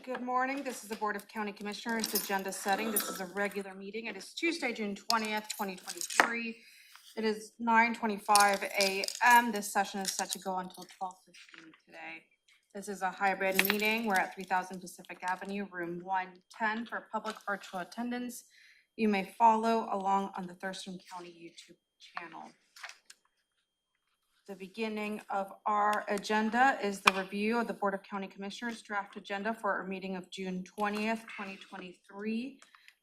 Good morning. This is the Board of County Commissioners agenda setting. This is a regular meeting. It is Tuesday, June 20th, 2023. It is 9:25 a.m. This session is set to go until 12:15 today. This is a hybrid meeting. We're at 3000 Pacific Avenue, room 110 for public virtual attendance. You may follow along on the Thurston County YouTube channel. The beginning of our agenda is the review of the Board of County Commissioners draft agenda for our meeting of June 20th, 2023.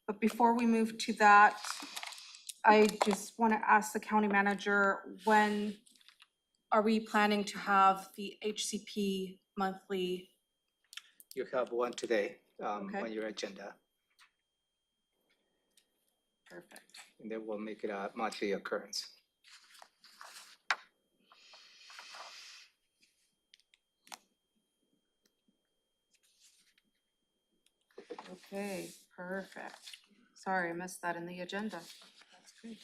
But before we move to that, I just want to ask the county manager, when are we planning to have the HCP monthly? You have one today Okay. on your agenda, Perfect. and then we'll make it a monthly occurrence. Okay, perfect. Sorry, I missed that in the agenda. That's good.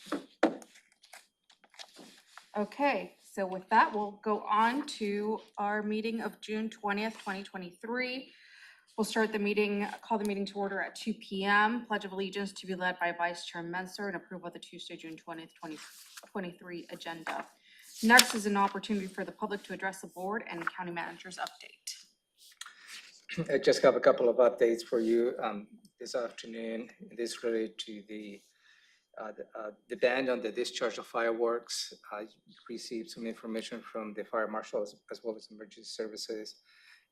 Okay, so with that, we'll go on to our meeting of June 20th, 2023. We'll start the meeting, call the meeting to order at 2 p.m. Pledge of Allegiance to be led by Vice Chair Menser and approval of the Tuesday, June 20th, 2023 agenda. Next is an opportunity for the public to address the board and county manager's update. I just have a couple of updates for you this afternoon. This related to the ban on the discharge of fireworks. I received some information from the fire marshal as well as emergency services,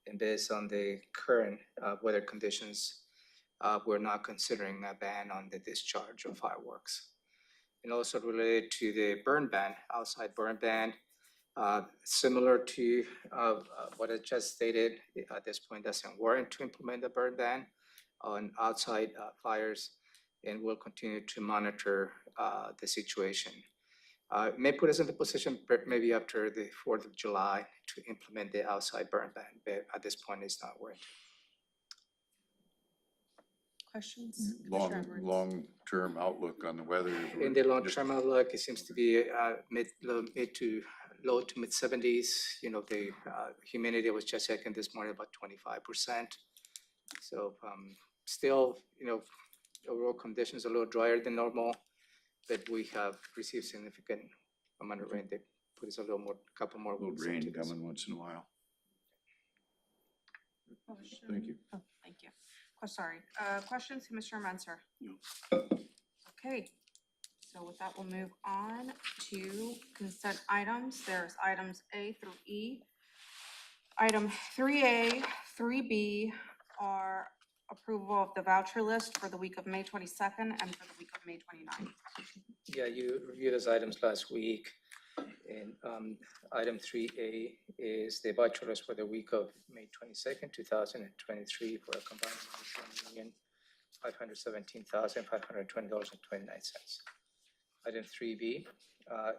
and based on the current weather conditions, we're not considering a ban on the discharge of fireworks. And also related to the burn ban, outside burn ban, similar to what I just stated, at this point doesn't warrant to implement the burn ban on outside fires, and we'll continue to monitor the situation. It may put us in the position maybe after the 4th of July to implement the outside burn ban, but at this point it's not warranted. Questions? Long-term outlook on the weather. In the long-term outlook, it seems to be mid to low to mid 70s. You know, the humidity was just checking this morning about 25%. So still, you know, overall conditions a little drier than normal, but we have received significant amount of rain that put us a couple more Little weeks rain into this. coming once in a while. Question? Thank you. Oh, thank you. Sorry. Questions, Commissioner Menser? No. Okay, so with that, we'll move on to consent items. There's items A through E. Item 3A, 3B are approval of the voucher list for the week of May 22nd and for the week of May 29th. Yeah, you reviewed those items last week. And item 3A is the voucher list for the week of May 22nd, 2023 for a combined amount of $1,517,520.29. Item 3B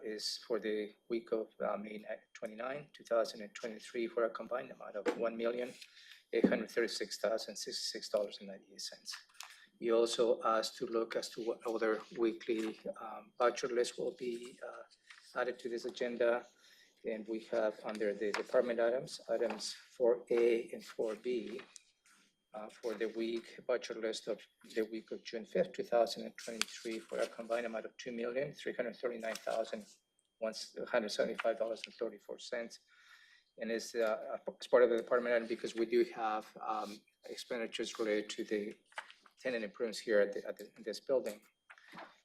is for the week of May 29, 2023 for a combined amount of $1,836,066.98. You also asked to look as to what other weekly voucher lists will be added to this agenda, and we have under the department items 4A and 4B for the week voucher list of the week of June 5th, 2023 for a combined amount of $2,339,175.34. And it's part of the department item because we do have expenditures related to the tenant improvements here in this building.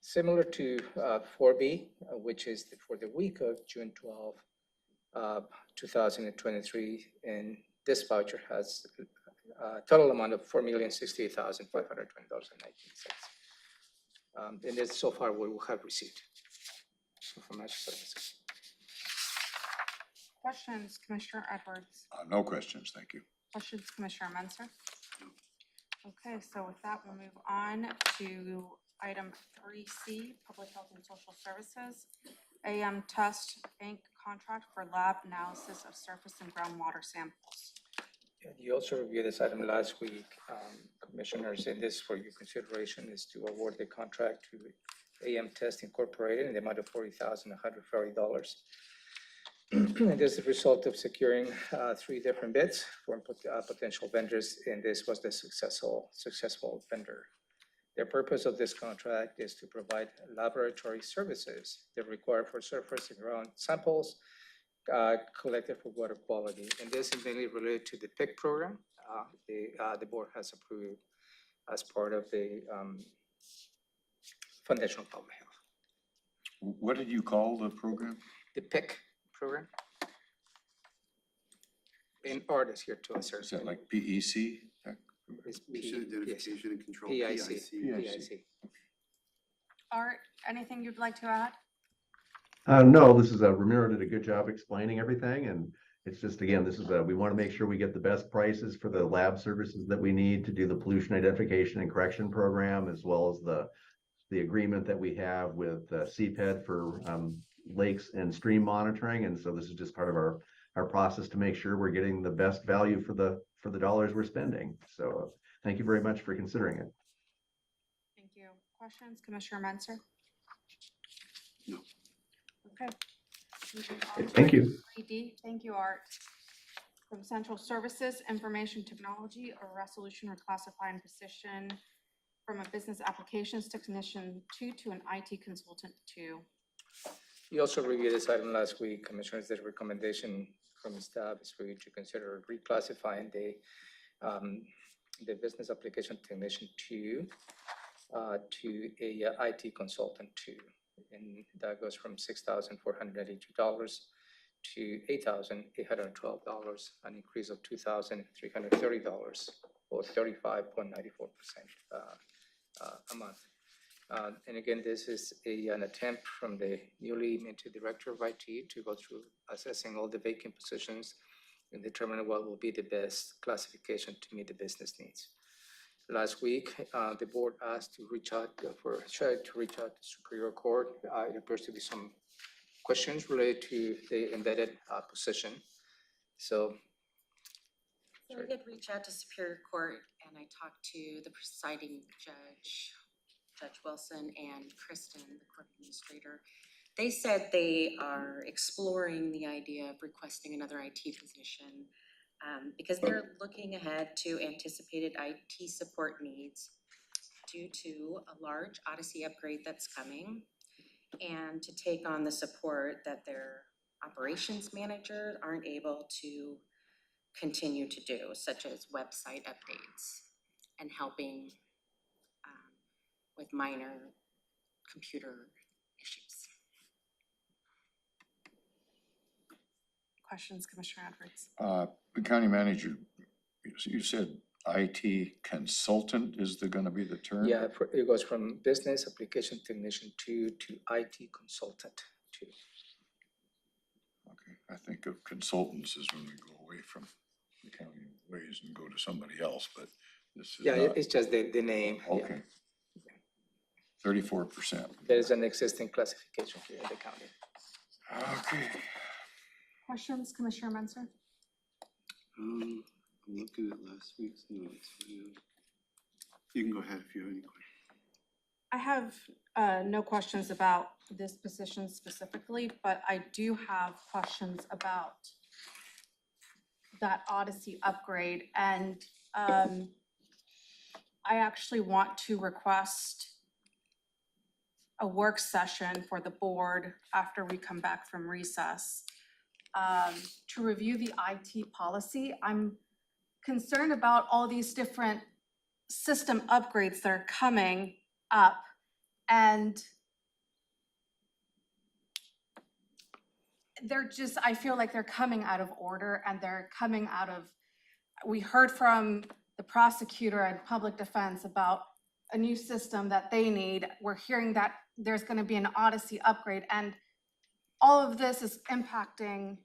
Similar to 4B, which is for the week of June 12, 2023, and this voucher has a total amount of $4,068,520.19. And that's so far what we have received from our services. Questions, Commissioner Edwards? No questions, thank you. Questions, Commissioner Menser? Okay, so with that, we'll move on to item 3C, Public Health and Social Services, AM Test Bank contract for lab analysis of surface and groundwater samples. And you also reviewed this item last week, commissioners, and this for your consideration is to award the contract to AM Test Incorporated in the amount of $40,140. And this is a result of securing 3 different bids from potential vendors, and this was the successful vendor. The purpose of this contract is to provide laboratory services that require for surface and ground samples collected for water quality. And this is mainly related to the PIC program the board has approved as part of the Foundation of Public Health. What did you call the program? The PIC program. And Art is here to assert. Is that like PEC? It's Mission Identification and Control. PIC. PIC. PIC. Art, anything you'd like to add? No, this is Ramiro did a good job explaining everything, and it's just, again, this is we want to make sure we get the best prices for the lab services that we need to do the pollution identification and correction program, as well as the agreement that we have with CPED for lakes and stream monitoring. And so this is just part of our process to make sure we're getting the best value for the dollars we're spending. So thank you very much for considering it. Thank you. Questions, Commissioner Menzer? No. Okay. Moving on to Thank you. 3D. Thank you, Art. From Central Services, Information Technology, a resolution reclassifying position from a business applications technician 2 to an IT consultant 2. You also reviewed this item last week, Commissioners. The recommendation from staff is for you to consider reclassifying the business application technician 2 to a IT consultant 2. And that goes from $6,482 to $8,812, an increase of $2,330 or 35.94% a month. And again, this is an attempt from the newly minted Director of IT to go through assessing all the vacant positions and determine what will be the best classification to meet the business needs. Last week, the board asked to reach out to Superior Court. It appears to be some questions related to the embedded position. So I did reach out to Superior Court and I talked to the presiding judge, Judge Wilson, and Kristen, the court administrator. They said they are exploring the idea of requesting another IT position because they're looking ahead to anticipated IT support needs due to a large Odyssey upgrade that's coming and to take on the support that their operations managers aren't able to continue to do, such as website updates and helping with minor computer issues. Questions, Commissioner Edwards? The county manager, you said IT consultant is going to be the term? yeah, it goes from business application technician 2 to IT consultant 2. Okay, I think of consultants as when we go away from the county ways and go to somebody else, but this is Yeah, not. it's just the name. Yeah. Okay. 34%. There is an existing classification here in the county. Okay. Questions, Commissioner Menzer? I'm looking at last week's notes. You can go ahead if you have any questions. I have no questions about this position specifically, but I do have questions about that Odyssey upgrade. And I actually want to request a work session for the board after we come back from recess to review the IT policy. I'm concerned about all these different system upgrades that are coming up, and they're just, I feel like they're coming out of order, and they're coming out of, we heard from the prosecutor and public defense about a new system that they need. We're hearing that there's going to be an Odyssey upgrade, and all of this is impacting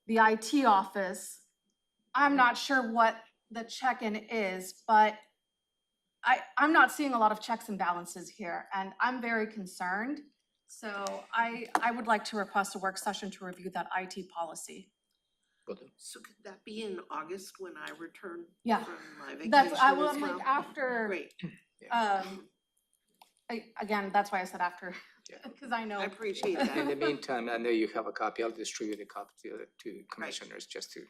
the IT office. I'm not sure what the check-in is, but I'm not seeing a lot of checks and balances here, and I'm very concerned. So I would like to request a work session to review that IT policy. So could that be in August when I return Yeah. from my vacation That's, as I'm like well? after, Great. again, that's why I said after Because I know. I appreciate In that. the meantime, I know you have a copy. I'll distribute a copy to commissioners just to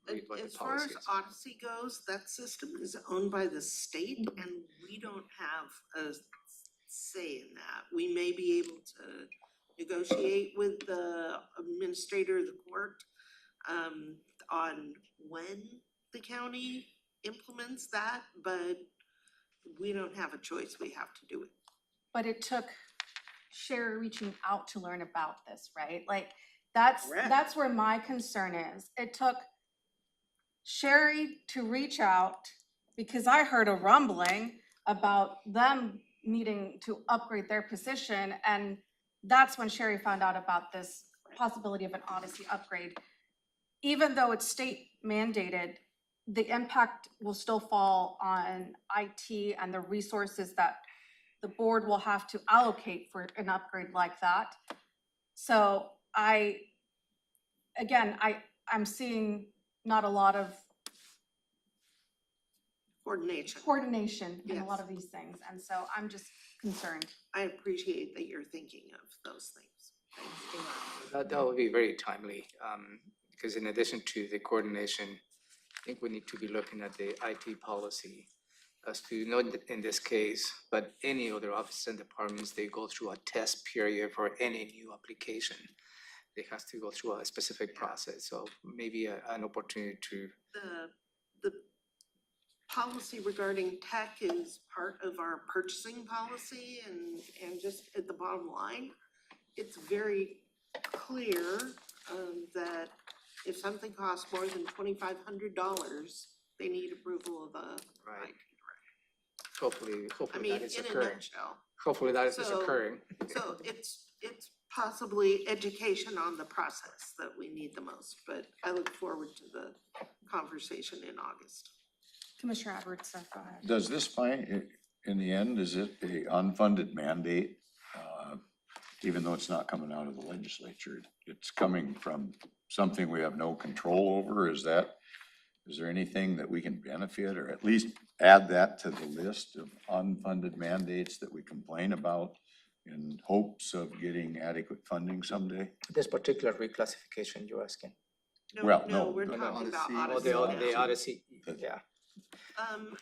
read what the As far as policy is. Odyssey goes, that system is owned by the state and we don't have a say in that. We may be able to negotiate with the administrator of the court on when the county implements that, but we don't have a choice. We have to do it. But it took Sherry reaching out to learn about this, right? Like, that's Correct. where my concern is. It took Sherry to reach out because I heard a rumbling about them needing to upgrade their position, and that's when Sherry found out about this possibility of an Odyssey upgrade. Even though it's state mandated, the impact will still fall on IT and the resources that the board will have to allocate for an upgrade like that. So I'm seeing not a lot of Coordination. in a lot Yes. of these things, and so I'm just concerned. I appreciate that you're thinking of those things. Thank you. That would be very timely, because in addition to the coordination, I think we need to be looking at the IT policy as to, not in this case, but any other offices and departments, they go through a test period for any new application. They have to go through a specific process, so maybe an opportunity to, The policy regarding tech is part of our purchasing policy and just at the bottom line, it's very clear that if something costs more than $2,500, they need approval of a Right. IT director. hopefully I mean, that is in a occurring. nutshell. Hopefully that is So- occurring. So it's possibly education on the process that we need the most, but I look forward to the conversation in August. Commissioner Edwards, go ahead. Does this find, in the end, is it a unfunded mandate? Even though it's not coming out of the legislature, it's coming from something we have no control over? Is there anything that we can benefit or at least add that to the list of unfunded mandates that we complain about in hopes of getting adequate funding someday? This particular reclassification you're asking. Well, No, no, we're no, talking about Odyssey. Oh, Odyssey. the now. Odyssey, yeah.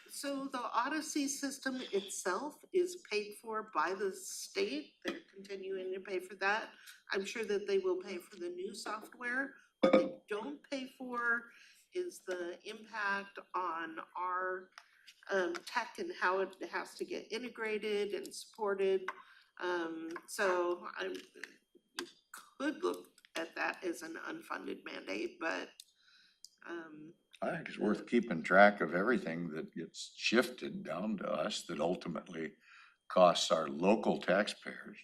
So the Odyssey system itself is paid for by the state. They're continuing to pay for that. I'm sure that they will pay for the new software. What they don't pay for is the impact on our tech and how it has to get integrated and supported. So you could look at that as an unfunded mandate, but I think it's worth keeping track of everything that gets shifted down to us that ultimately costs our local taxpayers.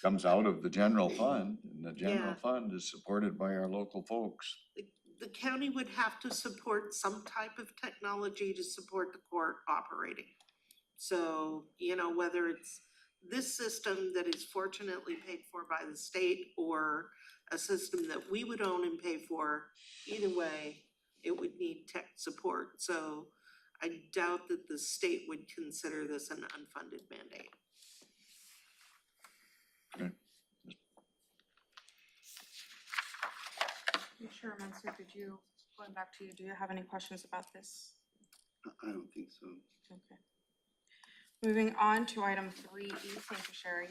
Comes out of the general fund, and the general Yeah. fund is supported by our local folks. the county would have to support some type of technology to support the court operating. So, whether it's this system that is fortunately paid for by the state or a system that we would own and pay for, either way, it would need tech support. So I doubt that the state would consider this an unfunded mandate. Commissioner Mencer, going back to you, do you have any questions about this? I don't think so. Okay. Moving on to item 3E, thank you, Sherry.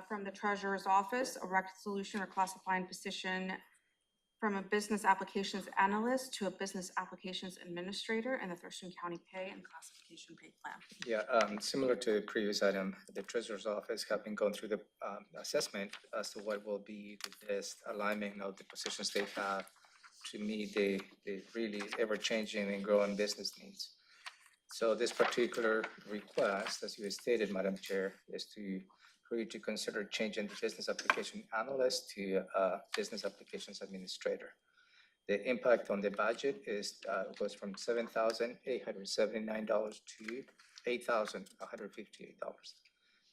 From the treasurer's office, a resolution or classifying position from a business applications analyst to a business applications administrator in the Thurston County Pay and Classification Pay Plan. Yeah, similar to the previous item, the treasurer's office have been going through the assessment as to what will be the best alignment of the positions they have to meet the really ever-changing and growing business needs. So this particular request, as you stated, Madam Chair, is for you to consider changing the business application analyst to business applications administrator. The impact on the budget goes from $7,879 to $8,158.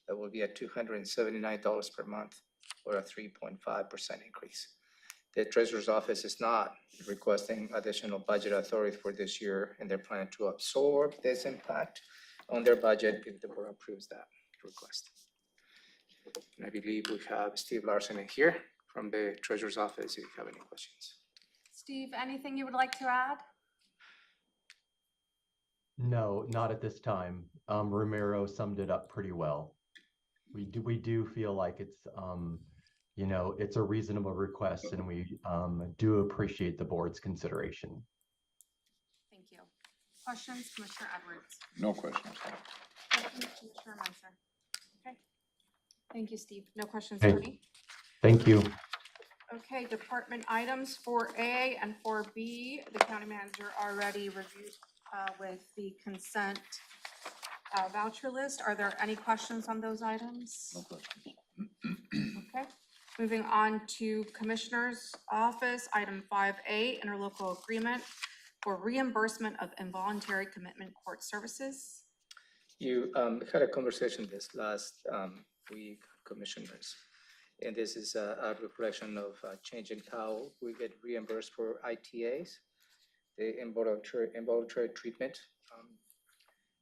That will be at $279 per month, or a 3.5% increase. The treasurer's office is not requesting additional budget authority for this year, and they're planning to absorb this impact on their budget if the board approves that request. And I believe we have Steve Larson in here from the Treasurer's Office if you have any questions. Steve, anything you would like to add? No, not at this time. Romero summed it up pretty well. We do feel like it's, you know, it's a reasonable request and we, do appreciate the board's consideration. Thank you. Questions, Commissioner Edwards? No questions. Questions, Commissioner Munson? Okay. Thank you, Steve. No questions, Okay. Tony? Thank you. Okay, department items 4A and 4B, the county manager already reviewed with the consent voucher list. Are there any questions on those items? No questions. Okay, moving on to Commissioner's Office, item 5A, interlocal agreement for reimbursement of involuntary commitment court services. You had a conversation this last week, commissioners, and this is a reflection of changing how we get reimbursed for ITAs, the involuntary treatment.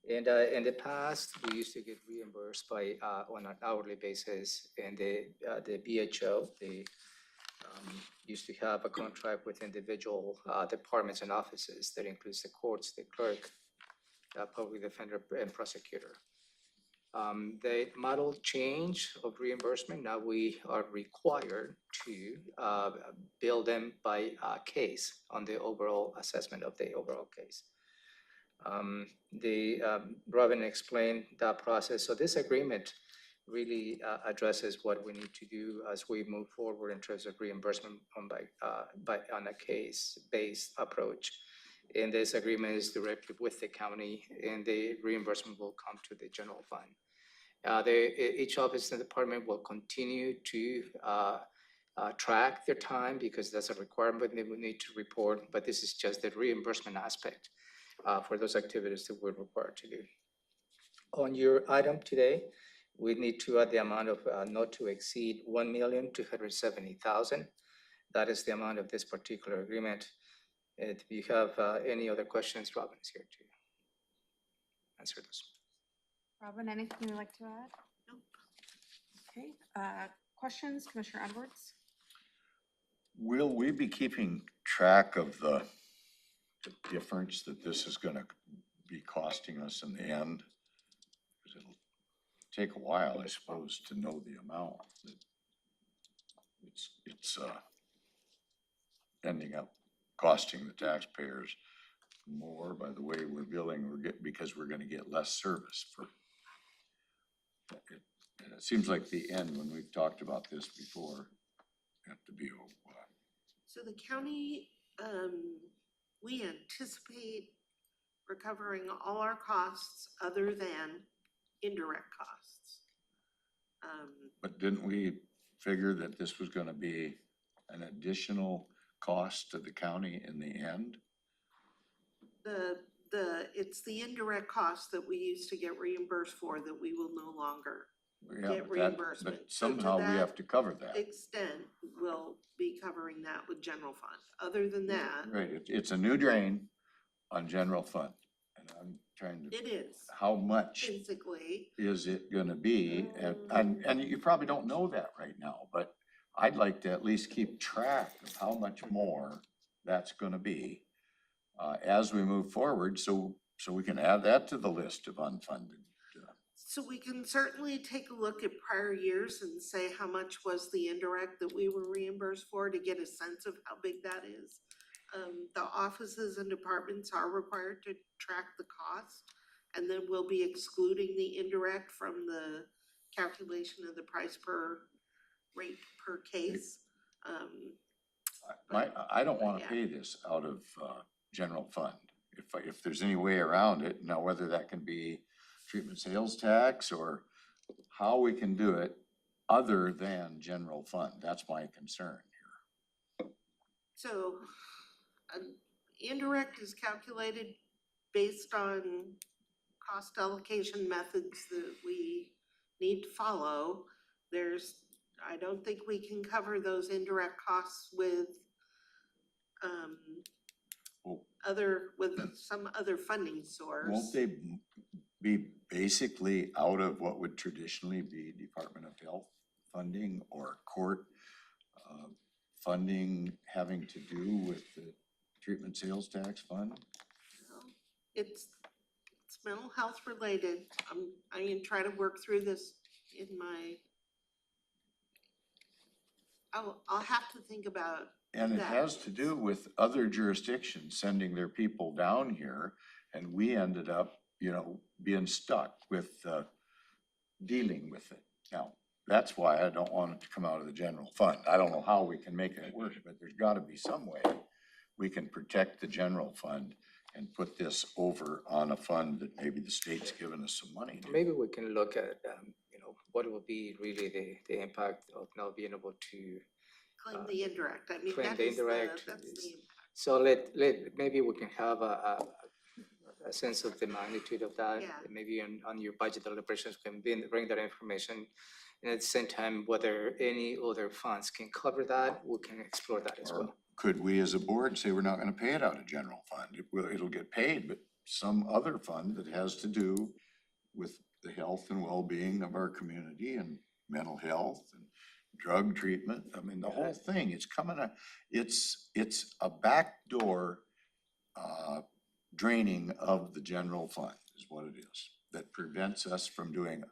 And in the past, we used to get reimbursed by on an hourly basis, and the BHO, they used to have a contract with individual departments and offices that includes the courts, the clerk, public defender, and prosecutor. The model change of reimbursement, now we are required to bill them by case on the overall assessment of the overall case. Robin explained that process. So this agreement really addresses what we need to do as we move forward in terms of reimbursement on a case-based approach. And this agreement is directly with the county, and the reimbursement will come to the general fund. Each office and department will continue to track their time because that's a requirement they will need to report, but this is just the reimbursement aspect for those activities that we're required to do. On your item today, we need to add the amount of not to exceed $1,270,000. That is the amount of this particular agreement. If you have any other questions, Robin is here to answer those. Robin, anything you'd like to add? Nope. Okay, questions, Commissioner Edwards? Will we be keeping track of the difference that this is gonna be costing us in the end? Because it'll take a while, I suppose, to know the amount that it's ending up costing the taxpayers more by the way we're billing, because we're gonna get less service for it. And it seems like the end, when we've talked about this before, have to be So the county, we anticipate recovering all our costs other than indirect costs. but didn't we figure that this was gonna be an additional cost to the county in the end? It's the indirect costs that we used to get reimbursed for that we will no longer Yeah, get but that- reimbursement. But So to somehow we that have to cover that. extent, we'll be covering that with general fund. Other than that, Right, it's a new drain on general fund, and I'm trying to, it is how much basically. is it gonna be? And you probably don't know that right now, but I'd like to at least keep track of how much more that's gonna be as we move forward, so we can add that to the list of unfunded. So we can certainly take a look at prior years and say how much was the indirect that we were reimbursed for to get a sense of how big that is. The offices and departments are required to track the cost, and then we'll be excluding the indirect from the calculation of the price per rate per case. I don't wanna Yeah. pay this out of general fund. If there's any way around it, now whether that can be treatment sales tax or how we can do it other than general fund, that's my concern here. So, indirect is calculated based on cost allocation methods that we need to follow. I don't think we can cover those indirect costs with, Well- with some other funding source. Won't they be basically out of what would traditionally be Department of Health funding or court funding having to do with the treatment sales tax fund? Well, it's mental health related. I can try to work through this in my, I'll have to think about And it that. has to do with other jurisdictions sending their people down here, and we ended up, you know, being stuck with dealing with it. Now, that's why I don't want it to come out of the general fund. I don't know how we can make it work, but there's gotta be some way we can protect the general fund and put this over on a fund that maybe the state's given us some money to. Maybe we can look at, you know, what would be really the impact of not being able to Claim the indirect. I mean, claim that the is indirect. that's the impact. So maybe we can have a sense of the magnitude of that. Yeah. Maybe on your budget deliberations, can bring that information. And at the same time, whether any other funds can cover that, we can explore that as Or well. could we as a board say we're not gonna pay it out of general fund? It'll get paid, but some other fund that has to do with the health and well-being of our community and mental health and drug treatment. I mean, the whole thing, it's a backdoor draining of the general fund is what it is. That prevents us from doing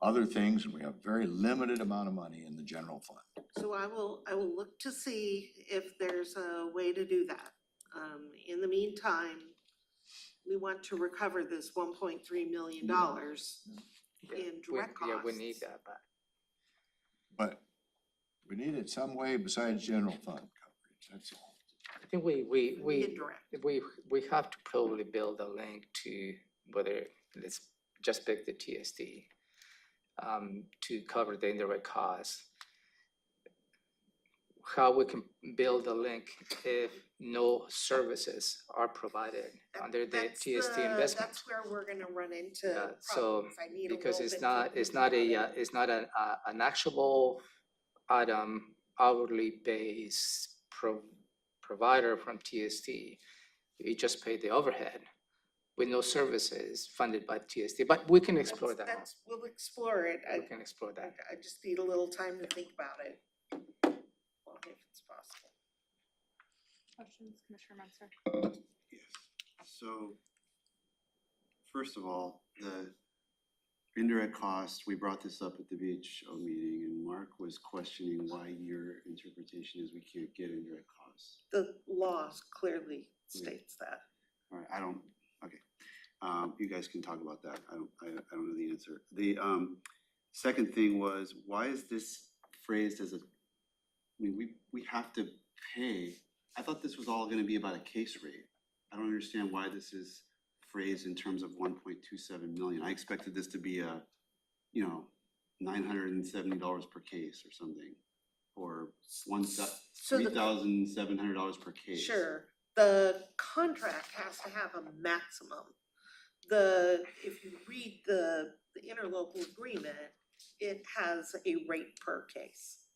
other things, and we have very limited amount of money in the general fund. So I will look to see if there's a way to do that. In the meantime, we want to recover this $1.3 million in direct costs. Yeah, we need that back. But we need it some way besides general fund coverage, that's all. I think Indirect. we have to probably build a link to whether, let's just pick the TSD, to cover the indirect costs. How we can build a link if no services are provided under the That's TSD investment. That's where we're gonna run into Yeah, so, problems. I need a because little it's bit not, further it's not detail. it's not an actual item hourly based provider from TSD. You just pay the overhead with no services funded by TSD, but we can explore that. We'll explore it. We can explore that. I just need a little time to think about it. Well, if it's possible. Questions, Commissioner Mensah? Yes. So, first of all, the indirect cost, we brought this up at the BHO meeting, and Mark was questioning why your interpretation is we can't get indirect costs. The laws clearly states that. All right, I don't, okay. You guys can talk about that. I don't know the answer. The second thing was, why is this phrased as a, I mean, we have to pay. I thought this was all gonna be about a case rate. I don't understand why this is phrased in terms of 1.27 million. I expected this to be a, you know, $970 per case or something, or $3,700 per case. Sure, the contract has to have a maximum. If you read the interlocal agreement, it has a rate per case.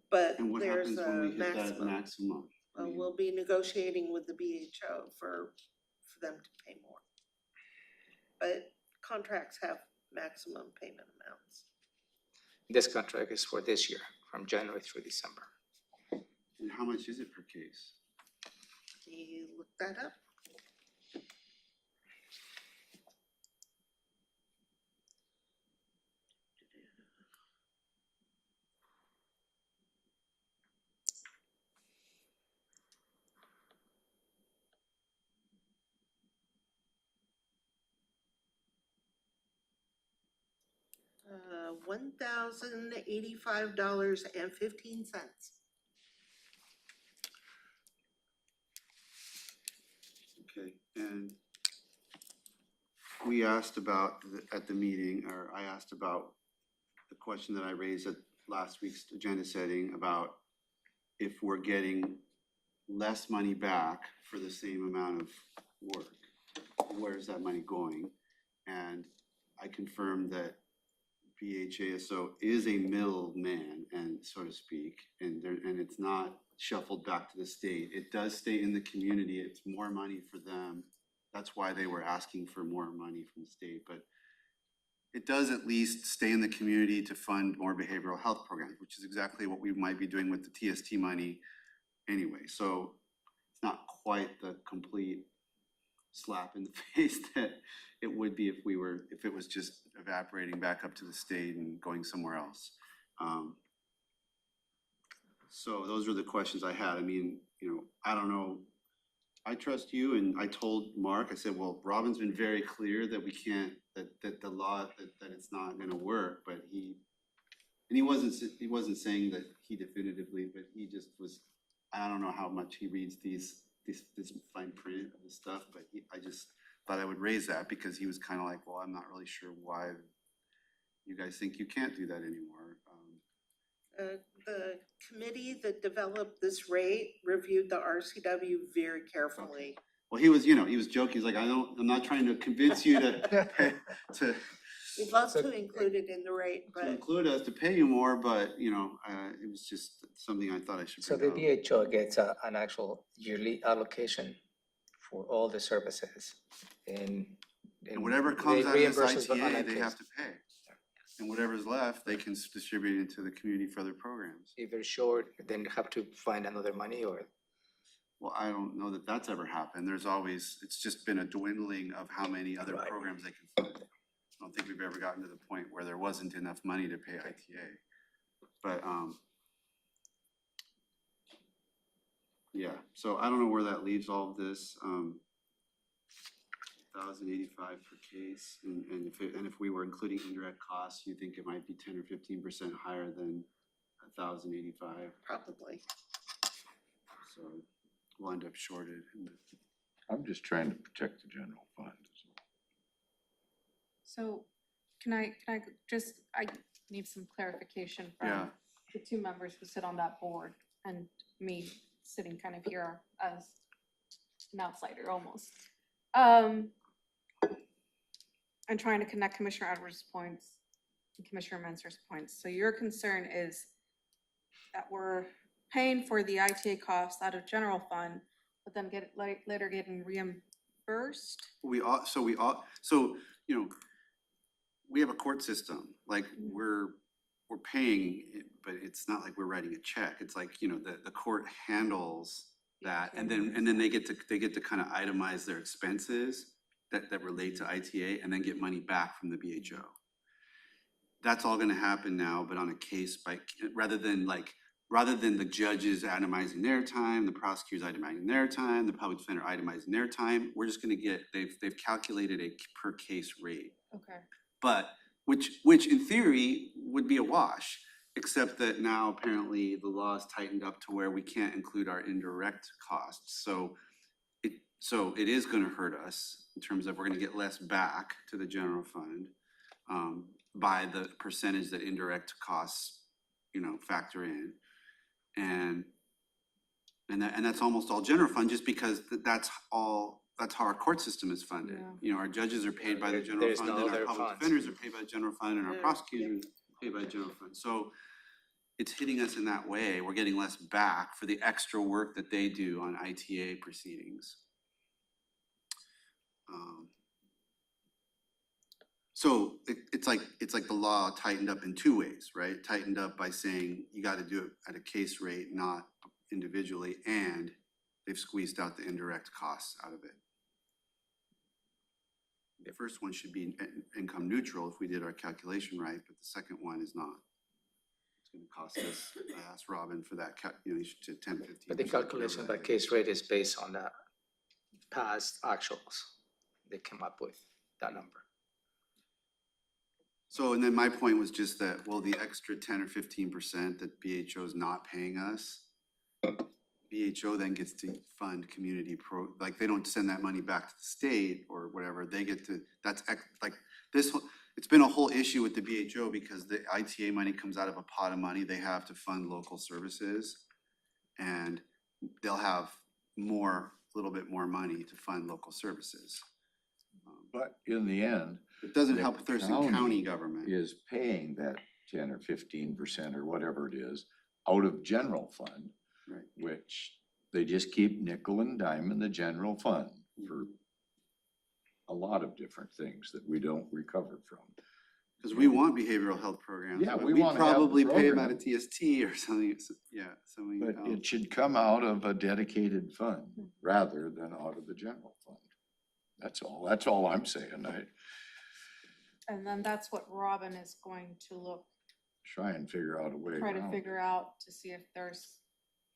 But And what there's happens a when we hit that maximum. maximum? I mean, We'll be negotiating with the BHO for them to pay more. But contracts have maximum payment amounts. This contract is for this year, from January through December. And how much is it per case? Can you look that up? $1,085.15. Okay, and we asked about, at the meeting, or I asked about the question that I raised at last week's agenda setting about if we're getting less money back for the same amount of work, where's that money going? And I confirmed that BHASO is a middleman, and so to speak, and it's not shuffled back to the state. It does stay in the community. It's more money for them. That's why they were asking for more money from the state. But it does at least stay in the community to fund more behavioral health programs, which is exactly what we might be doing with the TST money anyway. So it's not quite the complete slap in the face that it would be if it was just evaporating back up to the state and going somewhere else. So those are the questions I had. I mean, I don't know. I trust you, and I told Mark, I said, well, Robin's been very clear that we can't, that the law, that it's not gonna work, but he wasn't saying that he definitively, but he just was, I don't know how much he reads this fine print of this stuff, but I just thought I would raise that because he was kind of like, well, I'm not really sure why you guys think you can't do that anymore. The committee that developed this rate reviewed the RCW very carefully. Well, he was joking. He's like, I'm not trying to convince you to We'd love to include it in the rate, to but include us, to pay you more, but it was just something I thought I should So bring the up. BHO gets an actual yearly allocation for all the services, and Whatever they comes out of reimburse this us on ITA, that they case. have to pay. And whatever's left, they can distribute into the community for other programs. If they're short, then have to find another money, or Well, I don't know that that's ever happened. It's just been a dwindling of how many other Right. programs they can fund. I don't think we've ever gotten to the point where there wasn't enough money to pay ITA. But, yeah, so I don't know where that leaves all of this. 1,085 per case, and if we were including indirect costs, you think it might be 10 or 15% higher than 1,085. probably. So we'll end up shorted. I'm just trying to protect the general fund. So can I just, I need some clarification Yeah. from the two members who sit on that board and me sitting kind of here as an outsider almost. And trying to connect Commissioner Edwards' points and Commissioner Menser's points. So your concern is that we're paying for the ITA costs out of general fund, but then later getting reimbursed? We have a court system, like we're paying, but it's not like we're writing a check. It's like, the court handles that, and then they get to kind of itemize their expenses that relate to ITA and then get money back from the BHO. That's all gonna happen now, but on a case by, rather than the judges itemizing their time, the prosecutors itemizing their time, the public defender itemizing their time, we're just gonna get, they've calculated a per case rate. Okay. But, which in theory would be a wash, except that now apparently the law is tightened up to where we can't include our indirect costs. So it is gonna hurt us in terms of we're gonna get less back to the general fund by the percentage that indirect costs, factor in. And that's almost all general fund, just because that's how our court system is funded. Our judges are paid by the general There's fund, no and our other public funds. defenders are paid by the general fund, and our Yeah. prosecutors are paid by the general fund. So it's hitting us in that way. We're getting less back for the extra work that they do on ITA proceedings. So it's like the law tightened up in two ways, right? Tightened up by saying you got to do it at a case rate, not individually, and they've squeezed out the indirect costs out of it. The first one should be income neutral if we did our calculation right, but the second one is not. It's going to cost us. I asked Robin for that. You should 10, 15%. but the calculation by case rate is based on the past actuals. They came up with that number. So, and then my point was just that, well, the extra 10 or 15% that BHO is not paying us, BHO then gets to fund community like they don't send that money back to the state or whatever. They get to, it's been a whole issue with the BHO because the ITA money comes out of a pot of money. They have to fund local services, and they'll have a little bit more money to fund local services. But in the end, It doesn't the help Thurston County government. is paying that 10 or 15% or whatever it is out of general fund, Right. which they just keep nickel and diming the general fund for a lot of different things that we don't recover from. Cause we want behavioral health programs. Yeah, but we we'd wanna have the probably pay them out program. of TST or something, yeah, something But else. it should come out of a dedicated fund rather than out of the general fund. That's all I'm saying. I And then that's what Robin is going to look, try and figure out a way try to around it. figure out to see if there's,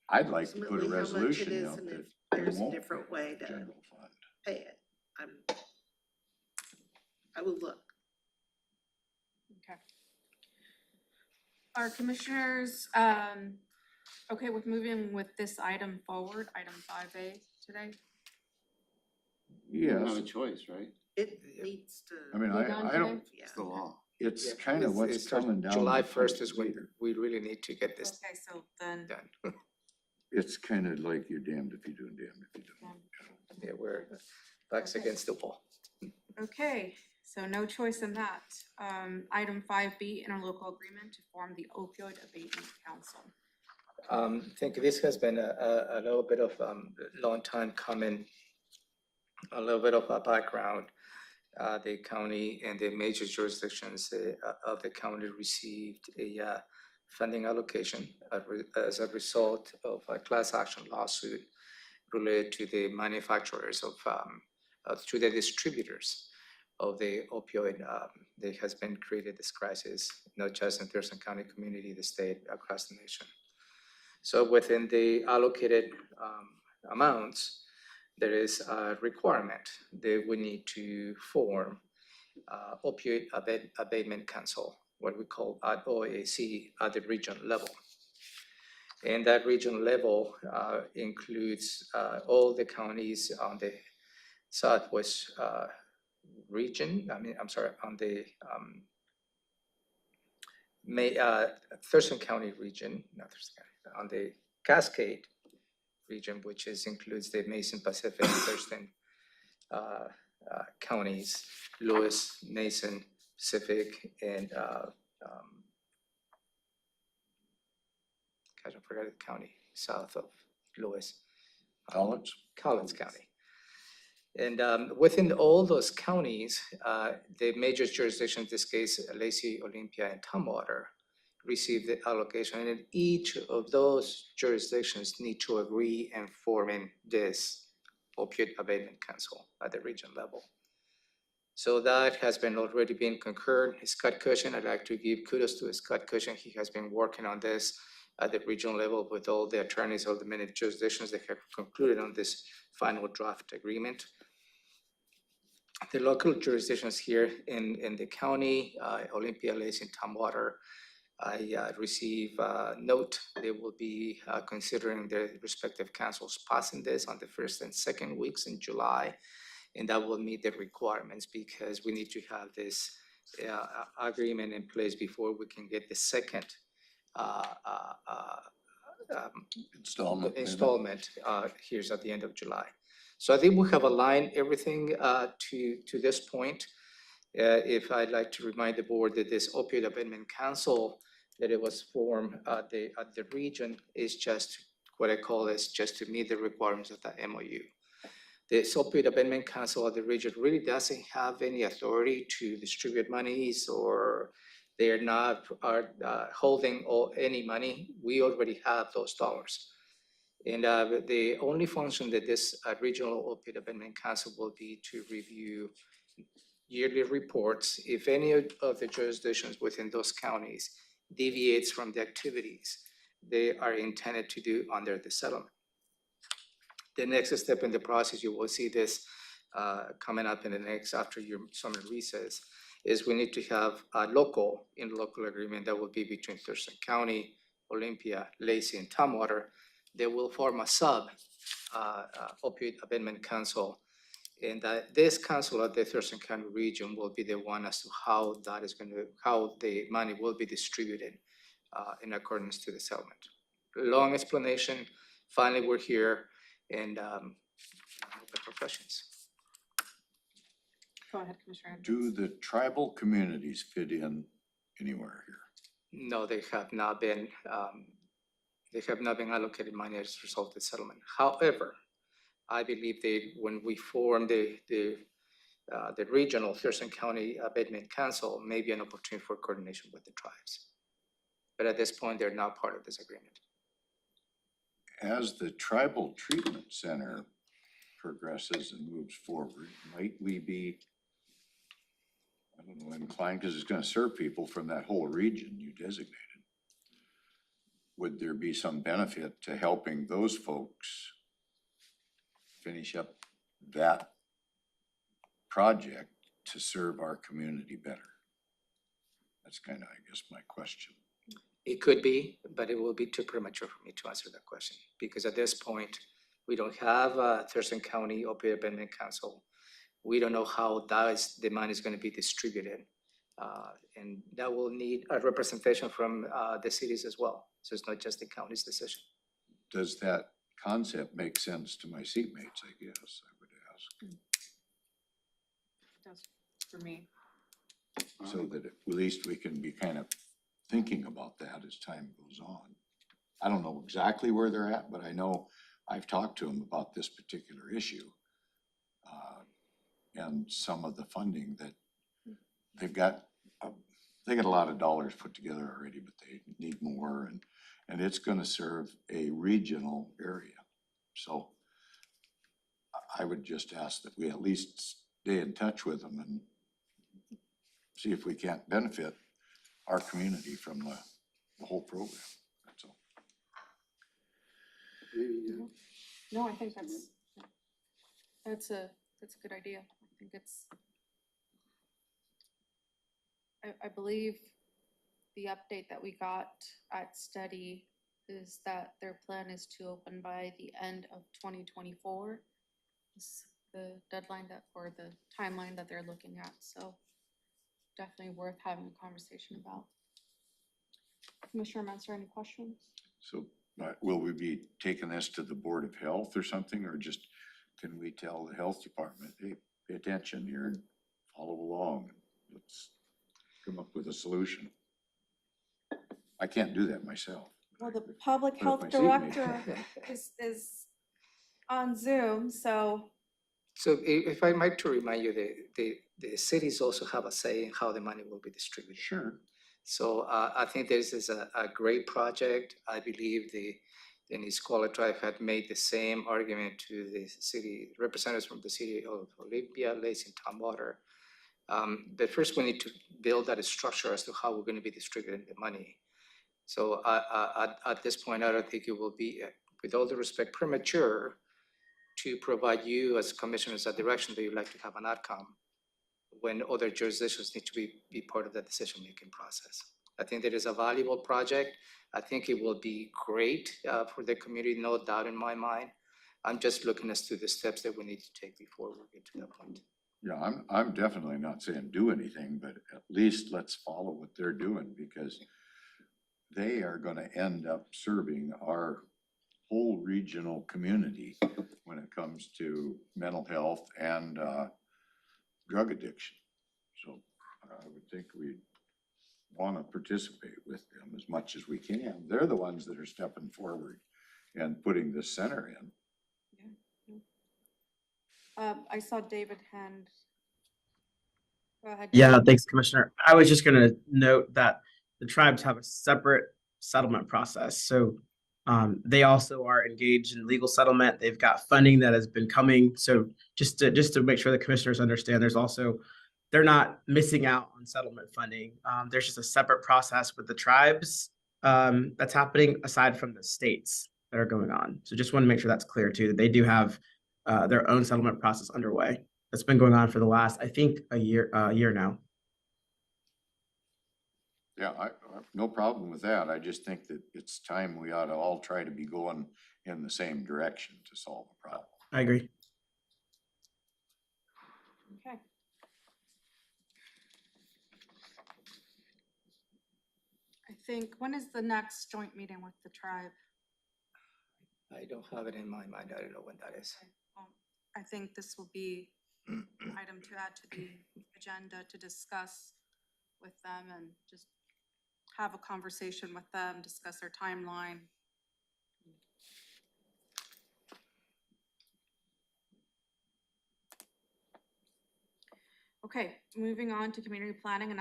I'd like to put a Ultimately, how much it resolution is out and that if we there's a won't different pay way out of to general fund. pay it. I will look. okay. Are commissioners, okay with moving with this item forward, item 5A today? We don't have Yes, a choice, right? It needs to. I mean, Be done I don't, today? Yeah. It's the law. it's Yeah, kind of it what's starts coming down. July the 1st is pipes when later. we really need to get this Okay, so then, done. It's kind of like you're damned if you do and damned if you don't. Yeah, we're backs Okay. against the wall. okay, so no choice in that. Item 5B, interlocal agreement to form the opioid abatement council. I think this has been a little bit of long time coming. A little bit of a background. The county and the major jurisdictions of the county received a funding allocation as a result of a class action lawsuit related to the manufacturers to the distributors of the opioid. There has been created this crisis, not just in Thurston County community, the state, across the nation. So within the allocated amounts, there is a requirement that we need to form opioid abatement council, what we call at OAC at the region level. And that region level includes all the counties on the southwest region. On the Thurston County region, not Thurston County, on the Cascade region, which includes the Mason, Pacific, Thurston counties, Lewis, Mason, Pacific, and I forgot the county south of Lewis. Collins? Collins County. And within all those counties, the major jurisdictions, in this case, Lacey, Olympia, and Tumwater, receive the allocation. And each of those jurisdictions need to agree in forming this opioid abatement council at the region level. So that has been already been concurred. Scott Cushion, I'd like to give kudos to Scott Cushion. He has been working on this at the regional level with all the attorneys of the many jurisdictions that have concluded on this final draft agreement. The local jurisdictions here in the county, Olympia, Lacey, and Tumwater, I receive a note. They will be considering their respective councils passing this on the first and second weeks in July. And that will meet the requirements because we need to have this agreement in place before we can get the second installment here's at the end of July. So I think we have aligned everything to this point. If I'd like to remind the board that this opioid abatement council that it was formed at the region is just what I call is just to meet the requirements of the MOU. The opioid abatement council at the region really doesn't have any authority to distribute monies, or they are not holding any money. We already have those dollars. And the only function that this regional opioid abatement council will be to review yearly reports. If any of the jurisdictions within those counties deviates from the activities they are intended to do under the settlement. The next step in the process, you will see this coming up in the next, after your summer recess, is we need to have a local agreement that will be between Thurston County, Olympia, Lacey, and Tumwater. They will form a sub opioid abatement council. And this council at the Thurston County region will be the one as to how that is how the money will be distributed in accordance to the settlement. Long explanation. Finally, we're here, and open for questions. Go ahead, Commissioner Andrews. Do the tribal communities fit in anywhere here? No, they have not been allocated money as a result of the settlement. However, I believe when we formed the the regional Thurston County Abatement Council may be an opportunity for coordination with the tribes. But at this point, they're not part of this agreement. As the tribal treatment center progresses and moves forward, might we be, I don't know, inclined, because it's gonna serve people from that whole region you designated. Would there be some benefit to helping those folks finish up that project to serve our community better? That's kind of, I guess, my question. It could be, but it will be too premature for me to answer that question, because at this point, we don't have a Thurston County Opioid Abatement Council. We don't know how the money is gonna be distributed. And that will need a representation from the cities as well. So it's not just the county's decision. Does that concept make sense to my seatmates, I guess, I would ask, Does for me. so that at least we can be kind of thinking about that as time goes on. I don't know exactly where they're at, but I know I've talked to them about this particular issue. And some of the funding that they've got, they got a lot of dollars put together already, but they need more, and it's gonna serve a regional area. So I would just ask that we at least stay in touch with them and see if we can't benefit our community from the whole program, that's all. No, I think that's a good idea. I think I believe the update that we got at study is that their plan is to open by the end of 2024. Is the deadline or the timeline that they're looking at, so definitely worth having a conversation about. Commissioner Mensah, any questions? So will we be taking this to the Board of Health or something, or just can we tell the health department, hey, pay attention here and follow along? Let's come up with a solution. I can't do that myself. Well, the public But if health my seatmate- director is on Zoom, so So if I might to remind you, the cities also have a say in how the money will be distributed. Sure. So I think this is a great project. I believe the Nisqually tribe had made the same argument to the city representatives from the city of Olympia, Lacey, and Tumwater. But first we need to build that structure as to how we're going to be distributing the money. So at this point, I don't think it will be, with all due respect, premature to provide you as commissioners a direction that you'd like to have an outcome when other jurisdictions need to be part of the decision-making process. I think that is a valuable project. I think it will be great for the community, no doubt in my mind. I'm just looking as to the steps that we need to take before we get to that point. Yeah, I'm definitely not saying do anything, but at least let's follow what they're doing, because they are gonna end up serving our whole regional community when it comes to mental health and drug addiction. So I would think we'd wanna participate with them as much as we can. They're the ones that are stepping forward and putting this center in. I saw David hand. Go ahead. Yeah, thanks, Commissioner. I was just gonna note that the tribes have a separate settlement process. So they also are engaged in legal settlement. They've got funding that has been coming. So just to make sure the commissioners understand, they're not missing out on settlement funding. There's just a separate process with the tribes that's happening aside from the states that are going on. So just want to make sure that's clear too, that they do have their own settlement process underway. That's been going on for the last, I think, a year now. Yeah, I no problem with that. I just think that it's time we ought to all try to be going in the same direction to solve the problem. I agree. Okay. I think, when is the next joint meeting with the tribe? I don't have it in my mind. I don't know when that is. I think this will be an item to add to the agenda to discuss with them and just have a conversation with them, discuss their timeline. Okay, moving on to community planning and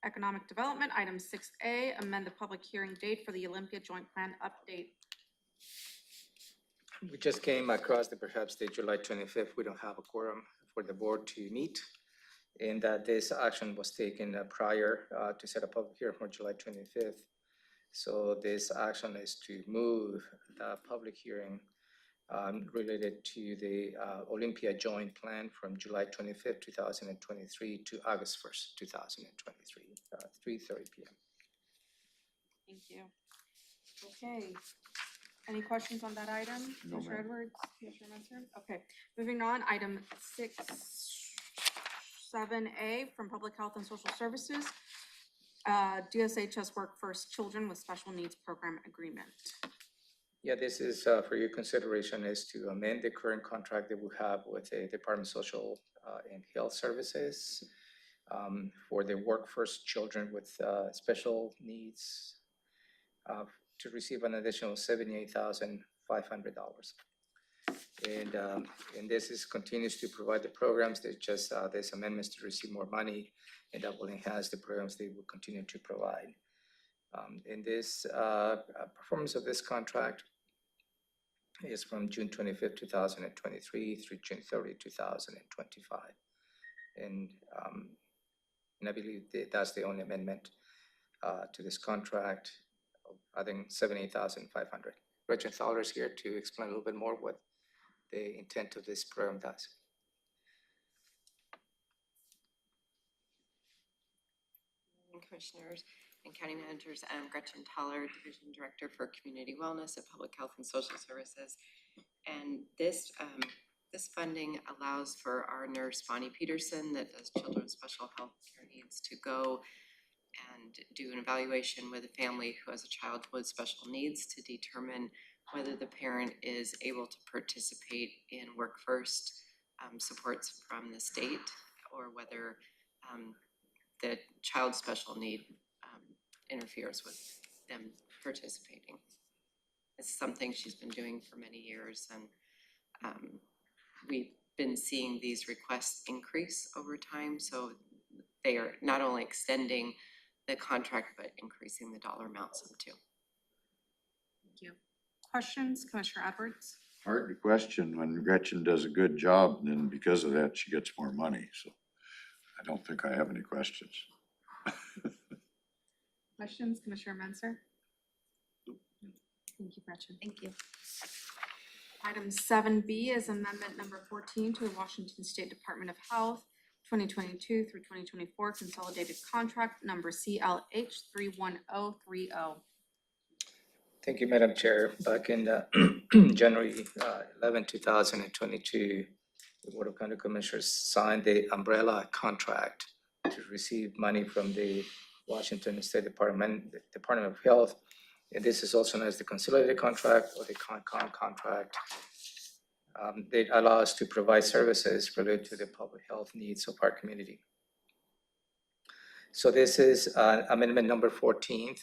economic development, item 6A, amend the public hearing date for the Olympia Joint Plan update. We just came across that perhaps the July 25th, we don't have a quorum for the board to meet. And that this action was taken prior to set a public hearing for July 25th. So this action is to move the public hearing related to the Olympia Joint Plan from July 25th, 2023 to August 1st, 2023, 3:30 p.m. Thank you. Okay, any questions on that item? No, Commissioner ma'am. Edwards, Commissioner Mentor? Okay, moving on, item 7A from Public Health and Social Services. DSHS Work First Children with Special Needs Program Agreement. Yeah, this is for your consideration, is to amend the current contract that we have with the Department of Social and Health Services for the Work First Children with special needs to receive an additional $78,500. And this is continues to provide the programs. There's just there's amendments to receive more money, and that will enhance the programs they will continue to provide. In this performance of this contract is from June 25th, 2023 through June 30, 2025. And I believe that's the only amendment to this contract. I think $78,500. Gretchen Thaler is here to explain a little bit more what the intent of this program does. Commissioners and county managers. I'm Gretchen Thaler, Division Director for Community Wellness at Public Health and Social Services. And this funding allows for our nurse, Bonnie Peterson, that does children's special health care needs, to go and do an evaluation with a family who has a child with special needs to determine whether the parent is able to participate in Work First supports from the state, or whether the child's special need interferes with them participating. It's something she's been doing for many years, and we've been seeing these requests increase over time. So they are not only extending the contract, but increasing the dollar amounts up too. Thank you. Questions, Commissioner Edwards? Hard to question when Gretchen does a good job, and then because of that, she gets more money. So I don't think I have any questions. Questions, Commissioner Menser? Thank you, Gretchen. Thank you. Item 7B is amendment number 14 to the Washington State Department of Health 2022 through 2024 consolidated contract number CLH 31030. Thank you, Madam Chair. Back in January 11, 2022, the Board of County Commissioners signed the umbrella contract to receive money from the Washington State Department of Health. And this is also known as the consolidated contract or the CONCOM contract. They allow us to provide services related to the public health needs of our community. So this is amendment number 14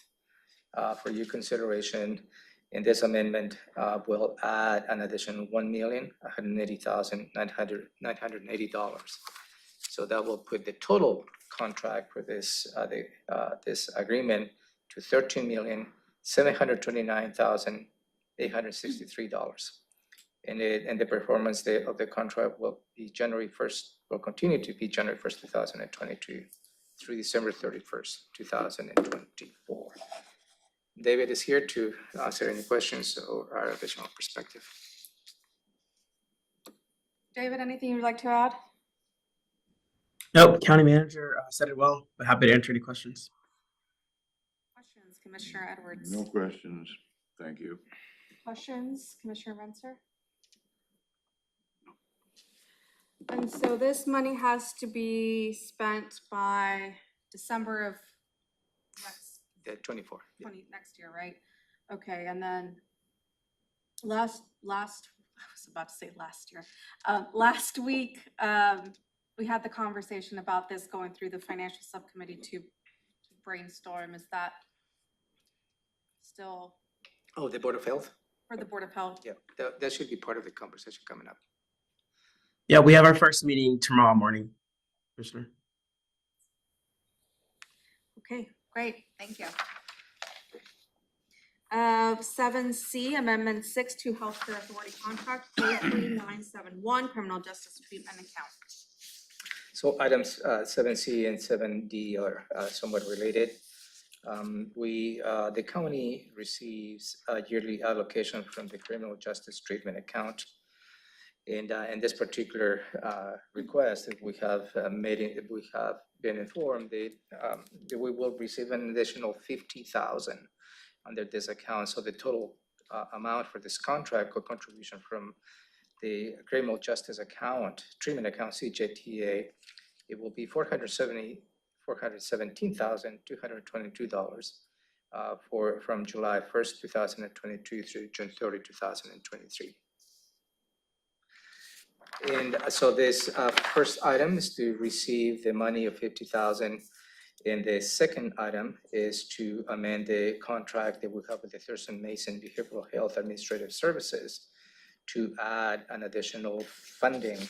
for your consideration. And this amendment will add an additional $1,180,980. So that will put the total contract for this this agreement to $13,729,863. And the performance date of the contract will be January 1st, will continue to be January 1st, 2022 through December 31st, 2024. David is here to answer any questions or our additional perspective. David, anything you'd like to add? Nope, county manager said it well, but happy to answer any questions. Questions, Commissioner Edwards? No questions. Thank you. Questions, Commissioner Renser? And so this money has to be spent by December of The 24. Yeah. next year, right? Okay, and then last I was about to say last year. Last week, we had the conversation about this going through the financial subcommittee to brainstorm. Is that still Oh, the Board of Health? for the Board of Health? Yeah, that should be part of the conversation coming up. Yeah, we have our first meeting tomorrow morning. Commissioner. Okay, great, thank you. 7C, Amendment 6 to Healthcare Authority Contract 43971, Criminal Justice Treatment Account. So items 7C and 7D are somewhat related. The county receives a yearly allocation from the Criminal Justice Treatment Account. And in this particular request, we have been informed that we will receive an additional $50,000 under this account. So the total amount for this contract or contribution from the Criminal Justice Account, Treatment Account, CJTA, it will be $417,222 from July 1st, 2022 through June 30, 2023. And so this first item is to receive the money of $50,000. And the second item is to amend the contract that we have with the Thurston Mason Behavioral Health Administrative Services to add an additional funding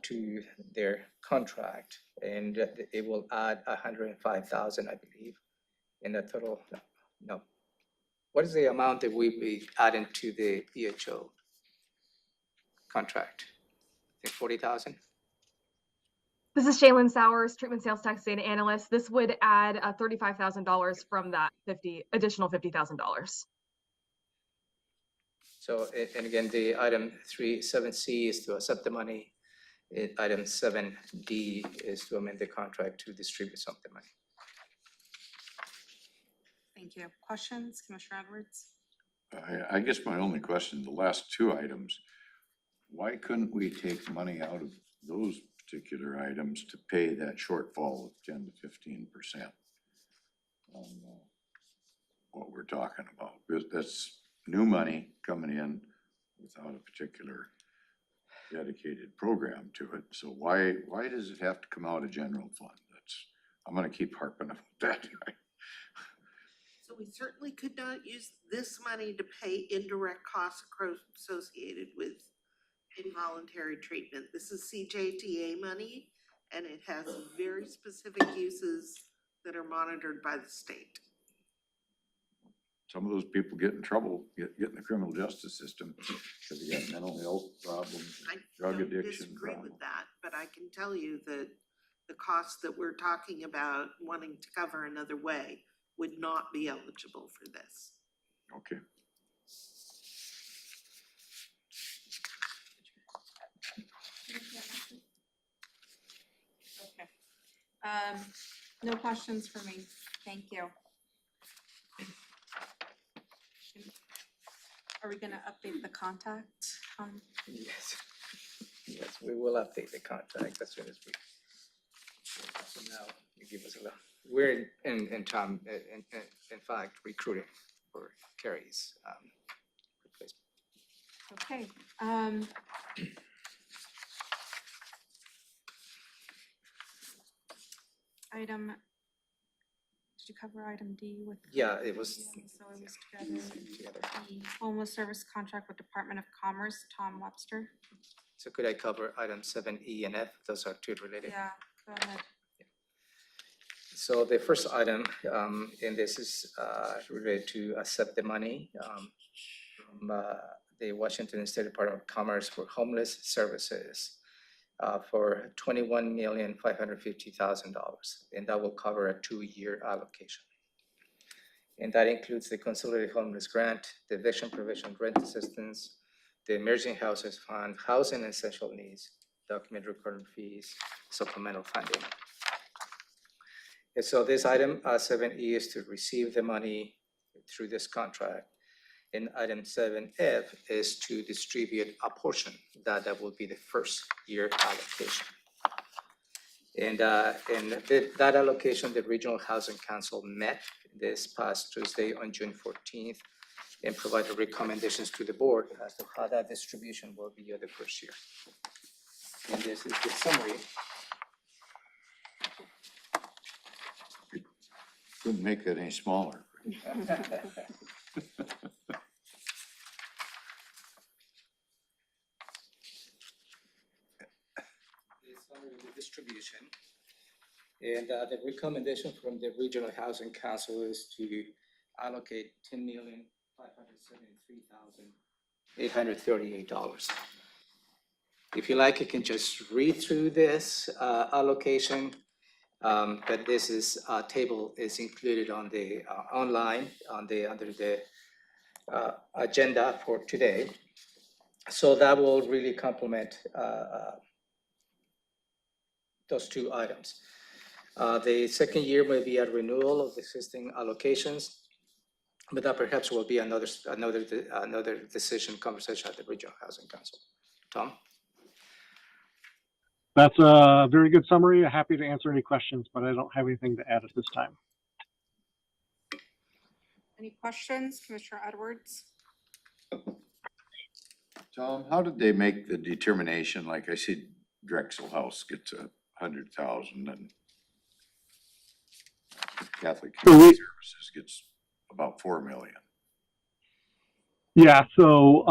to their contract. And it will add $105,000, I believe, in the total. No. What is the amount that we be adding to the BHO contract? I think 40,000. This is Shaylin Sowers, Treatment Sales Tax Data Analyst. This would add $35,000 from that additional $50,000. So, and again, the item 7C is to accept the money. Item 7D is to amend the contract to distribute some of the money. Thank you. Questions, Commissioner Edwards? I guess my only question, the last two items, why couldn't we take money out of those particular items to pay that shortfall of 10 to 15% on what we're talking about? Because that's new money coming in without a particular dedicated program to it. So why does it have to come out of general fund? I'm gonna keep harping about that. So we certainly could not use this money to pay indirect costs associated with involuntary treatment. This is CJTA money, and it has very specific uses that are monitored by the state. Some of those people get in trouble, get in the criminal justice system because they got mental health problems, drug I don't addiction disagree problems. with that, but I can tell you that the costs that we're talking about wanting to cover another way would not be eligible for this. Okay. Okay. No questions for me. Thank you. Are we gonna update the contact? Yes. Yes, we will update the contract as soon as we. So now, you give us a little. We're in fact, recruiting for Carrie's replacement. Okay. Item, did you cover item D with? Yeah, it was. So it was together. Together. The homeless service contract with Department of Commerce, Tom Webster. So could I cover item 7E and F? Those are two related. Yeah, go ahead. So the first item, and this is related to accept the money from the Washington State Department of Commerce for homeless services for $21,550,000, and that will cover a 2-year allocation. And that includes the Consolidated Homeless Grant, the Eviction Prevention Rent Assistance, the Emerging Houses Fund, Housing and Essential Needs, document recording fees, supplemental funding. And so this item 7E is to receive the money through this contract. And item 7F is to distribute a portion that will be the first year allocation. And that allocation, the Regional Housing Council met this past Tuesday on June 14th and provided recommendations to the board as to how that distribution will be the first year. And this is the summary. Couldn't make it any smaller. distribution. And the recommendation from the Regional Housing Council is to allocate $10,573,838. If you like, you can just read through this allocation, but this is table is included on the online under the agenda for today. So that will really complement those two items. The second year may be a renewal of existing allocations, but that perhaps will be another decision, conversation at the Regional Housing Council. Tom? That's a very good summary. Happy to answer any questions, but I don't have anything to add at this time. Any questions, Commissioner Edwards? Tom, how did they make the determination? Like I see Drexel House gets 100,000 and Catholic So we- Services gets about 4 million. Yeah, so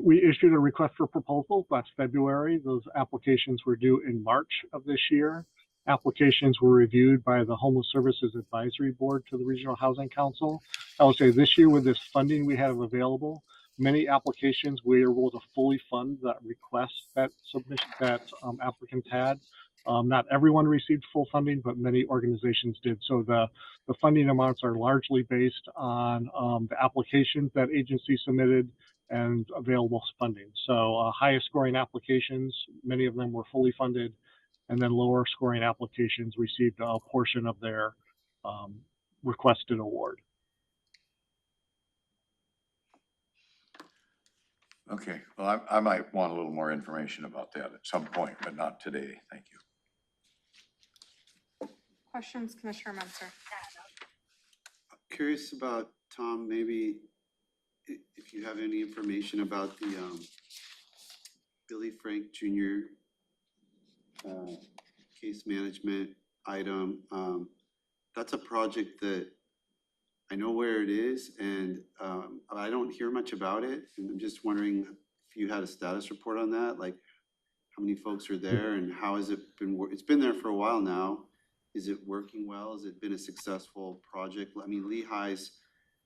we issued a request for proposals last February. Those applications were due in March of this year. Applications were reviewed by the Homeless Services Advisory Board to the Regional Housing Council. I will say this year with this funding we have available, many applications we were able to fully fund that request that submission that applicants had. Not everyone received full funding, but many organizations did. So the funding amounts are largely based on the applications that agencies submitted and available funding. So highest scoring applications, many of them were fully funded, and then lower scoring applications received a portion of their requested award. Okay, well, I might want a little more information about that at some point, but not today. Thank you. Questions, Commissioner Menzer? Curious about, Tom, maybe if you have any information about the Billy Frank Jr. Case management item. That's a project that I know where it is, and I don't hear much about it. And I'm just wondering if you had a status report on that, like how many folks are there and how has it been? It's been there for a while now. Is it working well? Has it been a successful project? I mean, Lehigh's,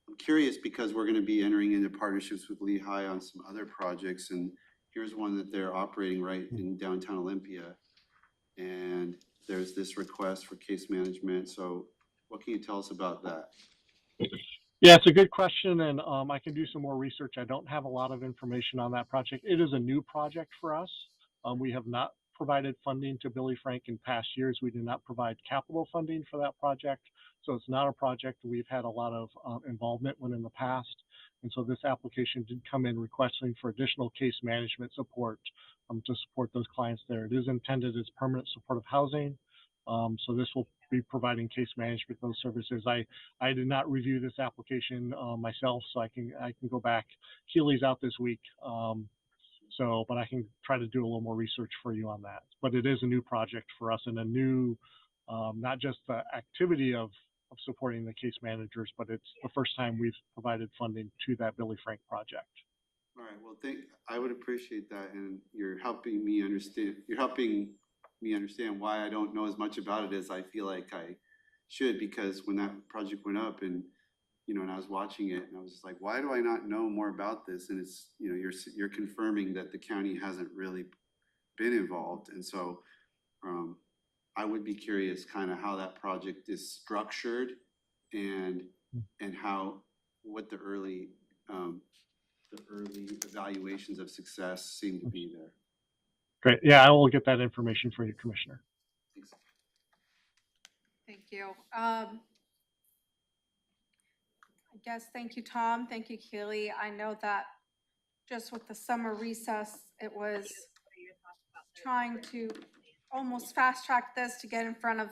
I'm curious because we're going to be entering into partnerships with Lehigh on some other projects, and here's one that they're operating right in downtown Olympia. And there's this request for case management. So what can you tell us about that? Yeah, it's a good question, and I can do some more research. I don't have a lot of information on that project. It is a new project for us. We have not provided funding to Billy Frank in past years. We did not provide capital funding for that project. So it's not a project that we've had a lot of involvement in the past. And so this application did come in requesting for additional case management support to support those clients there. It is intended as permanent supportive housing. So this will be providing case management, those services. I did not review this application myself, so I can go back. Keely's out this week. But I can try to do a little more research for you on that. But it is a new project for us and a new, not just the activity of supporting the case managers, but it's the first time we've provided funding to that Billy Frank project. All right, well, I would appreciate that, and you're helping me understand. You're helping me understand why I don't know as much about it as I feel like I should, because when that project went up and and I was watching it and I was just like, why do I not know more about this? And it's, you're confirming that the county hasn't really been involved. And so I would be curious kind of how that project is structured and what the early evaluations of success seem to be there. Great. Yeah, I will get that information for you, Commissioner. Thanks. Thank you. I guess, thank you, Tom. Thank you, Keely. I know that just with the summer recess, it was trying to almost fast track this to get in front of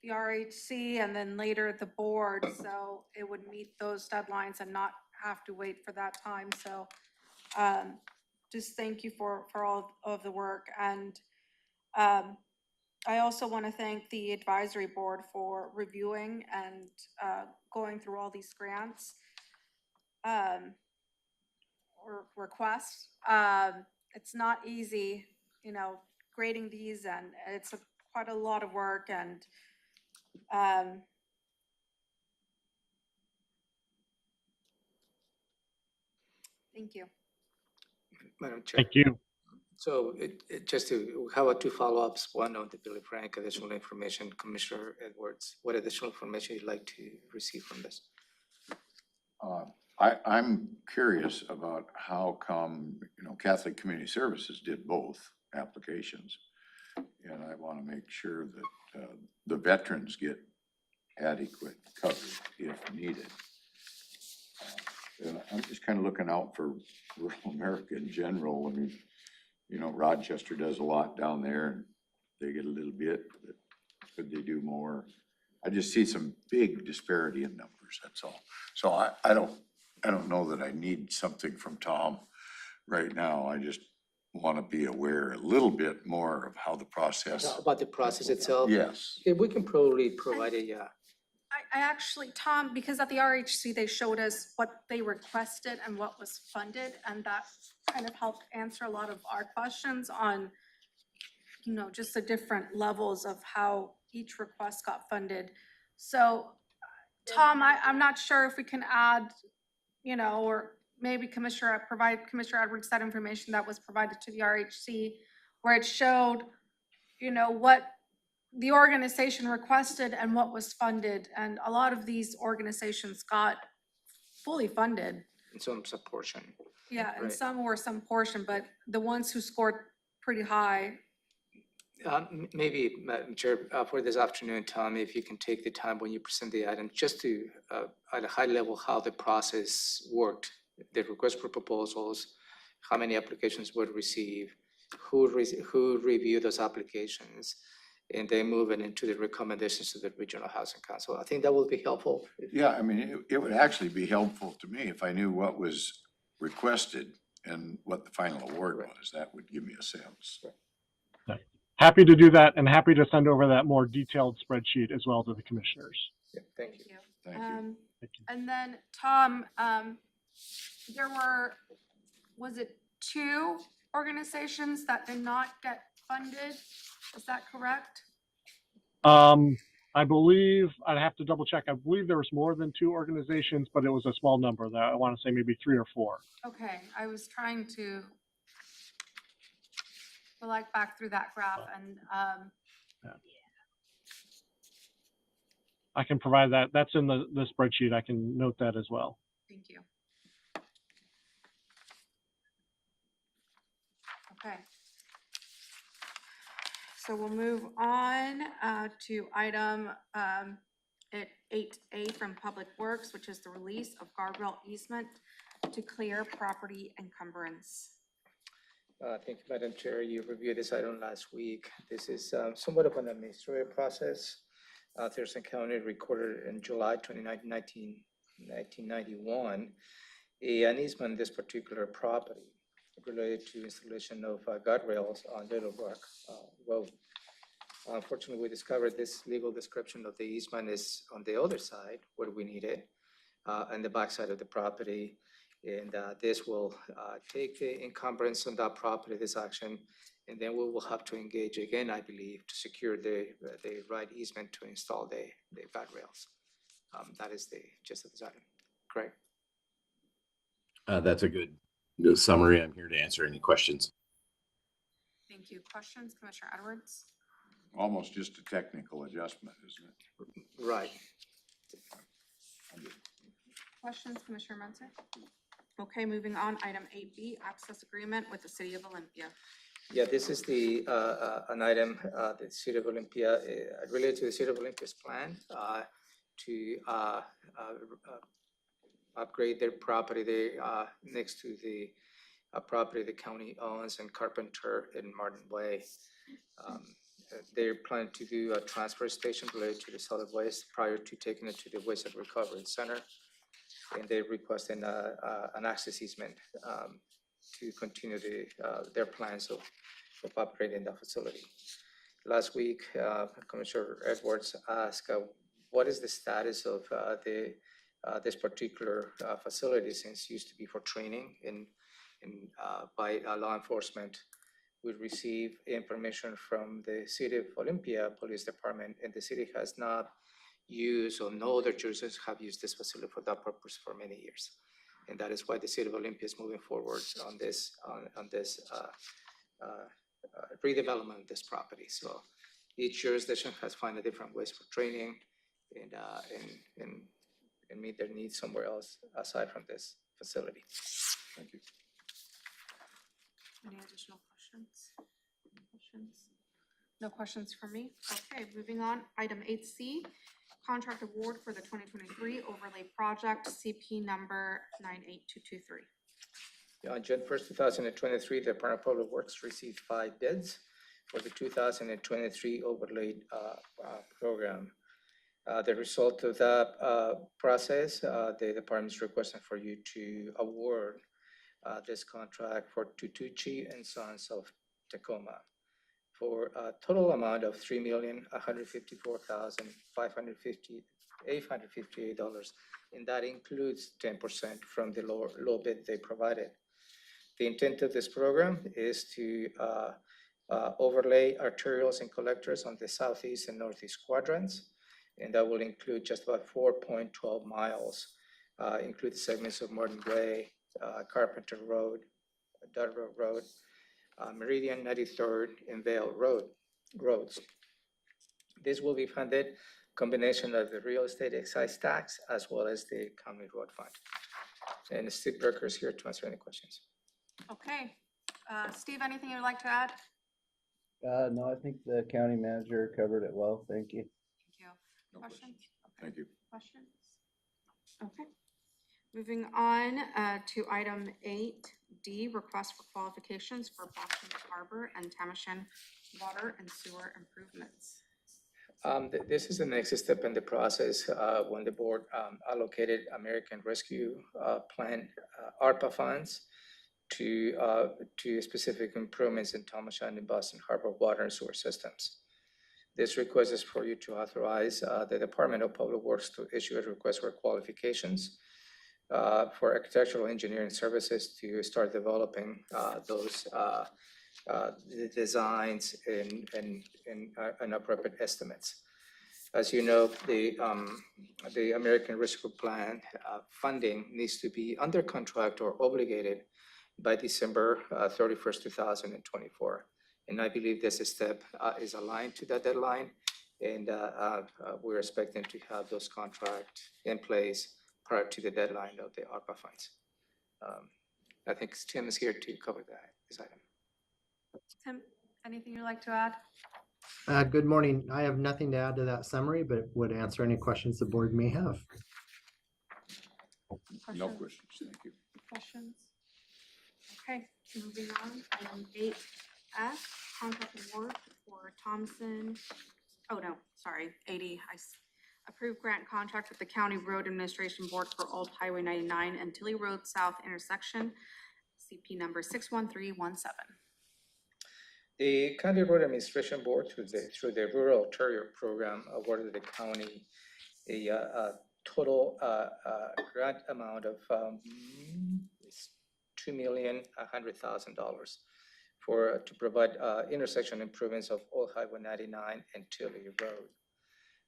the RHC and then later the board, so it would meet those deadlines and not have to wait for that time. So just thank you for all of the work. And I also want to thank the advisory board for reviewing and going through all these grants or requests. It's not easy, grading these, and it's quite a lot of work, and thank you. Madam Chair. Thank you. So just to, how about two follow-ups? One on the Billy Frank additional information, Commissioner Edwards, what additional information you'd like to receive from this? I'm curious about how come, Catholic Community Services did both applications. And I want to make sure that the veterans get adequate coverage if needed. And I'm just kind of looking out for rural America in general. I mean, Rochester does a lot down there and they get a little bit, but could they do more? I just see some big disparity in numbers, that's all. So I don't know that I need something from Tom right now. I just want to be aware a little bit more of how the process. About the process itself? Yes. Yeah, we can probably provide I actually, Tom, because at the RHC, they showed us what they requested and what was funded, and that kind of helped answer a lot of our questions on, just the different levels of how each request got funded. So, Tom, I'm not sure if we can add, or maybe provide Commissioner Edwards that information that was provided to the RHC, where it showed, what the organization requested and what was funded, and a lot of these organizations got fully funded. in some portion. Yeah, and Right. some were some portion, but the ones who scored pretty high. Maybe, Madam Chair, for this afternoon, Tom, if you can take the time when you present the item, just to, at a high level, how the process worked, the request for proposals, how many applications were received, who reviewed those applications, and then move it into the recommendations to the Regional Housing Council. I think that will be helpful. Yeah, I mean, it would actually be helpful to me if I knew what was requested and what the final award was. That would give me a sense. Happy to do that and happy to send over that more detailed spreadsheet as well to the commissioners. Yeah, thank you. Thank you. Thank you. And then, Tom, there was it 2 organizations that did not get funded? Is that correct? I believe, I'd have to double check. I believe there was more than 2 organizations, but it was a small number. That I want to say maybe 3 or 4. Okay, I was trying to like back through that graph, and I can provide that. That's in the spreadsheet. I can note that as well. thank you. Okay. So we'll move on to item 8A from Public Works, which is the release of guardrail easement to clear property encumbrance. Thank you, Madam Chair. You reviewed this item last week. This is somewhat of an administrative process. Thurston County recorded in July 29, 1991, an easement in this particular property related to installation of guardrails on Little Rock Road. Unfortunately, we discovered this legal description of the easement is on the other side where we need it, on the backside of the property. And this will take the encumbrance on that property, this action, and then we will have to engage again, I believe, to secure the right easement to install the guardrails. That is the gist of this item. Correct? That's a good summary. I'm here to answer any questions. Thank you. Questions, Commissioner Edwards? Almost just a technical adjustment, isn't it? Right. Questions, Commissioner Munson? Okay, moving on, item 8B, access agreement with the City of Olympia. Yeah, this is the an item the City of Olympia related to the City of Olympia's plan to upgrade their property. They next to the property the county owns in Carpenter and Martin Way. They're planning to do a transfer station related to the solid waste prior to taking it to the Waste and Recovery Center. And they're requesting an access easement to continue their plans of operating the facility. Last week, Commissioner Edwards asked, what is the status of this particular facility, since it used to be for training by law enforcement? we receive information from the City of Olympia Police Department, and the city has not used, or no other jurisdictions have used this facility for that purpose for many years. And that is why the City of Olympia is moving forward on this redevelopment of this property. So each jurisdiction has found a different ways for training and meet their needs somewhere else aside from this facility. Thank you. Any additional questions? No questions from me? Okay, moving on. Item 8C, contract award for the 2023 overlay project, CP number 98223. On June 1st, 2023, the Department of Public Works received 5 bids for the 2023 overlay program. The result of that process, the department is requesting for you to award this contract for Tutuchi and Sons of Tacoma for a total amount of $3,154,858, and that includes 10% from the low bid they provided. The intent of this program is to overlay arterials and collectors on the southeast and northeast quadrants, and that will include just about 4.12 miles, include segments of Martin Way, Carpenter Road, Dudrow Road, Meridian 93rd, and Vale roads. This will be funded combination of the real estate excise tax as well as the county road fund. And Steve Berker is here to answer any questions. Okay, Steve, anything you'd like to add? No, I think the county manager covered it well. Thank you. Thank you. No Questions? Thank you. Questions? Okay. Moving on to item 8D, request for qualifications for Boston Harbor and Tamishan water and sewer improvements. This is the next step in the process when the board allocated American Rescue Plan ARPA funds to specific improvements in Tamishan and Boston Harbor water and sewer systems. This request is for you to authorize the Department of Public Works to issue a request for qualifications for architectural engineering services to start developing those the designs and appropriate estimates. As you know, the American Rescue Plan funding needs to be under contract or obligated by December 31st, 2024. And I believe this step is aligned to that deadline, and we're expecting to have those contracts in place prior to the deadline of the ARPA funds. I think Tim is here to cover this item. Tim, anything you'd like to add? Good morning. I have nothing to add to that summary, but would answer any questions the board may have. No questions, thank you. Questions? Okay, moving on, item 8F, contract award for Thompson, 80, approved grant contract with the County Road Administration Board for Old Highway 99 and Tilly Road South intersection, CP number 61317. The County Road Administration Board, through the Rural Interior Program, awarded the county a total grant amount of $2,100,000 to provide intersection improvements of Old Highway 99 and Tilly Road.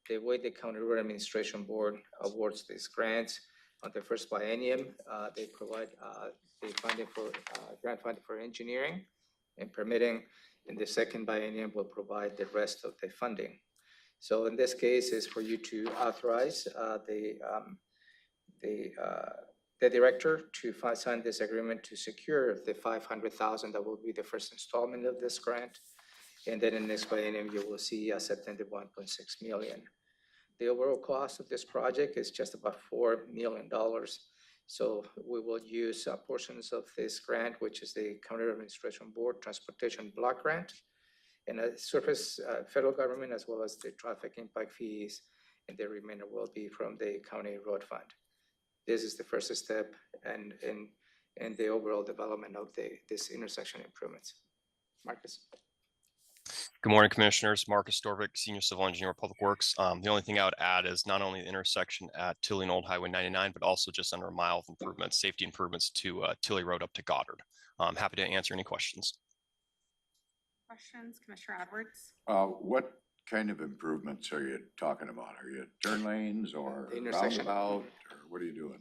The way the County Road Administration Board awards these grants on the first biennium, they provide the funding for grant funding for engineering and permitting. In the second biennium, will provide the rest of the funding. So in this case, is for you to authorize the director to sign this agreement to secure the $500,000 that will be the first installment of this grant. And then in the next biennium, you will see us attend the $1.6 million. The overall cost of this project is just about $4 million. So we will use portions of this grant, which is the County Administration Board Transportation Block Grant, and a surface federal government, as well as the traffic impact fees, and the remainder will be from the county road fund. This is the first step and the overall development of this intersection improvements. Marcus. Good morning, Commissioners. Marcus Storvik, Senior Civil Engineer, Public Works. The only thing I would add is not only the intersection at Tilly and Old Highway 99, but also just under a mile of improvements, safety improvements to Tilly Road up to Goddard. I'm happy to answer any questions. Questions, Commissioner Edwards? What kind of improvements are you talking about? Are you turn lanes or Intersection. roundabout, or what are you doing?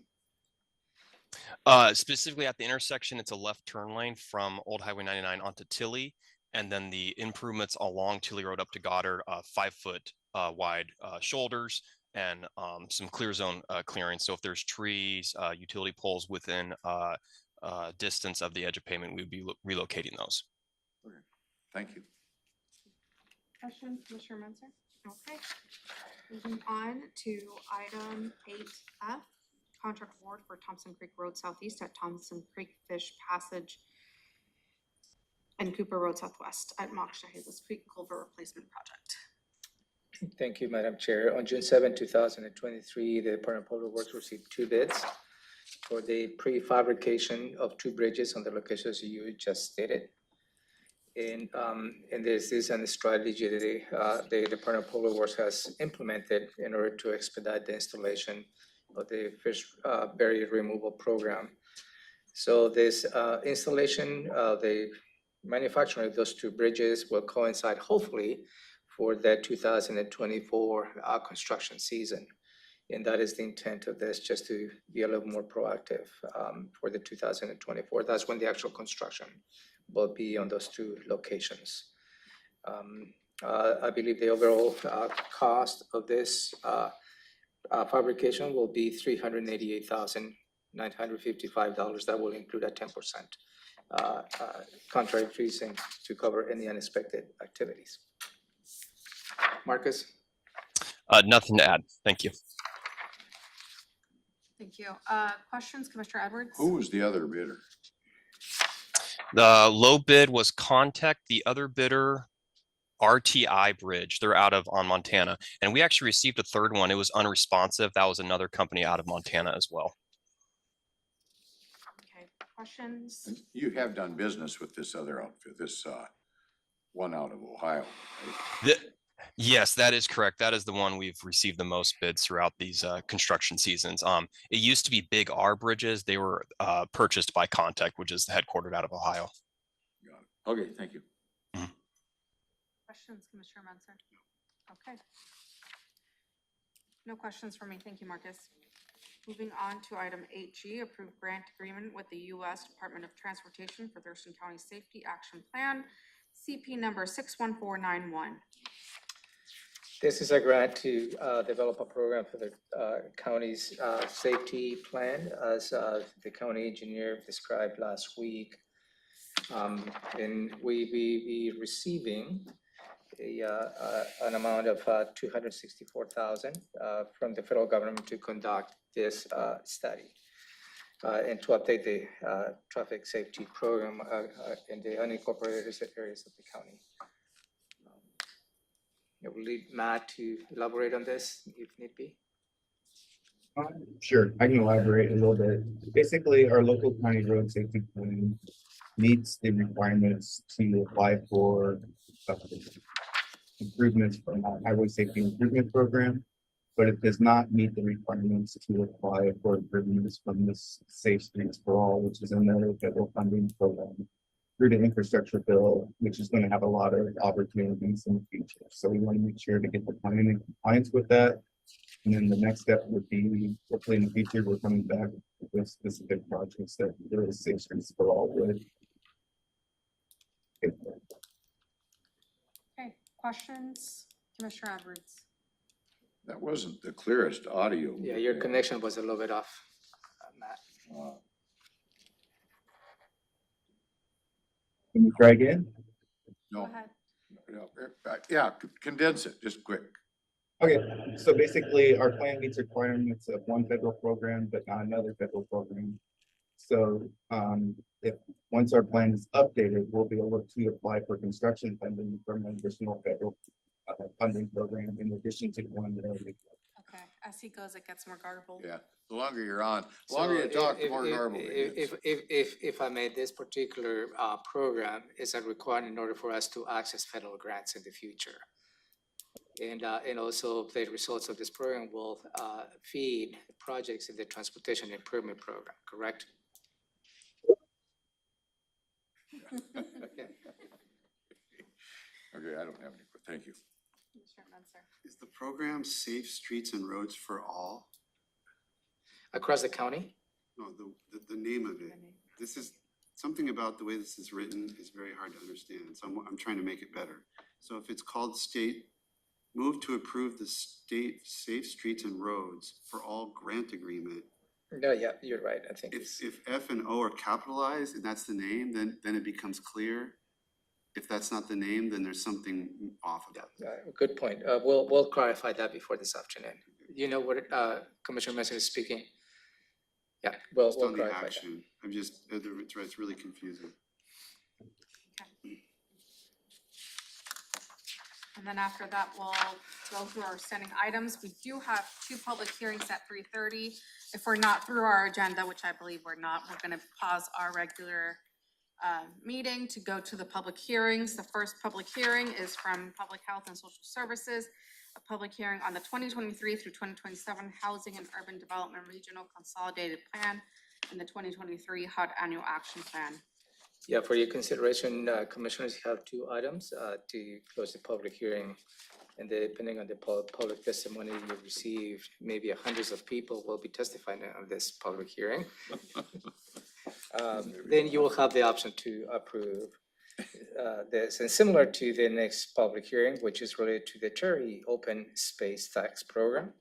Specifically at the intersection, it's a left turn lane from Old Highway 99 onto Tilly. And then the improvements along Tilly Road up to Goddard, 5-foot wide shoulders and some clear zone clearing. So if there's trees, utility poles within distance of the edge of pavement, we'd be relocating those. Okay. Thank you. Questions, Commissioner Menzer? Okay. Moving on to item 8F, contract award for Thompson Creek Road Southeast at Thompson Creek Fish Passage and Cooper Road Southwest at Mockshaw-Hazles Creek Culvert Replacement Project. Thank you, Madam Chair. On June 7, 2023, the Department of Public Works received 2 bids for the prefabrication of 2 bridges on the locations you just stated. And this is a strategy that the Department of Public Works has implemented in order to expedite the installation of the fish barrier removal program. So this installation, the manufacturing of those 2 bridges will coincide hopefully for the 2024 construction season. And that is the intent of this, just to be a little more proactive for the 2024. That's when the actual construction will be on those 2 locations. I believe the overall cost of this fabrication will be $388,955. That will include a 10% contract fees to cover any unexpected activities. Marcus? Nothing to add. Thank you. Thank you. Questions, Commissioner Edwards? Who was the other bidder? The low bid was Contact. The other bidder, RTI Bridge. They're out of on Montana. And we actually received a 3rd one. It was unresponsive. That was another company out of Montana as well. Okay, questions? And you have done business with this other outfit, this one out of Ohio, right? Yes, that is correct. That is the one we've received the most bids throughout these construction seasons. It used to be Big R Bridges. They were purchased by Contact, which is headquartered out of Ohio. Got it. Okay, thank you. Questions, Commissioner Menzer? Okay. No questions for me. Thank you, Marcus. Moving on to item 8G, approved grant agreement with the U.S. Department of Transportation for Thurston County Safety Action Plan, CP number 61491. This is a grant to develop a program for the county's safety plan, as the county engineer described last week. And we be receiving an amount of $264,000 from the federal government to conduct this study and to update the traffic safety program in the unincorporated areas of the county. I will leave Matt to elaborate on this if need be. Sure, I can elaborate a little bit. Basically, our local county road safety plan meets the requirements to apply for improvements from the Highway Safety Improvement Program, but it does not meet the requirements to apply for improvements from this Safe Streets for All, which is another federal funding program through the infrastructure bill, which is going to have a lot of opportunities in the future. So we want to make sure to get the plan in compliance with that. And then the next step would be, hopefully in the future, we're coming back with specific projects that there is Safe Streets for All with. Okay, questions, Commissioner Edwards? That wasn't the clearest audio. Yeah, your connection was a little bit off, Matt. Can you try again? No. Go ahead. Yeah, condense it, just quick. Okay, so basically our plan meets requirements of one federal program, but not another federal program. So if once our plan is updated, we'll be able to apply for construction funding from an additional federal funding program in addition to the one that already. Okay, as he goes, it gets more garbled. Yeah, the longer you're on, the longer you talk, the more garbled it gets. If I may, this particular program is a requirement in order for us to access federal grants in the future. And also the results of this program will feed projects in the transportation improvement program, correct? Okay, I don't have any, thank you. Commissioner Menzer. Is the program Safe Streets and Roads for All? Across the county? No, the name of it. This is, something about the way this is written is very hard to understand, so I'm trying to make it better. So if it's called move to approve the state Safe Streets and Roads for All grant agreement. No, yeah, you're right, I think. If F and O are capitalized and that's the name, then it becomes clear. If that's not the name, then there's something off about it. Good point. We'll clarify that before this afternoon. You know what, Commissioner Messer is speaking? Yeah, we'll Just on the clarify that. action, I'm just, it's really confusing. And then after that, we'll go through our standing items. We do have 2 public hearings at 3:30. If we're not through our agenda, which I believe we're not, we're gonna pause our regular meeting to go to the public hearings. The first public hearing is from Public Health and Social Services, a public hearing on the 2023 through 2027 Housing and Urban Development Regional Consolidated Plan and the 2023 HUD Annual Action Plan. Yeah, for your consideration, commissioners, you have 2 items to close the public hearing. And depending on the public testimony you received, maybe hundreds of people will be testifying on this public hearing. Then you will have the option to approve this. And similar to the next public hearing, which is related to the Cherry Open Space Tax Program.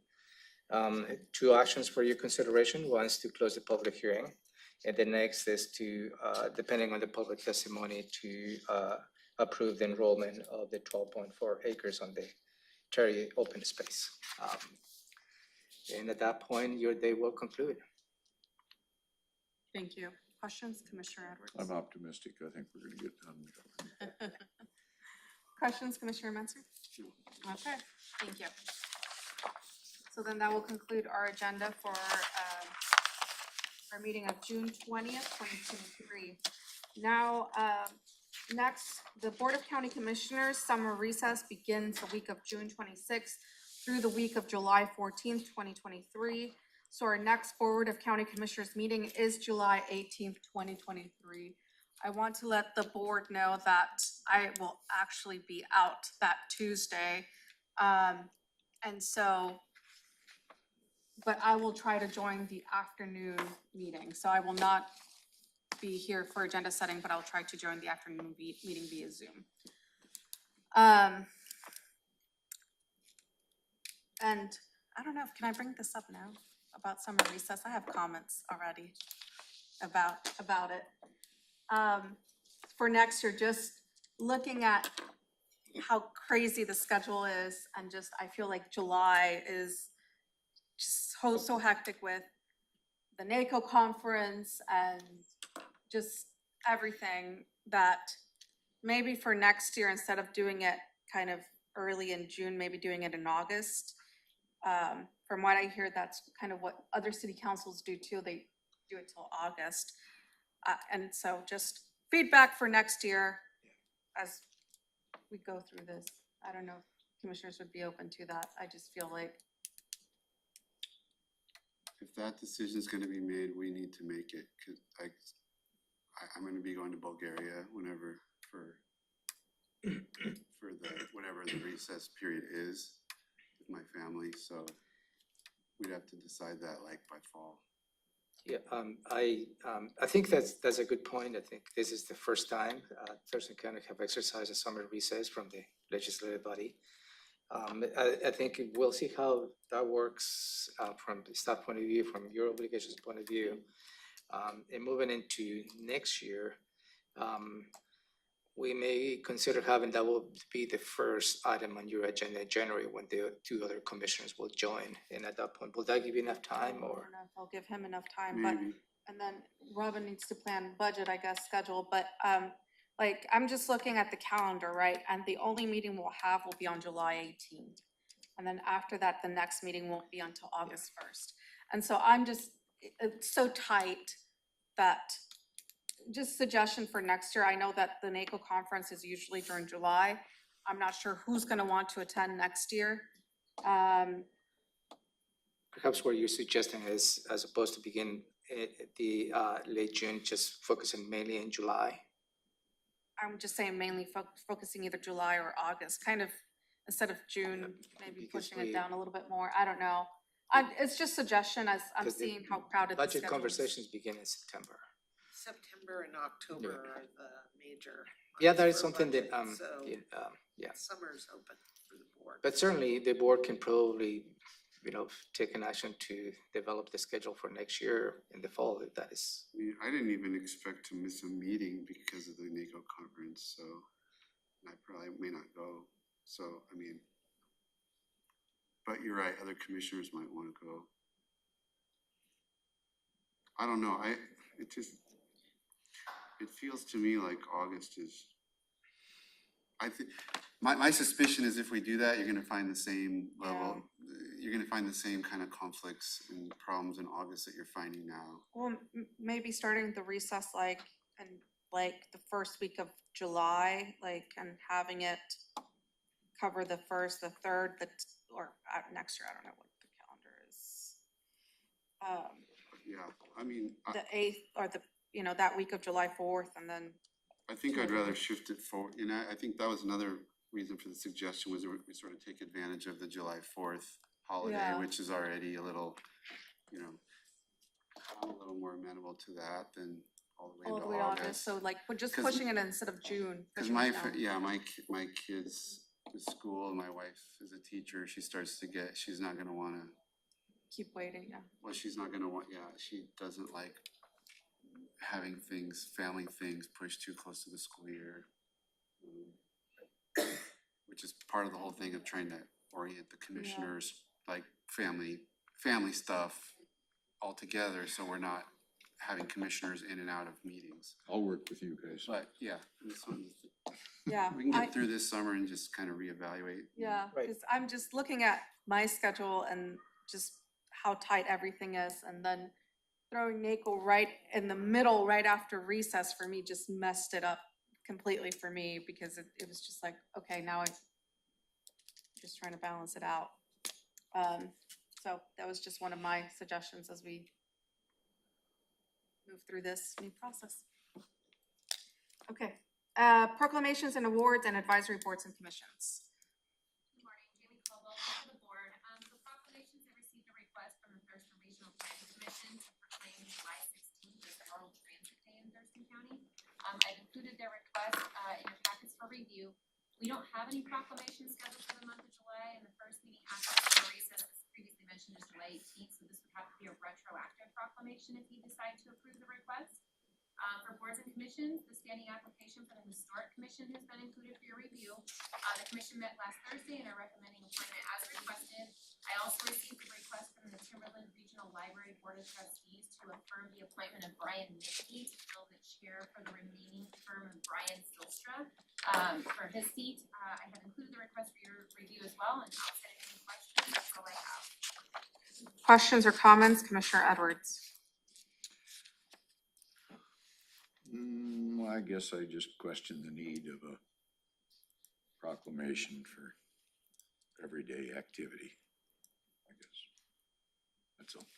2 actions for your consideration. One is to close the public hearing. And the next is to, depending on the public testimony, to approve the enrollment of the 12.4 acres on the Cherry Open Space. And at that point, your day will conclude. Thank you. Questions, Commissioner Edwards? I'm optimistic. I think we're gonna get done. Questions, Commissioner Menzer? Okay, thank you. So then that will conclude our agenda for our meeting of June 20th, 2023. Now, next, the Board of County Commissioners summer recess begins the week of June 26th through the week of July 14th, 2023. So our next Board of County Commissioners meeting is July 18th, 2023. I want to let the board know that I will actually be out that Tuesday. And so, but I will try to join the afternoon meeting. So I will not be here for agenda setting, but I'll try to join the afternoon meeting via Zoom. And I don't know, can I bring this up now about summer recess? I have comments already about it. For next year, just looking at how crazy the schedule is, and just, I feel like July is just so hectic with the NACO conference and just everything, that maybe for next year, instead of doing it kind of early in June, maybe doing it in August. From what I hear, that's kind of what other city councils do too. They do it till August. And so just feedback for next year as we go through this. I don't know if commissioners would be open to that. I just feel like. If that decision is gonna be made, we need to make it, cause I'm gonna be going to Bulgaria whenever for whatever the recess period is with my family, so we'd have to decide that like by fall. Yeah, I think that's a good point. I think this is the first time Thurston County have exercised a summer recess from the legislative body. I think we'll see how that works from the staff point of view, from your obligations point of view. And moving into next year, we may consider having that will be the first item on your agenda in January when the 2 other commissioners will join. And at that point, will that give you enough time I or? don't know if I'll give him enough time, Maybe. but, and then Robin needs to plan budget, I guess, schedule, but, like, I'm just looking at the calendar, right? And the only meeting we'll have will be on July 18th. And then after that, the next meeting won't be until August 1st. And so I'm just, it's so tight that, just suggestion for next year. I know that the NACO conference is usually during July. I'm not sure who's gonna want to attend next year. Perhaps what you're suggesting is, as opposed to begin the late June, just focusing mainly in July. I'm just saying mainly focusing either July or August, kind of, instead of June, maybe because pushing it we- down a little bit more. I don't know. It's just suggestion as I'm 'Cause the seeing how crowded the Budget schedule is. conversations begin in September. September and October are the major. Yeah, months that is for something that, budget, So yeah. summer's open for the board. But certainly the board can probably, take an action to develop the schedule for next year in the fall, if that is. I mean, I didn't even expect to miss a meeting because of the NACO conference, so I probably may not go. So, I mean, but you're right, other commissioners might want to go. I don't know, it feels to me like August is, I think, my suspicion is if we do that, you're gonna find the same level, you're gonna find the same kind of conflicts and problems in August that you're finding now. Well, maybe starting the recess like the first week of July, and having it cover the first, the third, or next year, I don't know what the calendar is. Yeah, I mean, The 8th or that week of July 4th, and then, I think I'd rather shift it forward, I think that was another reason for the suggestion was we sort of take advantage of the July 4th holiday, Yeah. which is already a little, I'm a little more amenable to that than all the way all into the way to August, August. so we're just 'Cause- pushing it instead of June. Cause pushing it down. my kids, the school, my wife is a teacher, she's not gonna wanna, Keep waiting, yeah. well, she's not gonna want, she doesn't like having family things pushed too close to the school year. Which is part of the whole thing of trying to orient the commissioners, like family stuff all together, so we're not having commissioners in and out of meetings. I'll work with you guys. But yeah, this one, Yeah. we can get through this summer and just kind of reevaluate. Yeah, Right. because I'm just looking at my schedule and just how tight everything is, and then throwing NACO right in the middle, right after recess for me just messed it up completely for me, because it was just like, okay, now I'm just trying to balance it out. So that was just one of my suggestions as we move through this new process. Okay, proclamations and awards and advisory boards and commissions. Good morning, Jamie Caldwell for the board. The proclamations have received a request from the Thurston Regional Planning Commission to proclaim July 16th as World Transit Day in Thurston County. I've included their request in your packets for review. We don't have any proclamations scheduled for the month of July, and the first meeting after the summer recess, as previously mentioned, is July 18th, so this would have to be a retroactive proclamation if you decide to approve the request. For boards and commissions, the standing application for the Historic Commission has been included for your review. The commission met last Thursday and are recommending appointment as requested. I also received a request from the Timberland Regional Library Board of Trustees to affirm the appointment of Brian Mickey to fill the chair for the remaining term of Brian Silstra for his seat. I have included the request for your review as well, and outside of any questions, that's all I have. Questions or comments, Commissioner Edwards? I guess I just question the need of a proclamation for everyday activity, I guess. That's all.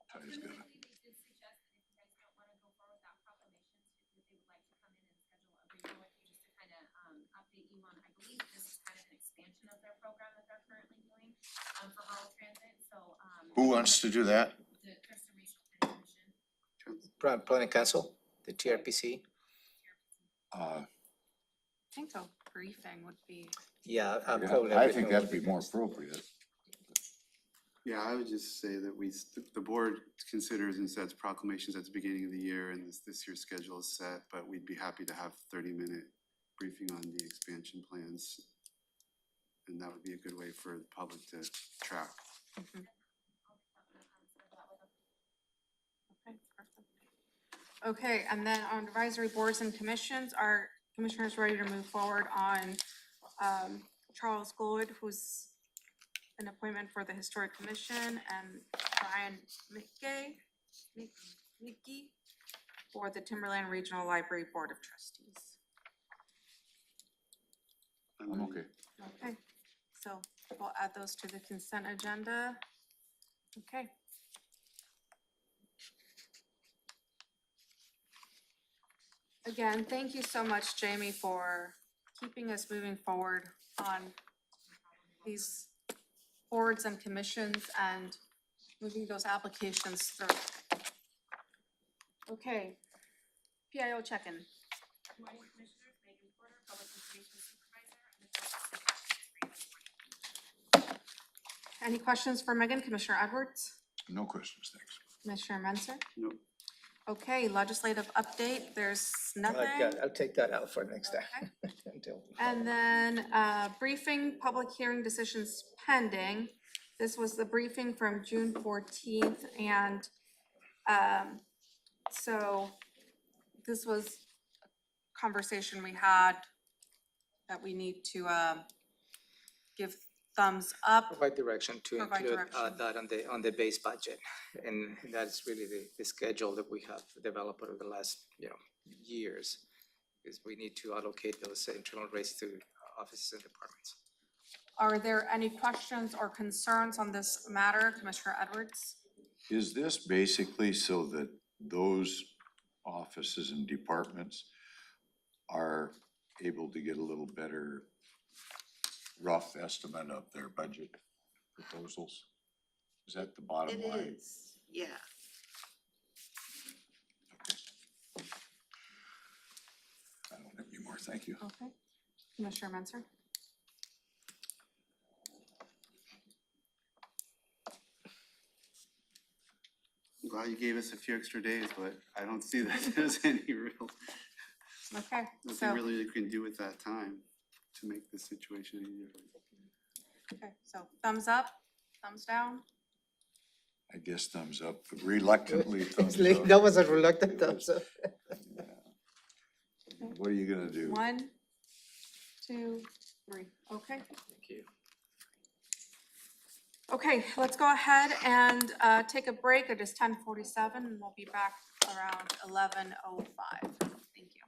Ty's got it. They did suggest that if you guys don't wanna go forward with that proclamation, that they would like to come in and schedule a review with you just to kind of update you on, I believe this is kind of an expansion of their program that they're currently doing for rural transit, so. Who wants to do that? The Thurston Regional Planning Commission. Planning Council, the TRPC. I think a briefing would be. Yeah, I probably. think that'd be more appropriate. Yeah, I would just say that the board considers and sets proclamations at the beginning of the year, and this year's schedule is set, but we'd be happy to have 30-minute briefing on the expansion plans. And that would be a good way for the public to track. Okay, perfect. Okay, and then on advisory boards and commissions, are commissioners ready to move forward on Charles Gould, who's an appointment for the Historic Commission, and Brian Mickey for the Timberland Regional Library Board of Trustees. I'm okay. Okay, so we'll add those to the consent agenda. Okay. Again, thank you so much, Jamie, for keeping us moving forward on these boards and commissions and moving those applications through. Okay, PIO check-in. Good morning, Commissioners. Megan Porter, Public Information Supervisor, and the Thurston City. Any questions for Megan? Commissioner Edwards? No questions, thanks. Commissioner Menzer? No. Okay, legislative update, there's nothing. I'll take that out for next time. Until. And then briefing, public hearing decisions pending. This was the briefing from June 14th, and so this was a conversation we had that we need to give thumbs up. Provide direction to Provide include direction. that on the base budget. And that's really the schedule that we have developed over the last, years. Is we need to allocate those internal rates to offices and departments. Are there any questions or concerns on this matter, Commissioner Edwards? Is this basically so that those offices and departments are able to get a little better rough estimate of their budget proposals? Is that the bottom line? It is, yeah. I don't have any more, thank you. Okay. Commissioner Menzer? I'm glad you gave us a few extra days, but I don't see that there's any real, Okay, nothing so, really you can do with that time to make the situation any different. okay, so thumbs up, thumbs down? I guess thumbs up, but reluctantly thumbs Like, up. that was a reluctant thumbs up. What are you gonna do? 1, 2, 3, okay. Thank you. Okay, let's go ahead and take a break. It is 10:47 and we'll be back around 11:05. Thank you.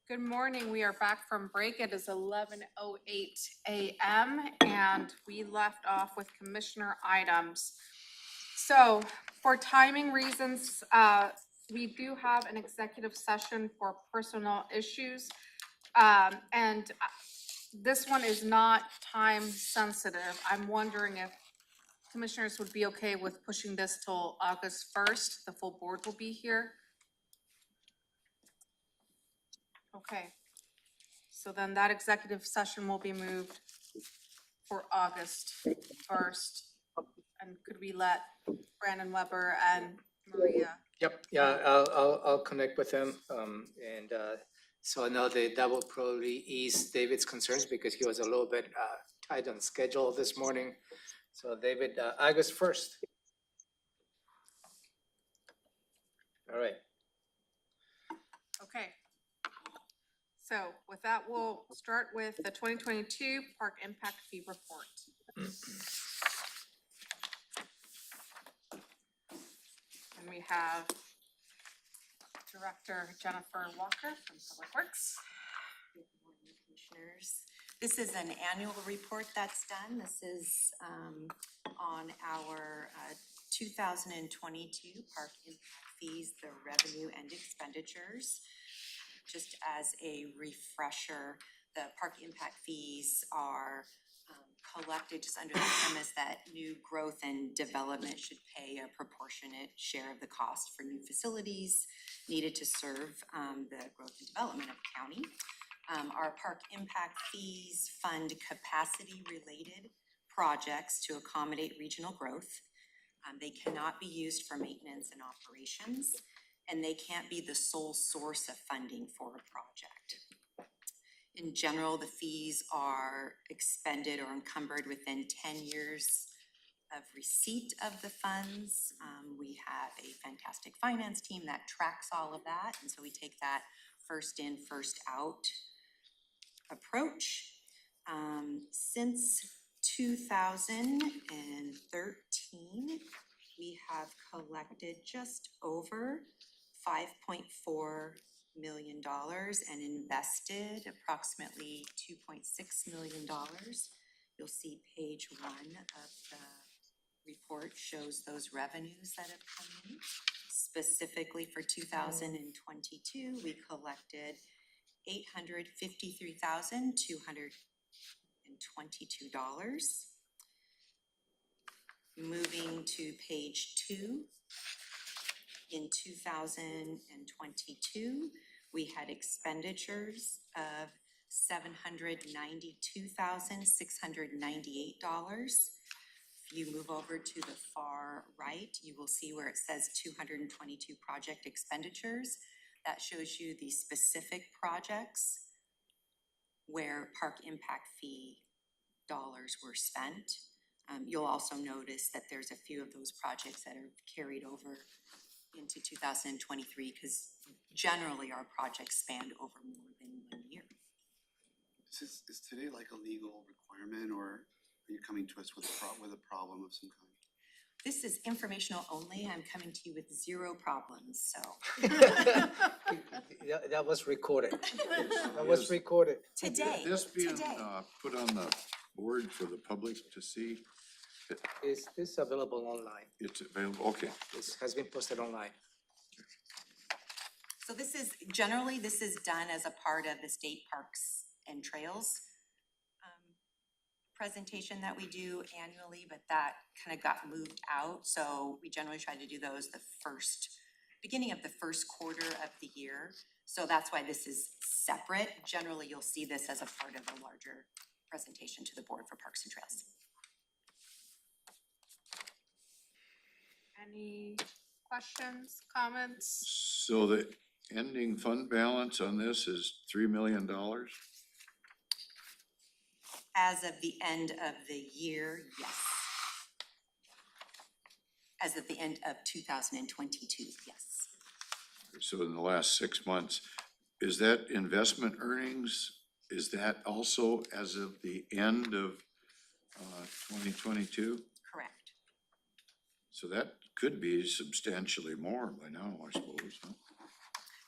Good morning. We are back from break. It is 11:08 a.m. and we left off with commissioner items. So for timing reasons, we do have an executive session for personnel issues. And this one is not time sensitive. I'm wondering if commissioners would be okay with pushing this till August 1st. The full board will be here. Okay. So then that executive session will be moved for August 1st. And could we let Brandon Weber and Maria? Yep, yeah, I'll connect with them, and, so I know that will probably ease David's concerns because he was a little bit, tight on schedule this morning. So David, August 1st. All right. Okay. So with that, we'll start with the 2022 Park Impact Fee Report. And we have Director Jennifer Walker from Public Works. Good morning, commissioners. This is an annual report that's done. This is on our 2022 park impact fees, the revenue and expenditures. Just as a refresher, the park impact fees are collected just under the premise that new growth and development should pay a proportionate share of the cost for new facilities needed to serve the growth and development of the county. Our park impact fees fund capacity-related projects to accommodate regional growth. They cannot be used for maintenance and operations, and they can't be the sole source of funding for a project. In general, the fees are expended or encumbered within 10 years of receipt of the funds. We have a fantastic finance team that tracks all of that, and so we take that first in, first out approach. Since 2013, we have collected just over $5.4 million and invested approximately $2.6 million. You'll see page 1 of the report shows those revenues that have come in. Specifically for 2022, we collected $853,222. Moving to page 2, in 2022, we had expenditures of $792,698. If you move over to the far right, you will see where it says 222 project expenditures. That shows you the specific projects where park impact fee dollars were spent. You'll also notice that there's a few of those projects that are carried over into 2023 because generally our projects spanned over more than 1 year. Is today like a legal requirement, or are you coming to us with a problem of some kind? This is informational only. I'm coming to you with 0 problems, so. That was recorded. That was recorded. Today, This being today. put on the board for the public to see, Is this available online? it's available, okay. This has been posted online. So this is, generally, this is done as a part of the state parks and trails presentation that we do annually, but that kind of got moved out. So we generally try to do those the beginning of the first quarter of the year. So that's why this is separate. Generally, you'll see this as a part of a larger presentation to the board for parks and trails. Any questions, comments? So the ending fund balance on this is $3 million? As of the end of the year, yes. As of the end of 2022, yes. So in the last 6 months, is that investment earnings? Is that also as of the end of 2022? Correct. So that could be substantially more by now, I suppose, huh?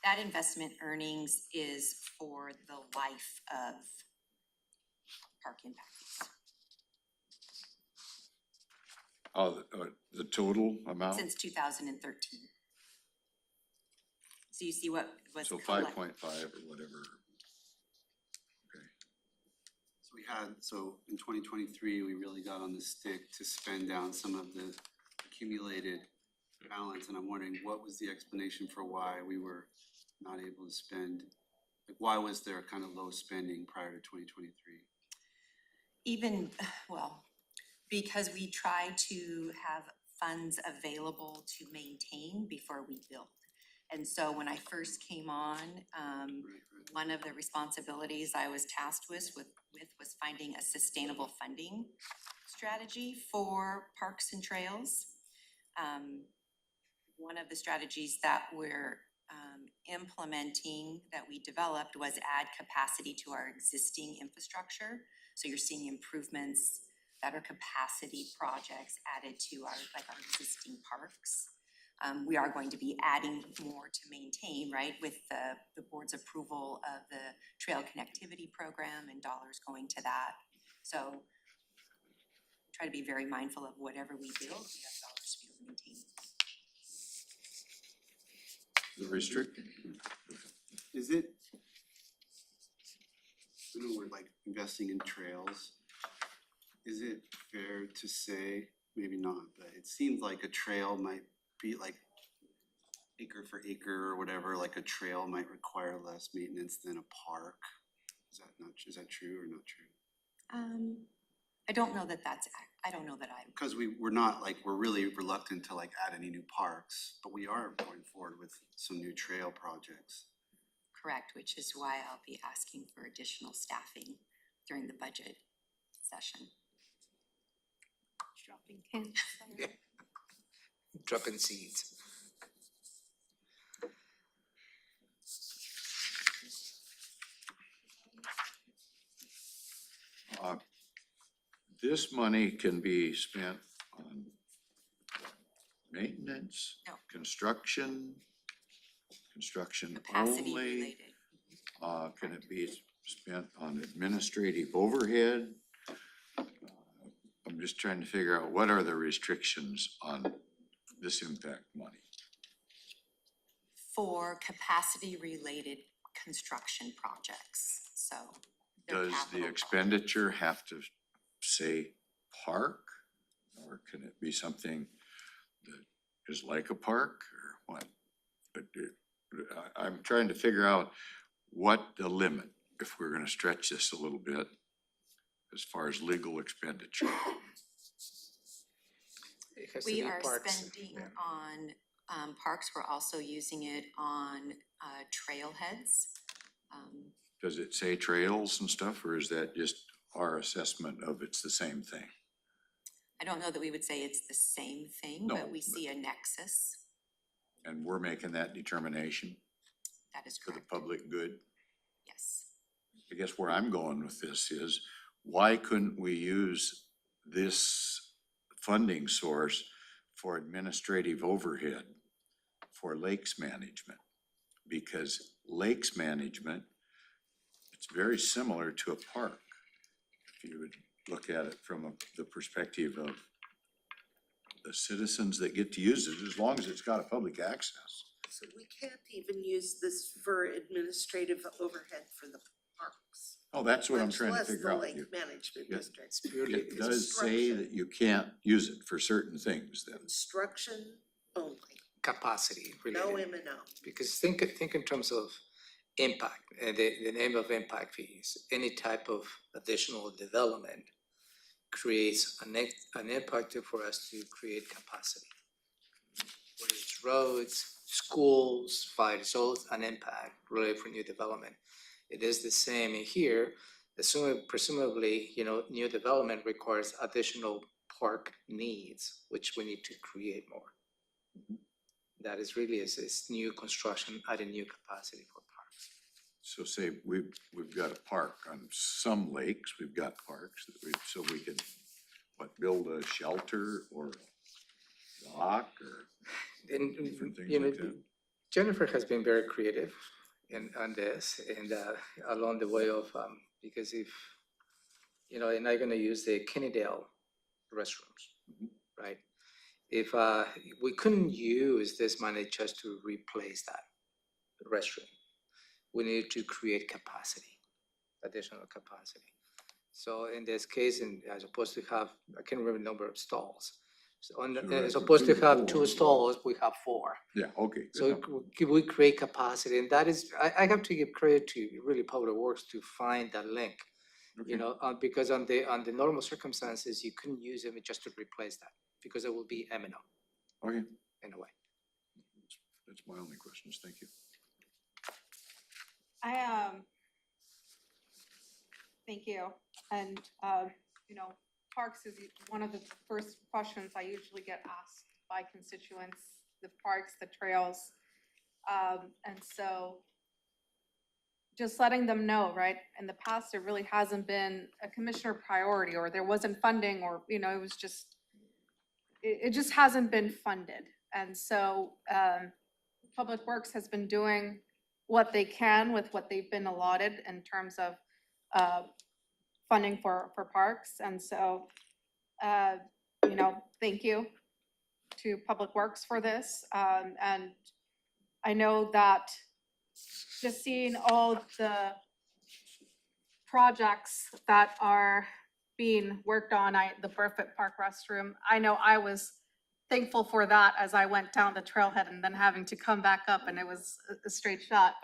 That investment earnings is for the life of park impact fees. Oh, the total amount? Since 2013. So you see what was So collected. 5.5 or whatever. So in 2023, we really got on the stick to spend down some of the accumulated balance, and I'm wondering what was the explanation for why we were not able to spend? Like, why was there kind of low spending prior to 2023? Well, because we try to have funds available to maintain before we build. And so when I first came on, one of the responsibilities I was tasked with was finding a sustainable funding strategy for parks and trails. One of the strategies that we're implementing that we developed was add capacity to our existing infrastructure. So you're seeing improvements, better capacity projects added to our existing parks. We are going to be adding more to maintain, right, with the board's approval of the trail connectivity program and dollars going to that. So try to be very mindful of whatever we build, we have dollars to be able to maintain. The restricted? Is it, I know we're like investing in trails. Is it fair to say, maybe not, but it seems like a trail might be like acre for acre or whatever, like a trail might require less maintenance than a park. Is that true or not true? I don't know that I don't know that Because we're really reluctant to like add any new parks, but we are going forward with some new trail projects. correct, which is why I'll be asking for additional staffing during the budget session. Dropping hints. Yeah. Dropping seeds. This money can be spent on maintenance, No. construction Capacity only. related. Can it be spent on administrative overhead? I'm just trying to figure out what are the restrictions on this impact money? For capacity related construction projects, so. they're Does the capital expenditure have to say park? Or can it be something that is like a park or what? But I'm trying to figure out what the limit, if we're gonna stretch this a little bit, as far as legal expenditure. It has to We be are parks. spending Yeah. on parks, we're also using it on trailheads. Does it say trails and stuff, or is that just our assessment of it's the same thing? I don't know that we would say it's the same thing, No, but we see a nexus. And we're making that determination That is for the correct. public good? Yes. I guess where I'm going with this is, why couldn't we use this funding source for administrative overhead for lakes management? Because lakes management, it's very similar to a park. If you would look at it from the perspective of the citizens that get to use it, as long as it's got a public access. So we can't even use this for administrative overhead for the parks. Oh, that's what I'm much trying to less figure the out. Lake You- Management Yeah. District. It does say that you can't use it for certain things then. Construction only, Capacity no related. M&O. Because think in terms of impact, the name of impact fees, any type of additional development creates an impact for us to create capacity. Whether it's roads, schools, fire, it's all an impact related for new development. It is the same in here, presumably, new development requires additional park needs, which we need to create more. That is really is new construction, adding new capacity for parks. So say we've got a park on some lakes, we've got parks that we could, build a shelter or a dock or And, different things like that. Jennifer has been very creative on this and along the way of, because if, and I'm gonna use the Kennydale restrooms, right? If we couldn't use this money just to replace that restroom, we need to create capacity, additional capacity. So in this case, as opposed to have, I can't remember the number of stalls. So as opposed to have 2 stalls, we have 4. Yeah, okay. So we create capacity, and that is, I have to give credit to really Public Works to find that link. Because on the normal circumstances, you couldn't use them just to replace that, because it will be M&O. Okay. In a way. That's my only questions. Thank you. Thank you. And, parks is one of the first questions I usually get asked by constituents, the parks, the trails. And so just letting them know, right? In the past, it really hasn't been a commissioner priority, or there wasn't funding, or, it was just, it just hasn't been funded. And so Public Works has been doing what they can with what they've been allotted in terms of funding for parks. And so, thank you to Public Works for this. And I know that just seeing all the projects that are being worked on, the Burfoot Park restroom, I know I was thankful for that as I went down the trailhead and then having to come back up, and it was a straight shot.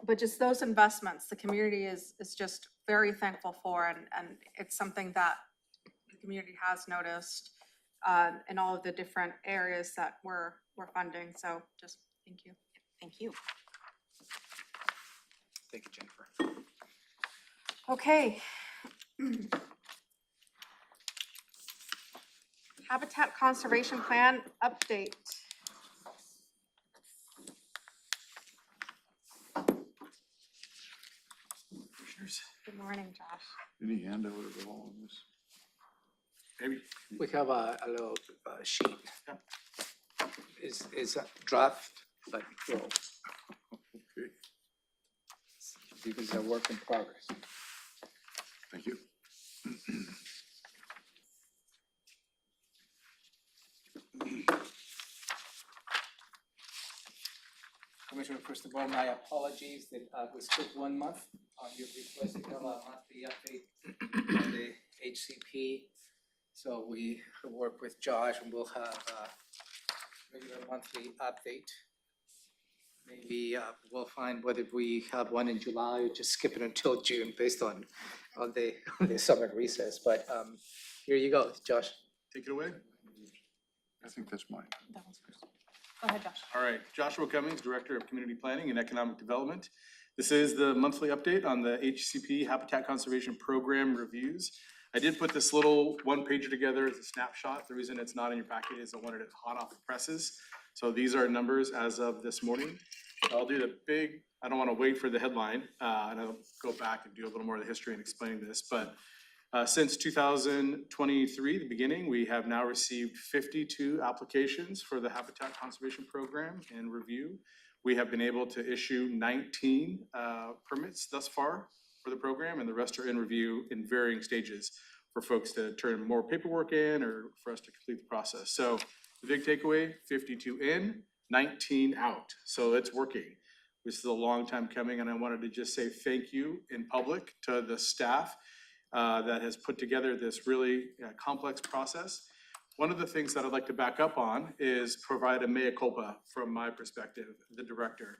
But just those investments, the community is just very thankful for, and it's something that the community has noticed in all of the different areas that we're funding. So just thank you. Thank you. Thank you, Jennifer. Okay. Habitat Conservation Plan update. Good morning, Josh. Any handout at all on this? Maybe. We have a little sheet. It's a draft, but well, Okay, it's a work in progress. thank you. Commissioner, first of all, my apologies that we skipped 1 month on your request to have a monthly update on the HCP. So we work with Josh and we'll have a regular monthly update. Maybe we'll find whether we have one in July or just skip it until June based on the summer recess. But here you go, Josh. Take it away. I think that's mine. That one's first. Go ahead, Josh. All right, Joshua Cummings, Director of Community Planning and Economic Development. This is the monthly update on the HCP Habitat Conservation Program reviews. I did put this little one-pager together as a snapshot. The reason it's not in your packet is I wanted it hot off the presses. So these are numbers as of this morning. I'll do the big, I don't want to wait for the headline, and I'll go back and do a little more of the history and explaining this. But since 2023, the beginning, we have now received 52 applications for the Habitat Conservation Program in review. We have been able to issue 19 permits thus far for the program, and the rest are in review in varying stages for folks to turn more paperwork in or for us to complete the process. So the big takeaway, 52 in, 19 out. So it's working. This is a long time coming, and I wanted to just say thank you in public to the staff that has put together this really complex process. One of the things that I'd like to back up on is provide a mea culpa from my perspective, the director.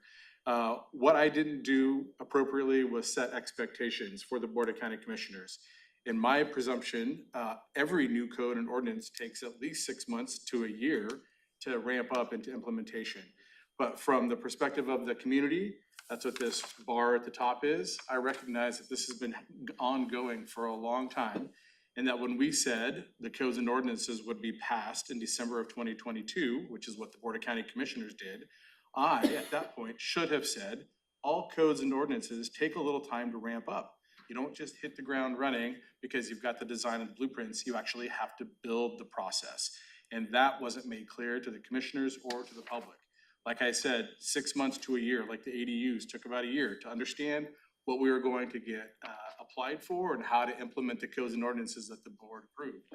What I didn't do appropriately was set expectations for the Board of County Commissioners. In my presumption, every new code and ordinance takes at least 6 months to a year to ramp up into implementation. But from the perspective of the community, that's what this bar at the top is. I recognize that this has been ongoing for a long time, and that when we said the codes and ordinances would be passed in December of 2022, which is what the Board of County Commissioners did, I, at that point, should have said, all codes and ordinances take a little time to ramp up. You don't just hit the ground running because you've got the design and blueprints. You actually have to build the process. And that wasn't made clear to the commissioners or to the public. Like I said, 6 months to a year, like the ADUs, took about a year to understand what we were going to get applied for and how to implement the codes and ordinances that the board approved.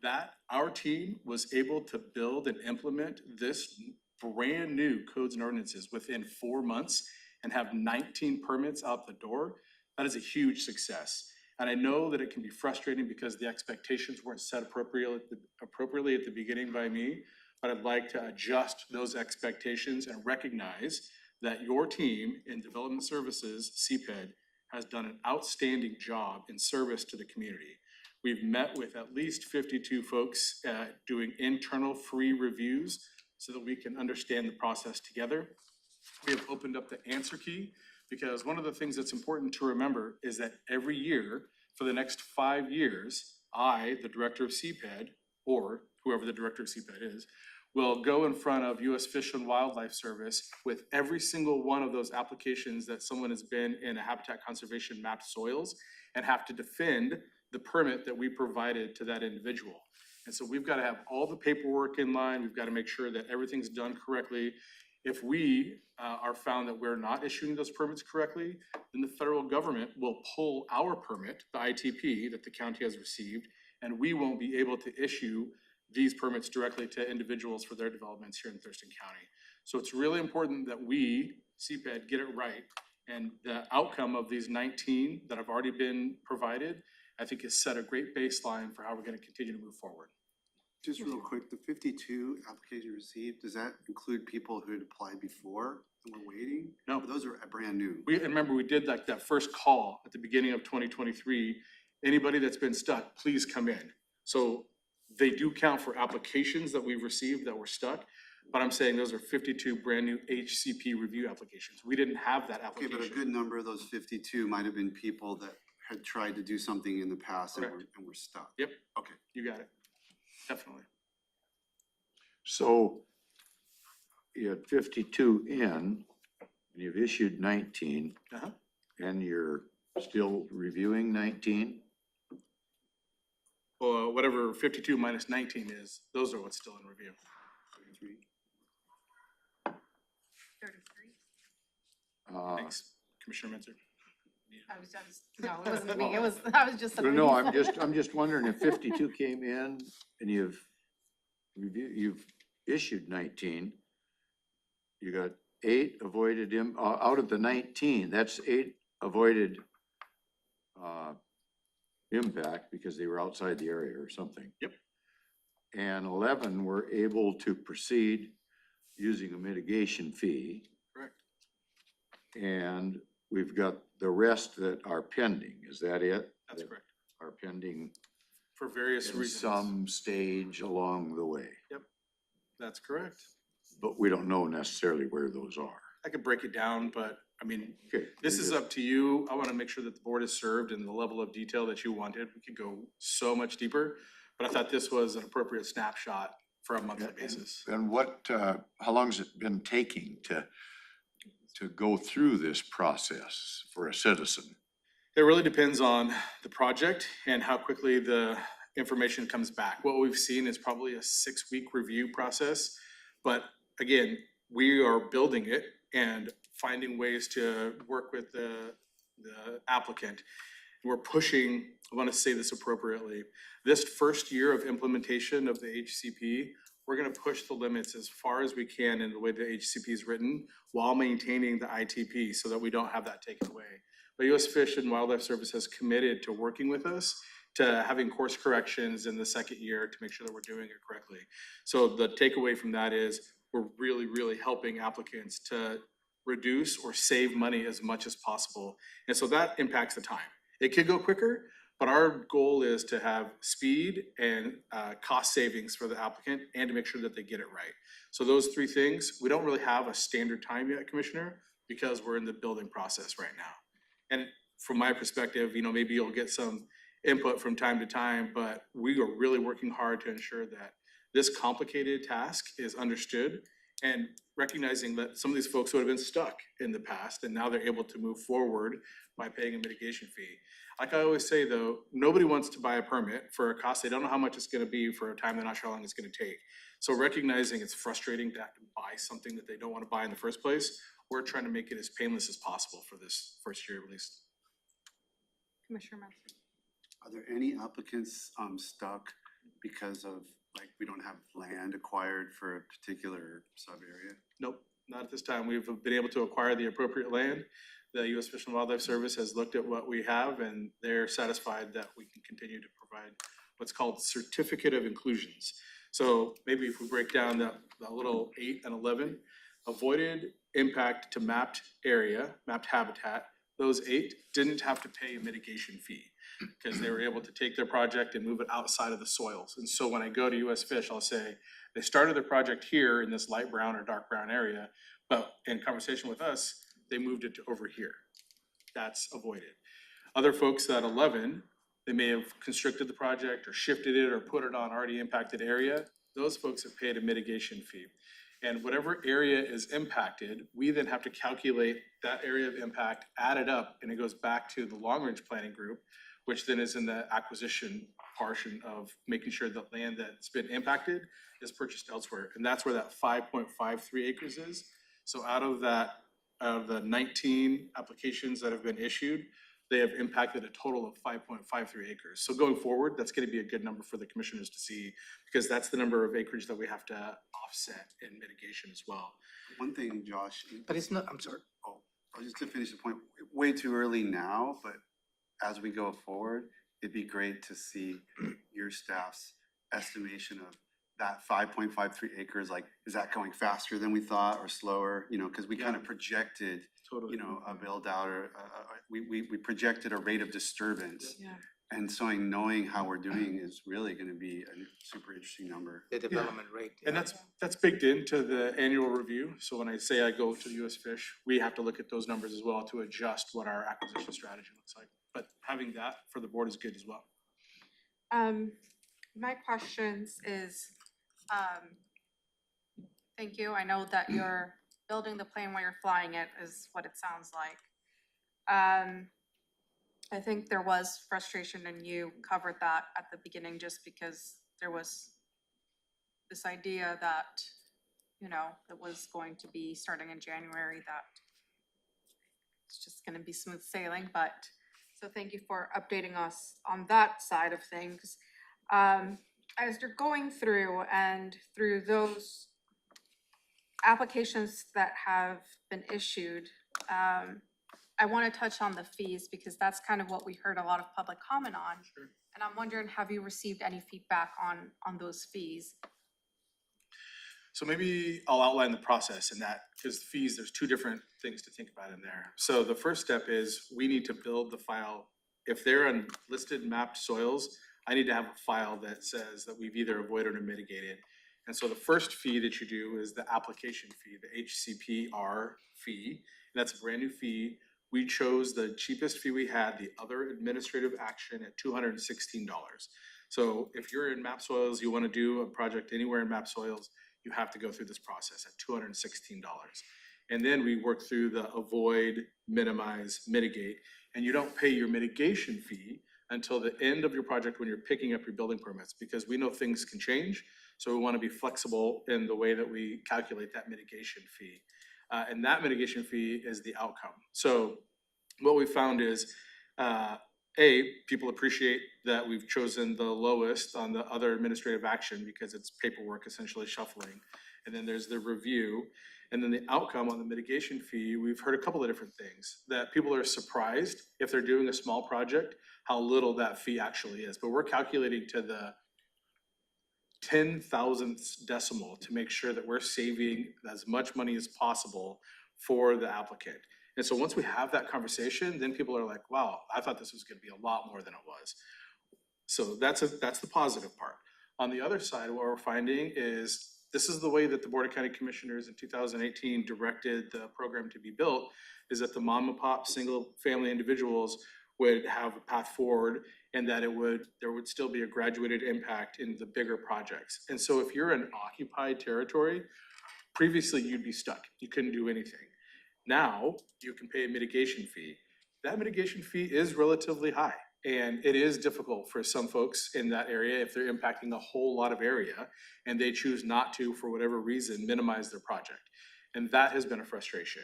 That our team was able to build and implement this brand new codes and ordinances within 4 months and have 19 permits out the door. That is a huge success. And I know that it can be frustrating because the expectations weren't set appropriately at the beginning by me, but I'd like to adjust those expectations and recognize that your team in Development Services, CPED, has done an outstanding job in service to the community. We've met with at least 52 folks doing internal free reviews so that we can understand the process together. We have opened up the answer key because one of the things that's important to remember is that every year for the next 5 years, I, the director of CPED, or whoever the director of CPED is, will go in front of U.S. Fish and Wildlife Service with every single one of those applications that someone has been in a habitat conservation mapped soils and have to defend the permit that we provided to that individual. And so we've got to have all the paperwork in line. We've got to make sure that everything's done correctly. If we are found that we're not issuing those permits correctly, then the federal government will pull our permit, the ITP that the county has received, and we won't be able to issue these permits directly to individuals for their developments here in Thurston County. So it's really important that we, CPED, get it right. And the outcome of these 19 that have already been provided, I think has set a great baseline for how we're going to continue to move forward. Just real quick, the 52 applications received, does that include people who had applied before and were waiting? No. Those are brand new. Remember, we did like that first call at the beginning of 2023. Anybody that's been stuck, please come in. So they do count for applications that we've received that were stuck, but I'm saying those are 52 brand new HCP review applications. We didn't have that Okay, application. but a good number of those 52 might have been people that had tried to do something in the past and were stuck. Yep. Okay. You got it. Definitely. So you had 52 in, and you've issued 19, and you're still reviewing 19? Or whatever 52 minus 19 is, those are what's still in review. 33. Thanks, Commissioner Mensah. No, it wasn't me, I was just. No, I'm just wondering if 52 came in and you've issued 19, you got 8 avoided out of the 19, that's 8 avoided impact because they were outside the area or something. Yep. And 11 were able to proceed using a mitigation fee. Correct. And we've got the rest that are pending, is that it? That's correct. Are pending For various in reasons. some stage along the way. Yep, that's correct. But we don't know necessarily where those are. I could break it down, but I mean, Okay. this is up to you. I want to make sure that the board is served in the level of detail that you wanted. We could go so much deeper, but I thought this was an appropriate snapshot for a monthly basis. And what, how long has it been taking to go through this process for a citizen? It really depends on the project and how quickly the information comes back. What we've seen is probably a 6-week review process. But again, we are building it and finding ways to work with the applicant. We're pushing, I want to say this appropriately, this first year of implementation of the HCP, we're going to push the limits as far as we can in the way the HCP is written while maintaining the ITP so that we don't have that taken away. But U.S. Fish and Wildlife Service has committed to working with us to having course corrections in the second year to make sure that we're doing it correctly. So the takeaway from that is we're really, really helping applicants to reduce or save money as much as possible. And so that impacts the time. It could go quicker, but our goal is to have speed and cost savings for the applicant and to make sure that they get it right. So those 3 things, we don't really have a standard time yet, Commissioner, because we're in the building process right now. And from my perspective, you know, maybe you'll get some input from time to time, but we are really working hard to ensure that this complicated task is understood And recognizing that some of these folks would have been stuck in the past and now they're able to move forward by paying a mitigation fee. Like I always say though, nobody wants to buy a permit for a cost they don't know how much it's gonna be for a time they're not sure how long it's gonna take. So recognizing it's frustrating to have to buy something that they don't wanna buy in the first place, we're trying to make it as painless as possible for this first year at least. Commissioner Matthews. Are there any applicants stuck because of, like, we don't have land acquired for a particular sub area? Nope, not at this time. We've been able to acquire the appropriate land. The U.S. Fish and Wildlife Service has looked at what we have and they're satisfied that we can continue to provide what's called certificate of inclusions. So maybe if we break down that little 8 and 11, avoided impact to mapped area, mapped habitat, those 8 didn't have to pay a mitigation fee because they were able to take their project and move it outside of the soils. And so when I go to U.S. Fish, I'll say, they started their project here in this light brown or dark brown area, but in conversation with us, they moved it to over here. That's avoided. Other folks at 11, they may have constricted the project or shifted it or put it on already impacted area. Those folks have paid a mitigation fee. And whatever area is impacted, we then have to calculate that area of impact, add it up, and it goes back to the long-range planning group, which then is in the acquisition portion of making sure that land that's been impacted is purchased elsewhere. And that's where that 5.53 acres is. So out of that, of the 19 applications that have been issued, they have impacted a total of 5.53 acres. So going forward, that's gonna be a good number for the commissioners to see because that's the number of acreage that we have to offset in mitigation as well. One thing, Josh. But it's not, I'm sorry. Oh, just to finish the point, way too early now, but as we go forward, it'd be great to see your staff's estimation of that 5.53 acres, like, is that going faster than we thought or slower? You know, because we kind of projected, Totally. you know, a build out or we projected a rate of disturbance. Yeah. And so knowing how we're doing is really gonna be a super interesting number. The development rate. And that's baked into the annual review. So when I say I go to the U.S. Fish, we have to look at those numbers as well to adjust what our acquisition strategy looks like. But having that for the board is good as well. My questions is, thank you. I know that you're building the plane while you're flying it is what it sounds like. I think there was frustration and you covered that at the beginning just because there was this idea that, you know, it was going to be starting in January, that it's just gonna be smooth sailing, but, so thank you for updating us on that side of things. As you're going through and through those applications that have been issued, I want to touch on the fees because that's kind of what we heard a lot of public comment on. Sure. And I'm wondering, have you received any feedback on those fees? So maybe I'll outline the process in that, because fees, there's 2 different things to think about in there. So the first step is we need to build the file. If they're on listed mapped soils, I need to have a file that says that we've either avoided or mitigated. And so the first fee that you do is the application fee, the HCPR fee. And that's a brand new fee. We chose the cheapest fee we had, the other administrative action, at $216. So if you're in map soils, you want to do a project anywhere in map soils, you have to go through this process at $216. And then we work through the avoid, minimize, mitigate, and you don't pay your mitigation fee until the end of your project when you're picking up your building permits, because we know things can change. So we want to be flexible in the way that we calculate that mitigation fee. And that mitigation fee is the outcome. So what we found is, people appreciate that we've chosen the lowest on the other administrative action because it's paperwork essentially shuffling. And then there's the review. And then the outcome on the mitigation fee, we've heard a couple of different things. That people are surprised if they're doing a small project, how little that fee actually is. But we're calculating to the 10,000th decimal to make sure that we're saving as much money as possible for the applicant. And so once we have that conversation, then people are like, wow, I thought this was gonna be a lot more than it was. So that's the positive part. On the other side, what we're finding is this is the way that the Board of County Commissioners in 2018 directed the program to be built, is that the mom and pop single family individuals would have a path forward and that there would still be a graduated impact in the bigger projects. And so if you're in occupied territory, Previously, you'd be stuck. You couldn't do anything. Now, you can pay a mitigation fee. That mitigation fee is relatively high. And it is difficult for some folks in that area if they're impacting a whole lot of area and they choose not to, for whatever reason, minimize their project. And that has been a frustration,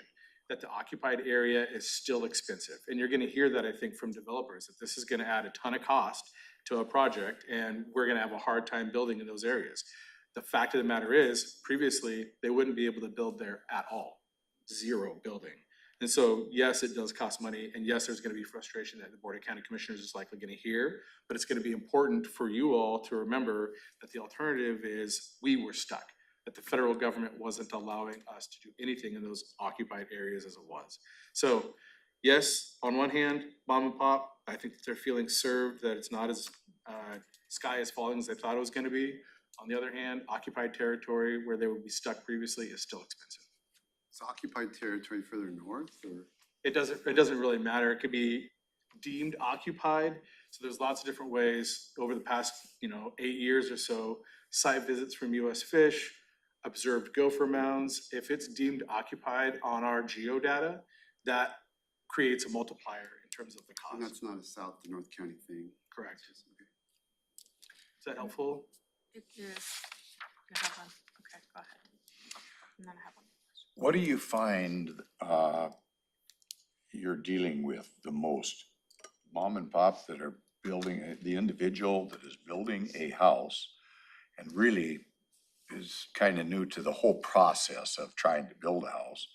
that the occupied area is still expensive. And you're gonna hear that, I think, from developers, that this is gonna add a ton of cost to a project and we're gonna have a hard time building in those areas. The fact of the matter is, previously, they wouldn't be able to build there at all, zero building. And so, yes, it does cost money, and yes, there's gonna be frustration that the Board of County Commissioners is likely gonna hear, but it's gonna be important for you all to remember that the alternative is we were stuck, that the federal government wasn't allowing us to do anything in those occupied areas as it was. So, yes, on one hand, mom and pop, I think that they're feeling served, that it's not as sky is falling as they thought it was gonna be. On the other hand, occupied territory where they would be stuck previously is still expensive. Is occupied territory further north or? It doesn't really matter. It could be deemed occupied. So there's lots of different ways over the past, 8 years or so, site visits from US Fish, observed gopher mounds. If it's deemed occupied on our geodata, that creates a multiplier in terms of the cost. And that's not a south to North County thing. Correct. Is that helpful? It is. You have one? Okay, go ahead. And then I have one. What do you find you're dealing with the most? Mom and pop that are building, the individual that is building a house and really is kind of new to the whole process of trying to build a house?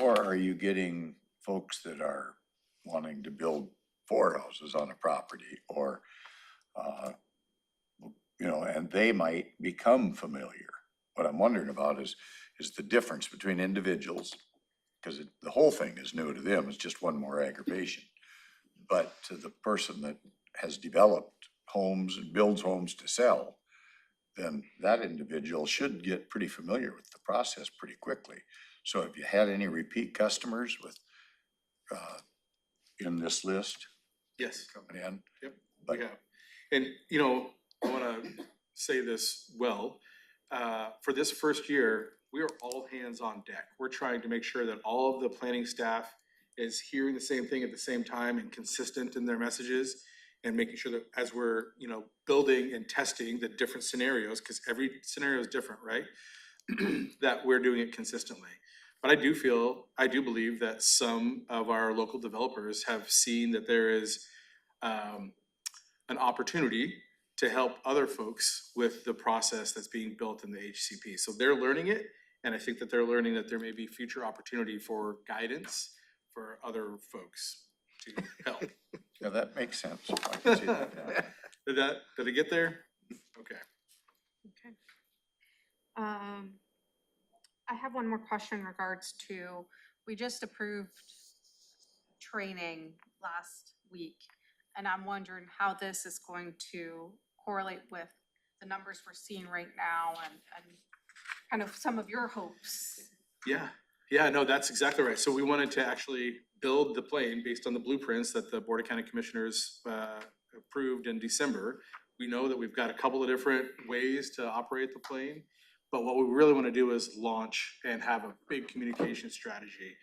Or are you getting folks that are wanting to build 4 houses on a property, or and they might become familiar? What I'm wondering about is the difference between individuals, because the whole thing is new to them, it's just one more aggravation. But to the person that has developed homes and builds homes to sell, then that individual should get pretty familiar with the process pretty quickly. So have you had any repeat customers with in this list? Yes. Coming in? Yep, we have. And, I wanna say this well, for this first year, we are all hands on deck. We're trying to make sure that all of the planning staff is hearing the same thing at the same time and consistent in their messages, and making sure that as we're, building and testing the different scenarios, because every scenario is different, right? That we're doing it consistently. But I do believe that some of our local developers have seen that there is an opportunity to help other folks with the process that's being built in the HCP. So they're learning it, and I think that they're learning that there may be future opportunity for guidance for other folks to help. Yeah, that makes sense. I can see that now. Did it get there? Okay. Okay. I have one more question in regards to, we just approved training last week, and I'm wondering how this is going to correlate with the numbers we're seeing right now and kind of some of your hopes. Yeah, no, that's exactly right. So we wanted to actually build the plane based on the blueprints that the Board of County Commissioners approved in December. We know that we've got a couple of different ways to operate the plane, but what we really want to do is launch and have a big communication strategy.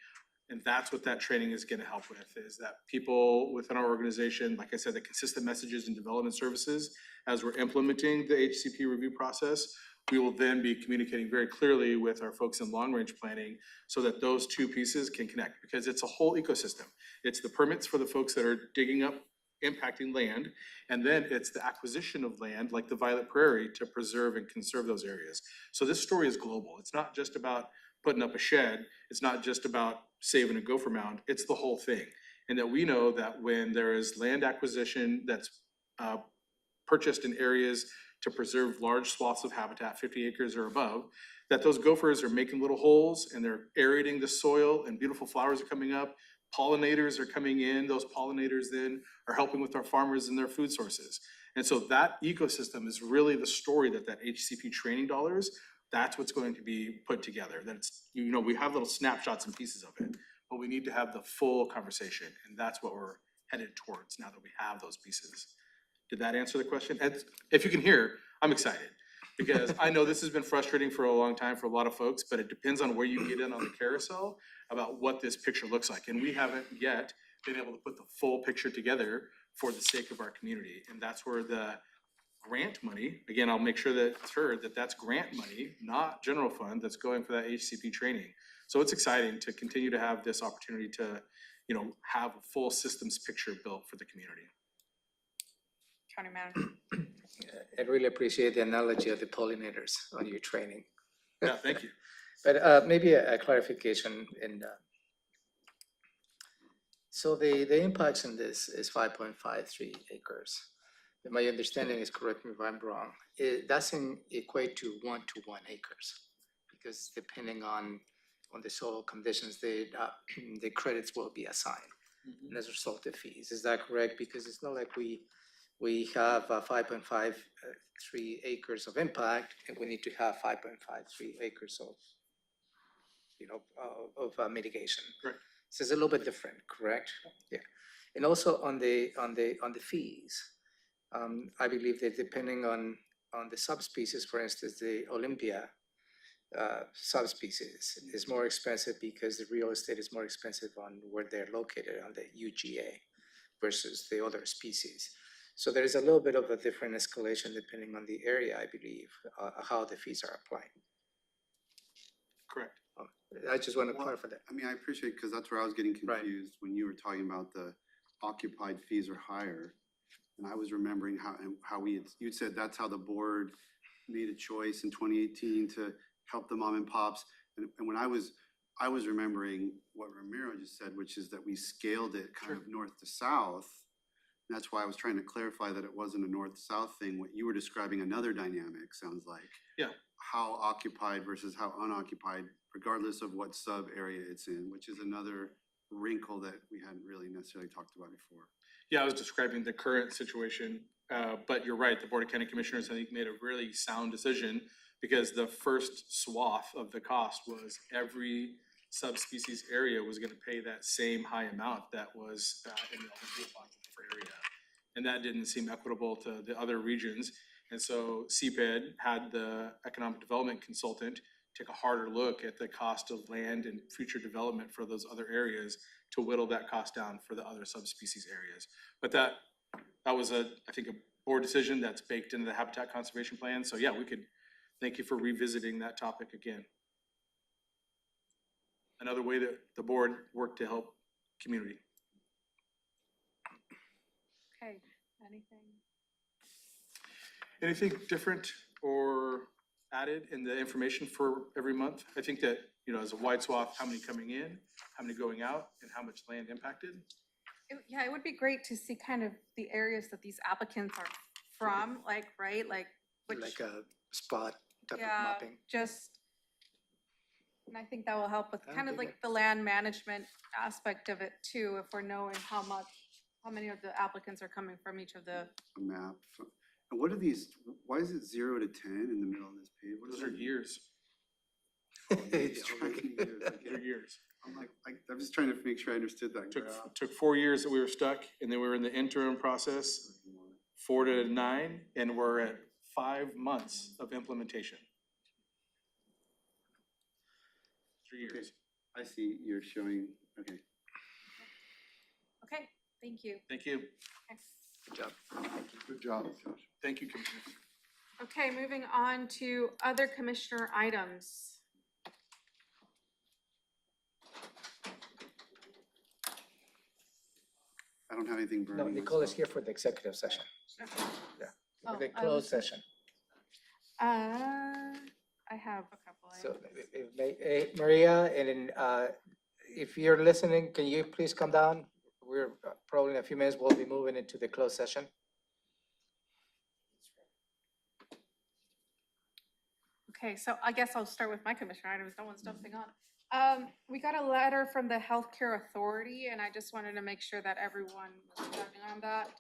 And that's what that training is going to help with, is that people within our organization, like I said, the consistent messages and development services, as we're implementing the HCP review process, we will then be communicating very clearly with our folks in long-range planning so that those two pieces can connect, because it's a whole ecosystem. It's the permits for the folks that are digging up, impacting land, and then it's the acquisition of land, like the Violet Prairie, to preserve and conserve those areas. So this story is global. It's not just about putting up a shed. It's not just about saving a gopher mound. It's the whole thing. And that we know that when there is land acquisition that's purchased in areas to preserve large swaths of habitat, 50 acres or above, that those gophers are making little holes and they're aerating the soil, and beautiful flowers are coming up. Pollinators are coming in. Those pollinators then are helping with our farmers and their food sources. And so that ecosystem is really the story that HCP training dollars, that's what's going to be put together. That's, we have little snapshots and pieces of it, but we need to have the full conversation. And that's what we're headed towards now that we have those pieces. Did that answer the question? And if you can hear, I'm excited. Because I know this has been frustrating for a long time for a lot of folks, but it depends on where you get in on the carousel about what this picture looks like. And we haven't yet been able to put the full picture together for the sake of our community. And that's where the grant money, again, I'll make sure that it's heard that that's grant money, not general fund, that's going for that HCP training. So it's exciting to continue to have this opportunity to, you know, have a full systems picture built for the community. County Manager. I really appreciate the analogy of the pollinators on your training. Yeah, thank you. But maybe a clarification in, so the impacts in this is 5.53 acres. If my understanding is correct me if I'm wrong, it doesn't equate to 1 acres. Because depending on the soil conditions, the credits will be assigned as a result of fees. Is that correct? Because it's not like we have 5.53 acres of impact, and we need to have 5.53 acres of, you know, of mitigation. Correct. So it's a little bit different, correct? Yeah. And also on the fees, I believe that depending on the subspecies, for instance, the Olympia subspecies is more expensive because the real estate is more expensive on where they're located on the UGA versus the other species. So there is a little bit of a different escalation depending on the area, I believe, how the fees are applied. Correct. I just want to Well, clarify that. I mean, I appreciate, because that's where I was getting confused when you were talking about the occupied fees are higher. And I was remembering how you'd said that's how the board made a choice in 2018 to help the mom and pops. And when I was remembering what Ramiro just said, which is that we scaled it kind of north to south. And that's why I was trying to clarify that it wasn't a north-south thing. What you were describing, another dynamic, sounds like. Yeah. How occupied versus how unoccupied, regardless of what sub area it's in, which is another wrinkle that we hadn't really necessarily talked about before. Yeah, I was describing the current situation, but you're right, the Board of County Commissioners, I think, made a really sound decision because the first swath of the cost was every subspecies area was gonna pay that same high amount that was in the area. And that didn't seem equitable to the other regions. And so CPED had the economic development consultant take a harder look at the cost of land and future development for those other areas to whittle that cost down for the other subspecies areas. But that was I think a board decision that's baked into the habitat conservation plan. So yeah, thank you for revisiting that topic again. Another way that the board worked to help community. Okay, anything? Anything different or added in the information for every month? I think that, you know, as a wide swath, how many coming in, how many going out, and how much land impacted? Yeah, it would be great to see kind of the areas that these applicants are from, like, right, like which. Like a spot type of Yeah, mapping. just, and I think that will help with I kind of think like the land management aspect of it too, if we're knowing how many of the applicants are coming from each of the. A map. And what are these, why is it 0 to 10 in the middle of this page? What Those is are that? years. It's tracking years, okay. They're years. I'm just trying to make sure I understood that graph. Took 4 years that we were stuck, and then we were in the interim process, 4 to 9, and we're at 5 months of implementation. 3 years. I see you're showing, okay. Okay, thank you. Thank you. Okay. Good job. Good job. Thank you, Commissioners. Okay, moving on to other commissioner items. I don't have anything burning. No, Nicole is myself. here for the executive session. Yeah, Oh, for the I closed was- session. I have a couple So, items. Maria, and then, if you're listening, can you please come down? We're probably in a few minutes, we'll be moving into the closed session. Okay, so I guess I'll start with my commissioner items, no one's jumping on. We got a letter from the Healthcare Authority, and I just wanted to make sure that everyone was checking on that.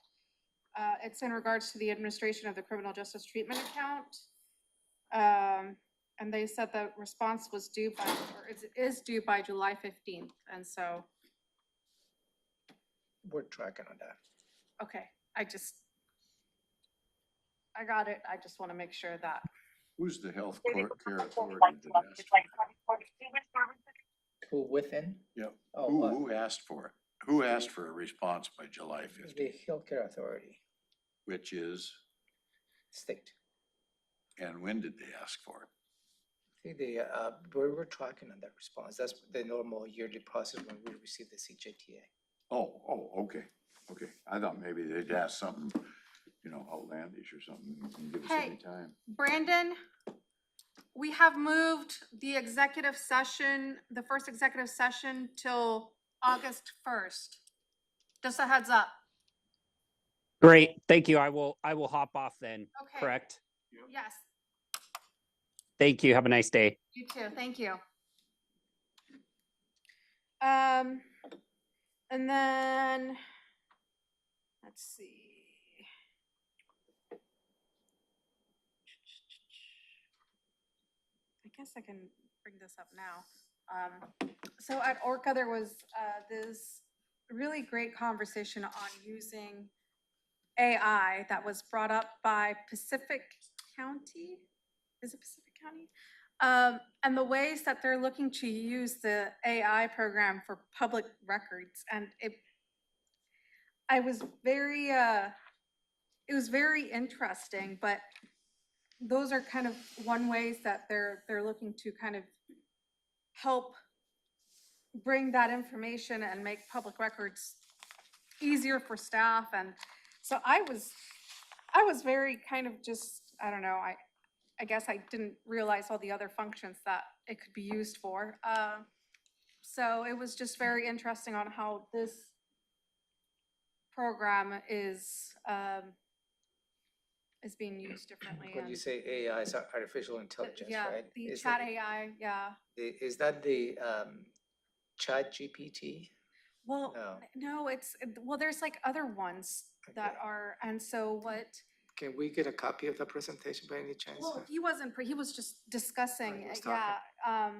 It's in regards to the administration of the criminal justice treatment account. And they said the response was due by, or is due by July 15th, and so, We're tracking on that. okay, I got it, I just want to make sure that Who's the health care authority that asked for it? Who within? Yep. Oh, Who asked for it? Who asked for a response by July the 15th, healthcare authority, which is, state. and when did they ask for it? I think we're tracking on that response. That's the normal yearly process when we receive the CJTA. Okay. I thought maybe they'd ask something, outlandish or something and give us Hey. any time. Brandon, we have moved the executive session, the first executive session till August 1st. Just a heads up. Great, thank you. I will hop off then, Okay. correct? Yes, Thank you. Have a nice day. you too. Thank you. And then, let's see. I guess I can bring this up now. So at Orca, there was this really great conversation on using AI that was brought up by Pacific County. Is it Pacific County? And the ways that they're looking to use the AI program for public records. And it was very interesting, but those are kind of one ways that they're looking to kind of help bring that information and make public records easier for staff. And so I was very kind of just, I don't know, I guess I didn't realize all the other functions that it could be used for. So it was just very interesting on how this program is being used differently. When you say AI, it's artificial intelligence, Yeah, right? the chat AI, yeah. Is that the chat GPT? Well, No. well, there's like other ones that are, and so what? Can we get a copy of the presentation by any chance? Well, he wasn't, he was just discussing, he was yeah.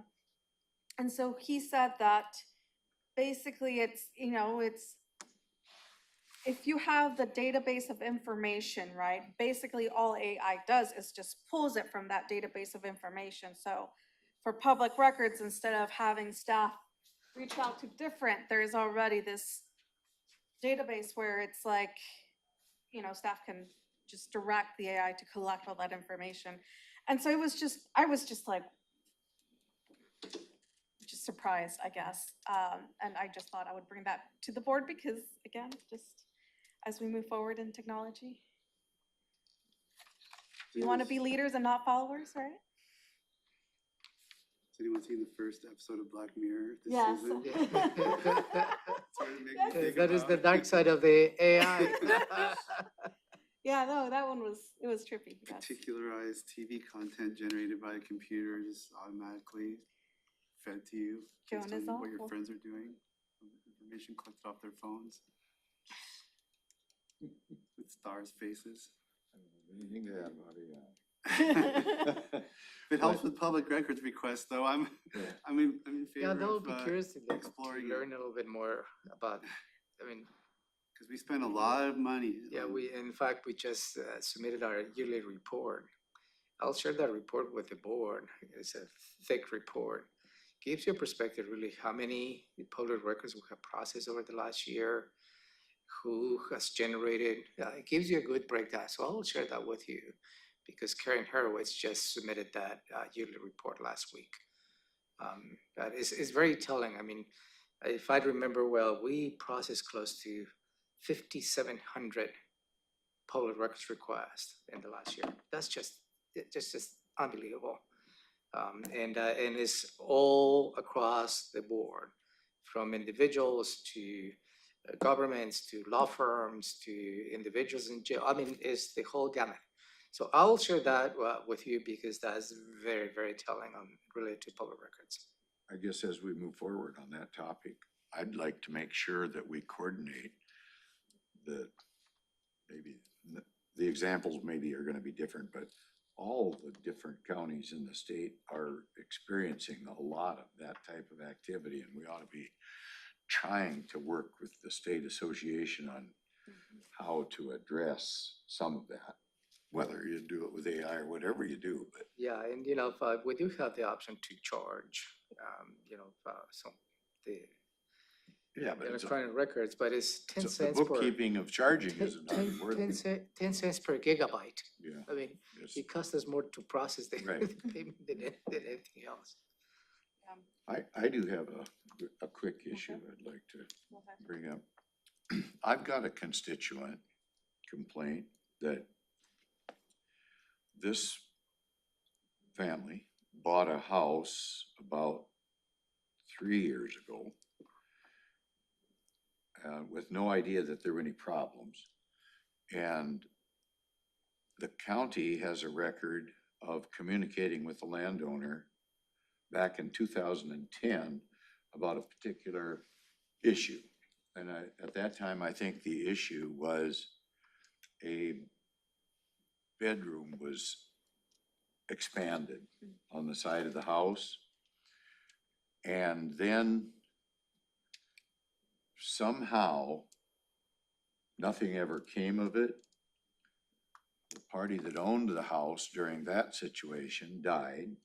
And so he said that basically it's, if you have the database of information, right, basically all AI does is just pulls it from that database of information. So for public records, instead of having staff reach out to different, there's already this database where it's like, staff can just direct the AI to collect all that information. And so I was just like, just surprised, I guess. And I just thought I would bring that to the board because, again, just as we move forward in technology, we want to be leaders and not followers, right? Has anyone seen the first episode of Black Mirror this Yes. season? That is the dark side of the AI. Yeah, no, that one it was trippy. Yes. Particularized TV content generated by a computer just automatically fed to you based Joan is on what your awful. friends are doing. Information collected off their phones. With stars' faces. Anything to add, Bobby? If it helps with public records requests, though, I'm in Yeah, favor that would of be curious to exploring learn a little bit more about, because we spend a lot of money. Yeah, in fact, we just submitted our yearly report. I'll share that report with the board. It's a thick report. Gives you a perspective really how many public records we have processed over the last year, who has generated, it gives you a good breakdown. So I'll share that with you because Karen Horowitz just submitted that yearly report last week. That is very telling. I mean, if I remember well, we processed close to 5,700 public records requests in the last year. That's just unbelievable. And it's all across the board, from individuals to governments to law firms to individuals in jail. I mean, it's the whole gamut. So I'll share that with you because that's very, very telling on related to public records. I guess as we move forward on that topic, I'd like to make sure that we coordinate the examples maybe are going to be different, but all the different counties in the state are experiencing a lot of that type of activity, and we ought to be trying to work with the state association on how to address some of that. whether you do it with AI or whatever you do, but Yeah, and we do have the option to charge, some, the yeah, but it's, electronic records, but it's 10 the cents per. bookkeeping of charging isn't hardly worth it. 10 cents per gigabyte. Yeah. I mean, Yes. it costs us more to process the Right. the payment than anything else. I do have a quick issue I'd like to bring up. I've got a constituent complaint that this family bought a house about 3 years ago with no idea that there were any problems. And the county has a record of communicating with the landowner back in 2010 about a particular issue. And at that time, I think the issue was a bedroom was expanded on the side of the house. And then somehow, nothing ever came of it. The party that owned the house during that situation died.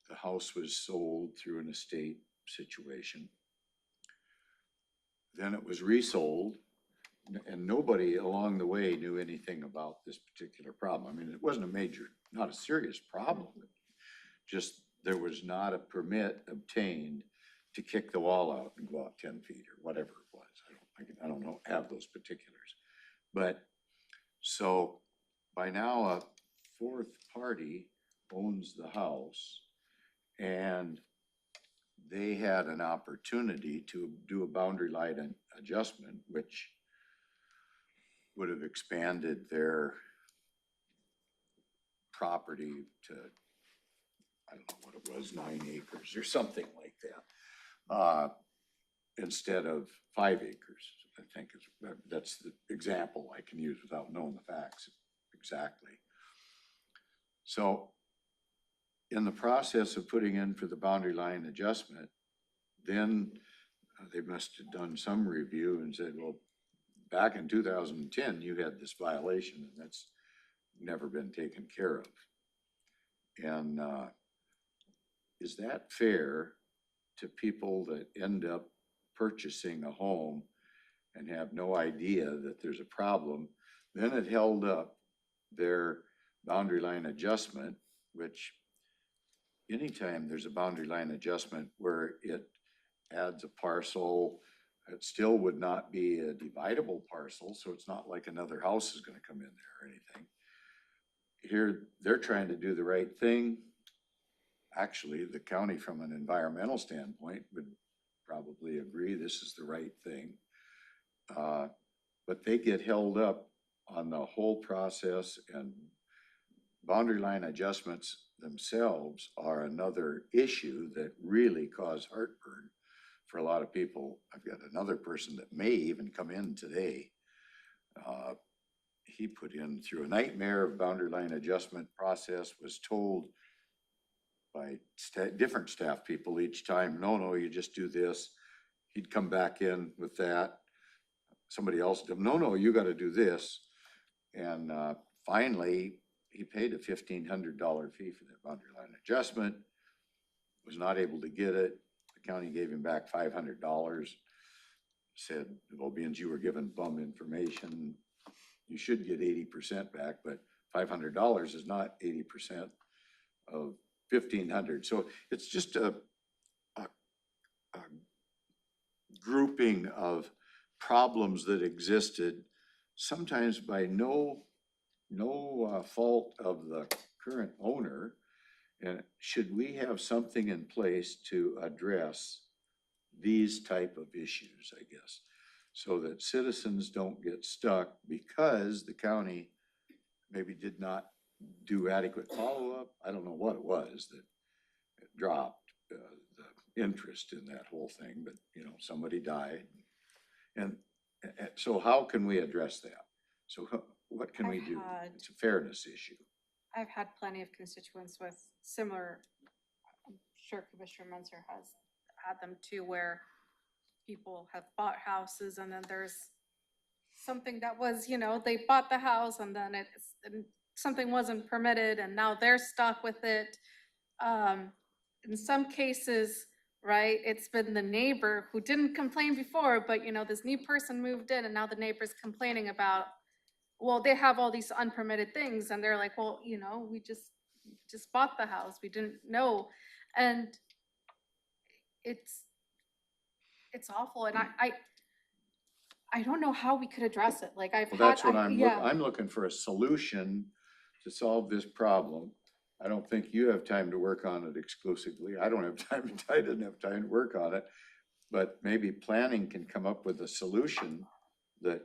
The house was sold through an estate situation. Then it was resold, and nobody along the way knew anything about this particular problem. I mean, it wasn't a major, not a serious problem. Just there was not a permit obtained to kick the wall out and go out 10 feet or whatever it was. I don't know, have those particulars. But so by now a fourth party owns the house, and they had an opportunity to do a boundary line adjustment, which would have expanded their property to, I don't know what it was, 9 acres or something like that. Instead of 5 acres, I think that's the example I can use without knowing the facts exactly. So in the process of putting in for the boundary line adjustment, then they must have done some review and said, well, back in 2010, you had this violation, and that's never been taken care of. And is that fair to people that end up purchasing a home and have no idea that there's a problem? Then it held up their boundary line adjustment, which anytime there's a boundary line adjustment where it adds a parcel, it still would not be a dividable parcel, so it's not like another house is gonna come in there or anything. Here, they're trying to do the right thing. Actually, the county, from an environmental standpoint, would probably agree this is the right thing. But they get held up on the whole process, and boundary line adjustments themselves are another issue that really cause heartburn for a lot of people. I've got another person that may even come in today. He put in through a nightmare of boundary line adjustment process, was told by different staff people each time, no, you just do this. He'd come back in with that. Somebody else, no, you gotta do this. And finally, he paid a $1,500 fee for that boundary line adjustment, was not able to get it. The county gave him back $500, said, well, being you were given bum information, you should get 80% back, but $500 is not 80% of $1,500. So it's just a grouping of problems that existed, sometimes by no fault of the current owner. And should we have something in place to address these type of issues, I guess, so that citizens don't get stuck because the county maybe did not do adequate follow-up? I don't know what it was that dropped the interest in that whole thing, but somebody died. And so how can we address that? So what can we do? It's a fairness issue. I've had plenty of constituents with similar, I'm sure Commissioner Menzer has had them too, where people have bought houses and then there's something that was, they bought the house and then and something wasn't permitted and now they're stuck with it. In some cases, right, it's been the neighbor who didn't complain before, but this new person moved in and now the neighbor's complaining about, well, they have all these unpermitted things and they're like, well, we just bought the house, we didn't know. And it's awful. And I don't know how we could address it. Like Well, that's what yeah. I'm looking for a solution to solve this problem. I don't think you have time to work on it exclusively. I don't have time, I didn't have time to work on it. But maybe planning can come up with a solution that.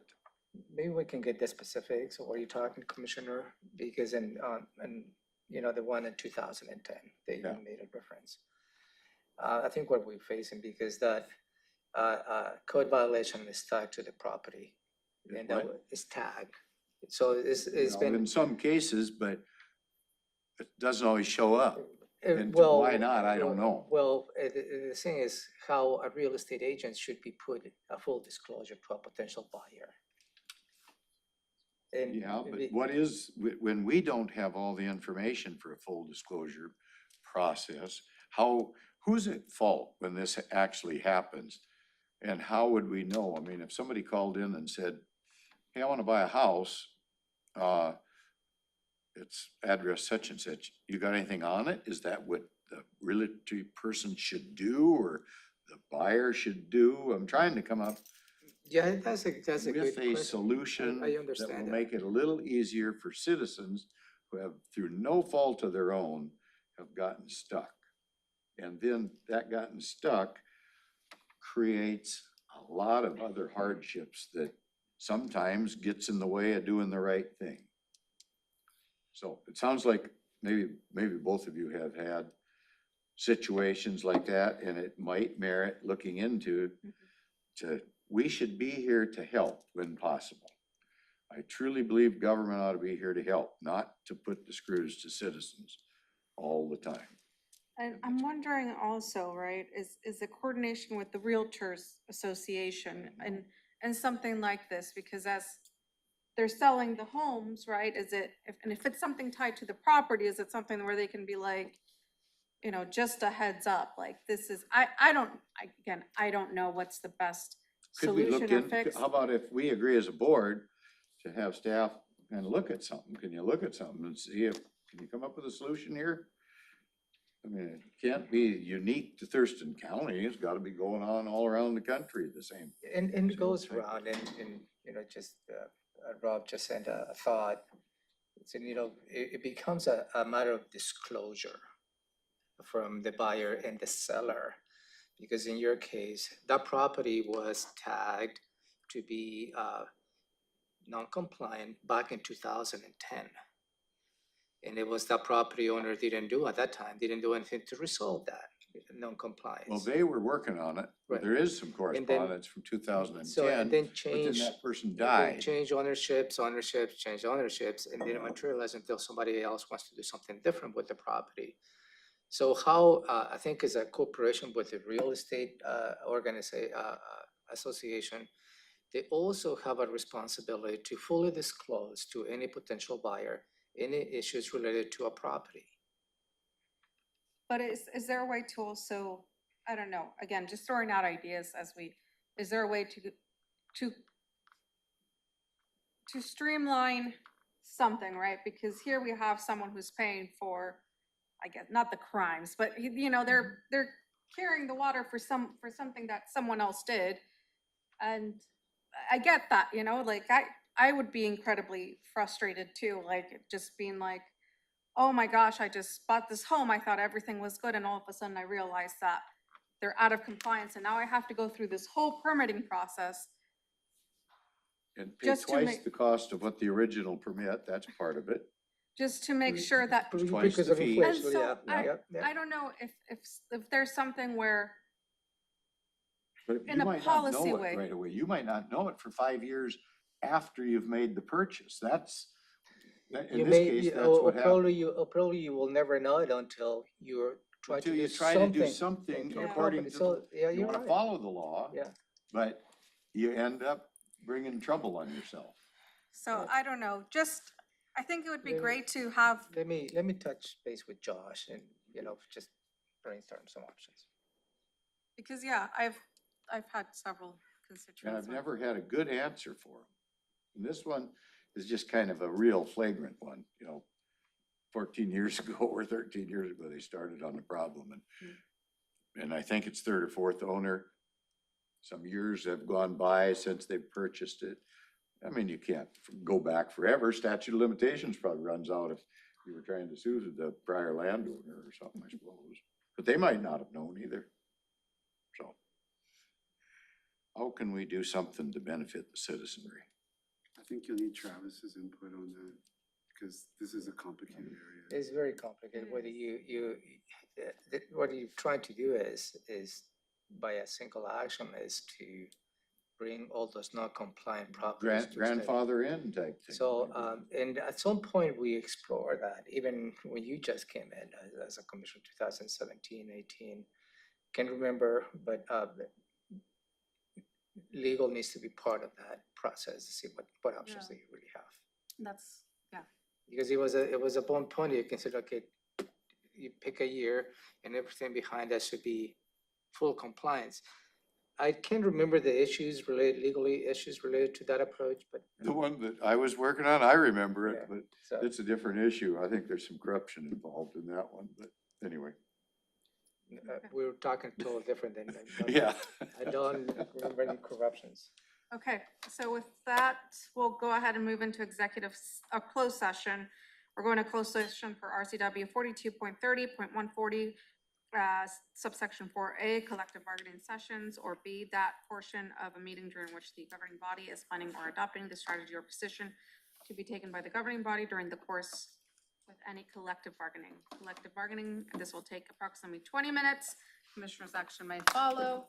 Maybe we can get the specifics. What are you talking, Commissioner? Because in the one in 2010, they made a reference. I think what we're facing, because that code violation is tagged to the property, and that is tagged. So it's been in some cases, but it doesn't always show up. And well, why not? I don't know. Well, the thing is how a real estate agent should be put a full disclosure to a potential buyer. And yeah, but what is, when we don't have all the information for a full disclosure process, who's at fault when this actually happens? And how would we know? I mean, if somebody called in and said, hey, I want to buy a house, it's address such and such, you got anything on it? Is that what the realty person should do or the buyer should do? I'm trying to come up yeah, that's a good with a question. solution I that understand will that. make it a little easier for citizens who have, through no fault of their own, have gotten stuck. And then that gotten stuck creates a lot of other hardships that sometimes gets in the way of doing the right thing. So it sounds like maybe both of you have had situations like that, and it might merit looking into. We should be here to help when possible. I truly believe government ought to be here to help, not to put the screws to citizens all the time. And I'm wondering also, right, is the coordination with the Realtors Association and something like this, because as they're selling the homes, right, if it's something tied to the property, is it something where they can be like, just a heads up, like this is, I don't know what's the best Could we look solution or in, fix. how about if we agree as a board to have staff kind of look at something? Can you look at something and see if, can you come up with a solution here? I mean, it can't be unique to Thurston County. It's got to be going on all around the country the same. And it goes around and just Rob just sent a thought. So, it becomes a matter of disclosure from the buyer and the seller. Because in your case, that property was tagged to be non-compliant back in 2010. And it was that property owner didn't do anything to resolve that non-compliance. Well, they were working on it, but Right. there is some correspondence from 2010. And then But then change. that person died. Change ownerships, change ownerships, and didn't materialize until somebody else wants to do something different with the property. So how, I think as a corporation with the real estate association, they also have a responsibility to fully disclose to any potential buyer any issues related to a property. But is there a way to also, I don't know, again, just throwing out ideas is there a way to streamline something, right? Because here we have someone who's paying for, I guess, not the crimes, but they're carrying the water for something that someone else did. And I get that, like I would be incredibly frustrated too, like just being like, oh my gosh, I just bought this home. I thought everything was good. And all of a sudden I realized that they're out of compliance. And now I have to go through this whole permitting process. And pay twice the cost of what the original permit, that's part of it. Just to make sure that. Twice the fee. And so I don't know if there's something where But in you a might not policy know it way. right away. You might not know it for 5 years after you've made the purchase. In this case, that's what happens. Probably you will never know it until you're trying Until to you do try something. to do something Yeah. according to, So, yeah, you you're want to right. follow the law. Yeah. But you end up bringing trouble on yourself. So I don't know, just, I think it would be Let me- great to have, Let me touch base with Josh and, just brainstorm some options. because yeah, I've had several And constituents. I've never had a good answer for them. And this one is just kind of a real flagrant one, 14 years ago or 13 years ago, they started on the problem and I think it's third or fourth owner. Some years have gone by since they've purchased it. I mean, you can't go back forever. Statute of limitations probably runs out if you were trying to sue the prior landowner or something, I suppose. But they might not have known either. So how can we do something to benefit the citizenry? I think you'll need Travis's input on that, because this is a complicated area. It's very complicated. What you're trying to do is by a single action is to bring all those non-compliant properties. to a state. Grandfather in type thing. So, and at some point we explore that, even when you just came in as a commissioner, 2017, 18. Can't remember, but legal needs to be part of that process to see what options Yeah. that you really have. That's, yeah. Because it was a one point you consider, okay, you pick a year and everything behind that should be full compliance. I can't remember the legal issues related to that approach, but The one that I was working on, I remember it, Yeah, but so- it's a different issue. I think there's some corruption involved in that one, but anyway. we were talking totally different than. Yeah. I don't remember any corruptions. Okay, so with that, we'll go ahead and move into closed session. We're going to closed session for RCW 42.30.140, subsection 4A, collective bargaining sessions, or B, that portion of a meeting during which the governing body is planning or adopting the strategy or position to be taken by the governing body during the course with any collective bargaining. Collective bargaining, this will take approximately 20 minutes. Commissioner's action may follow.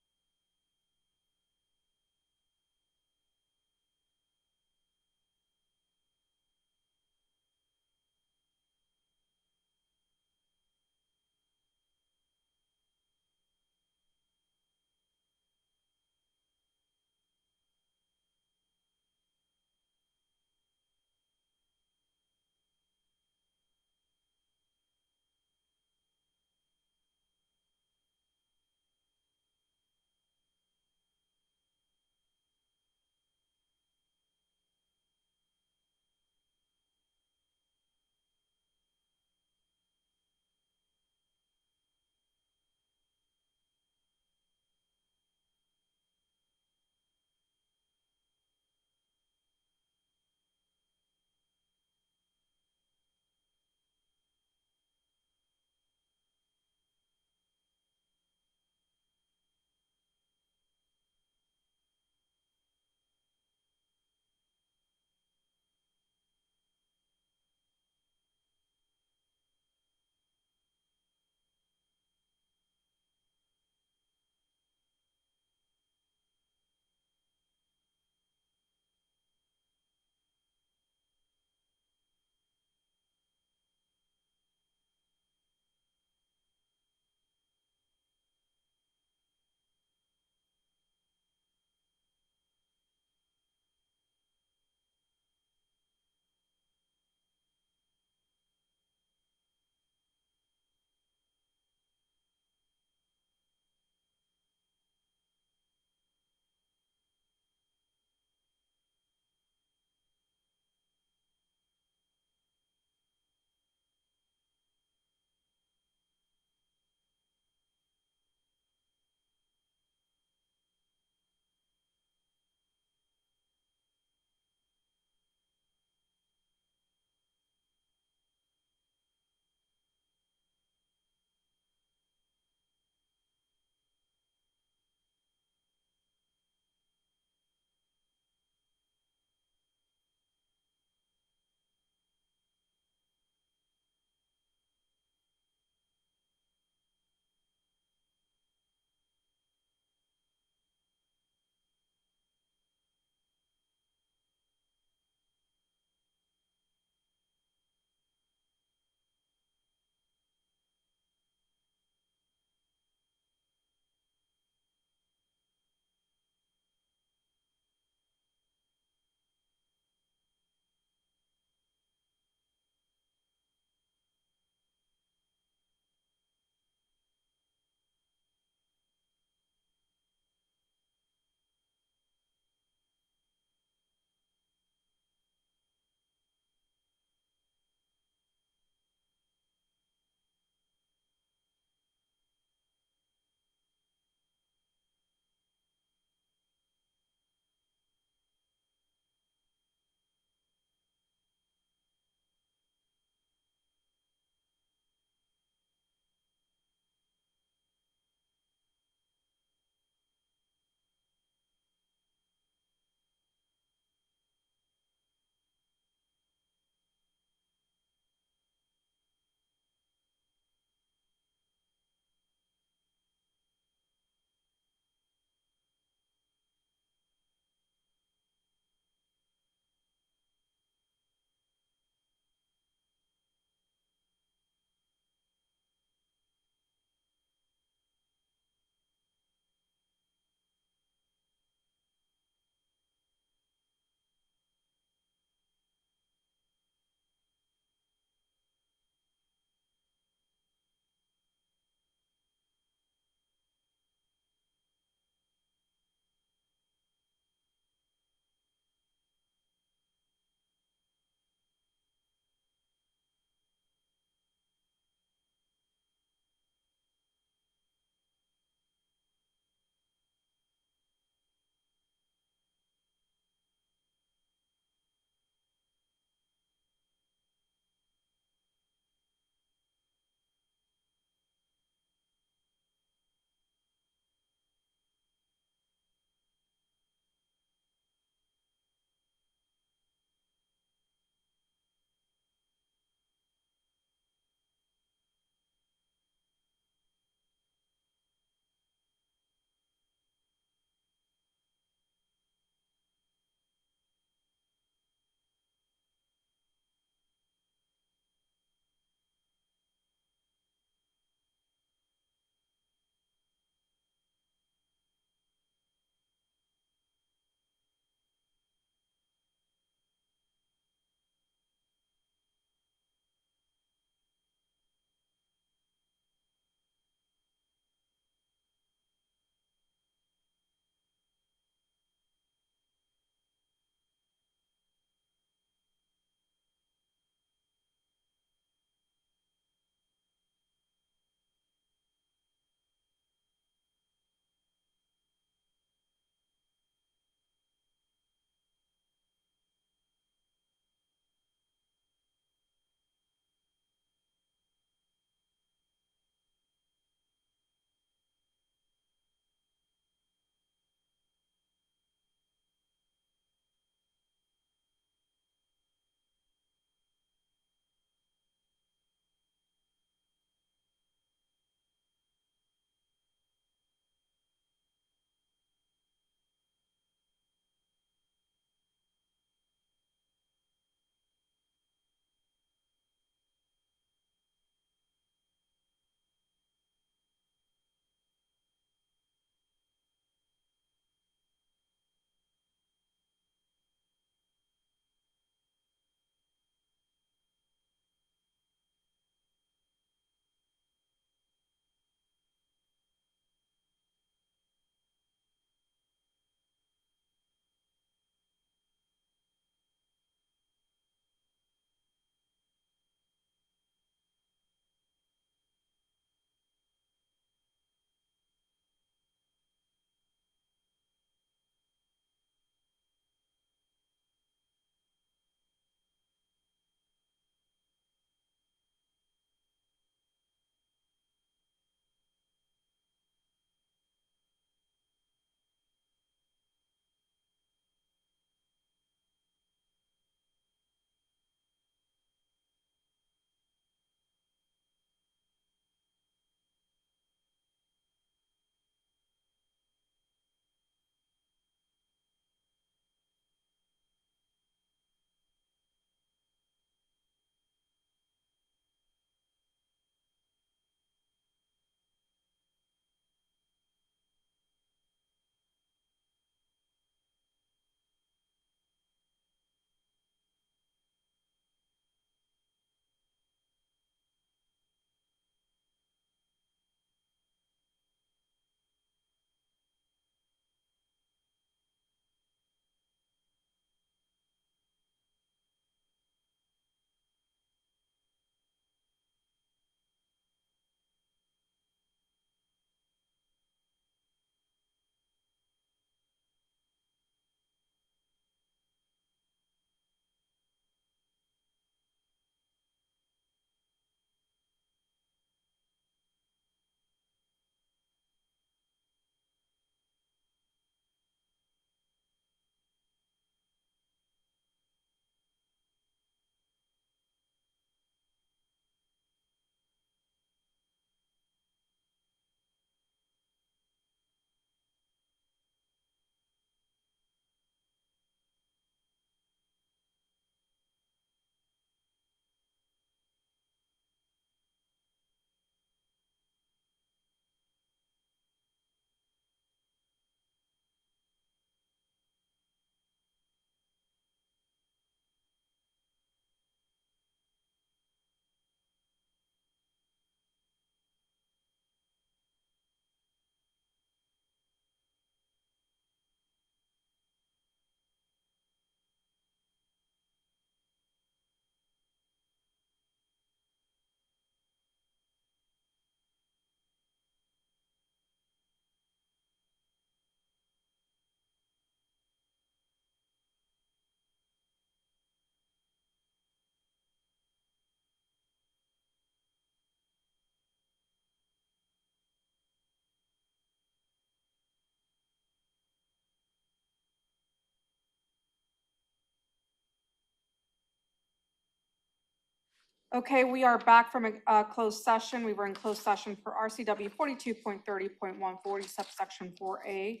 Okay, we are back from a closed session. We were in closed session for RCW 42.30.140 subsection 4A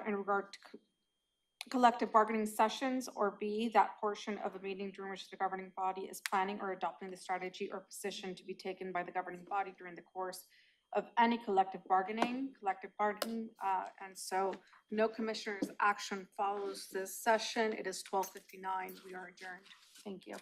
in regard to collective bargaining sessions, or B, that portion of a meeting during which the governing body is planning or adopting the strategy or position to be taken by the governing body during the course of any collective bargaining, and so no commissioner's action follows this session. It is 12:59. We are adjourned. Thank you.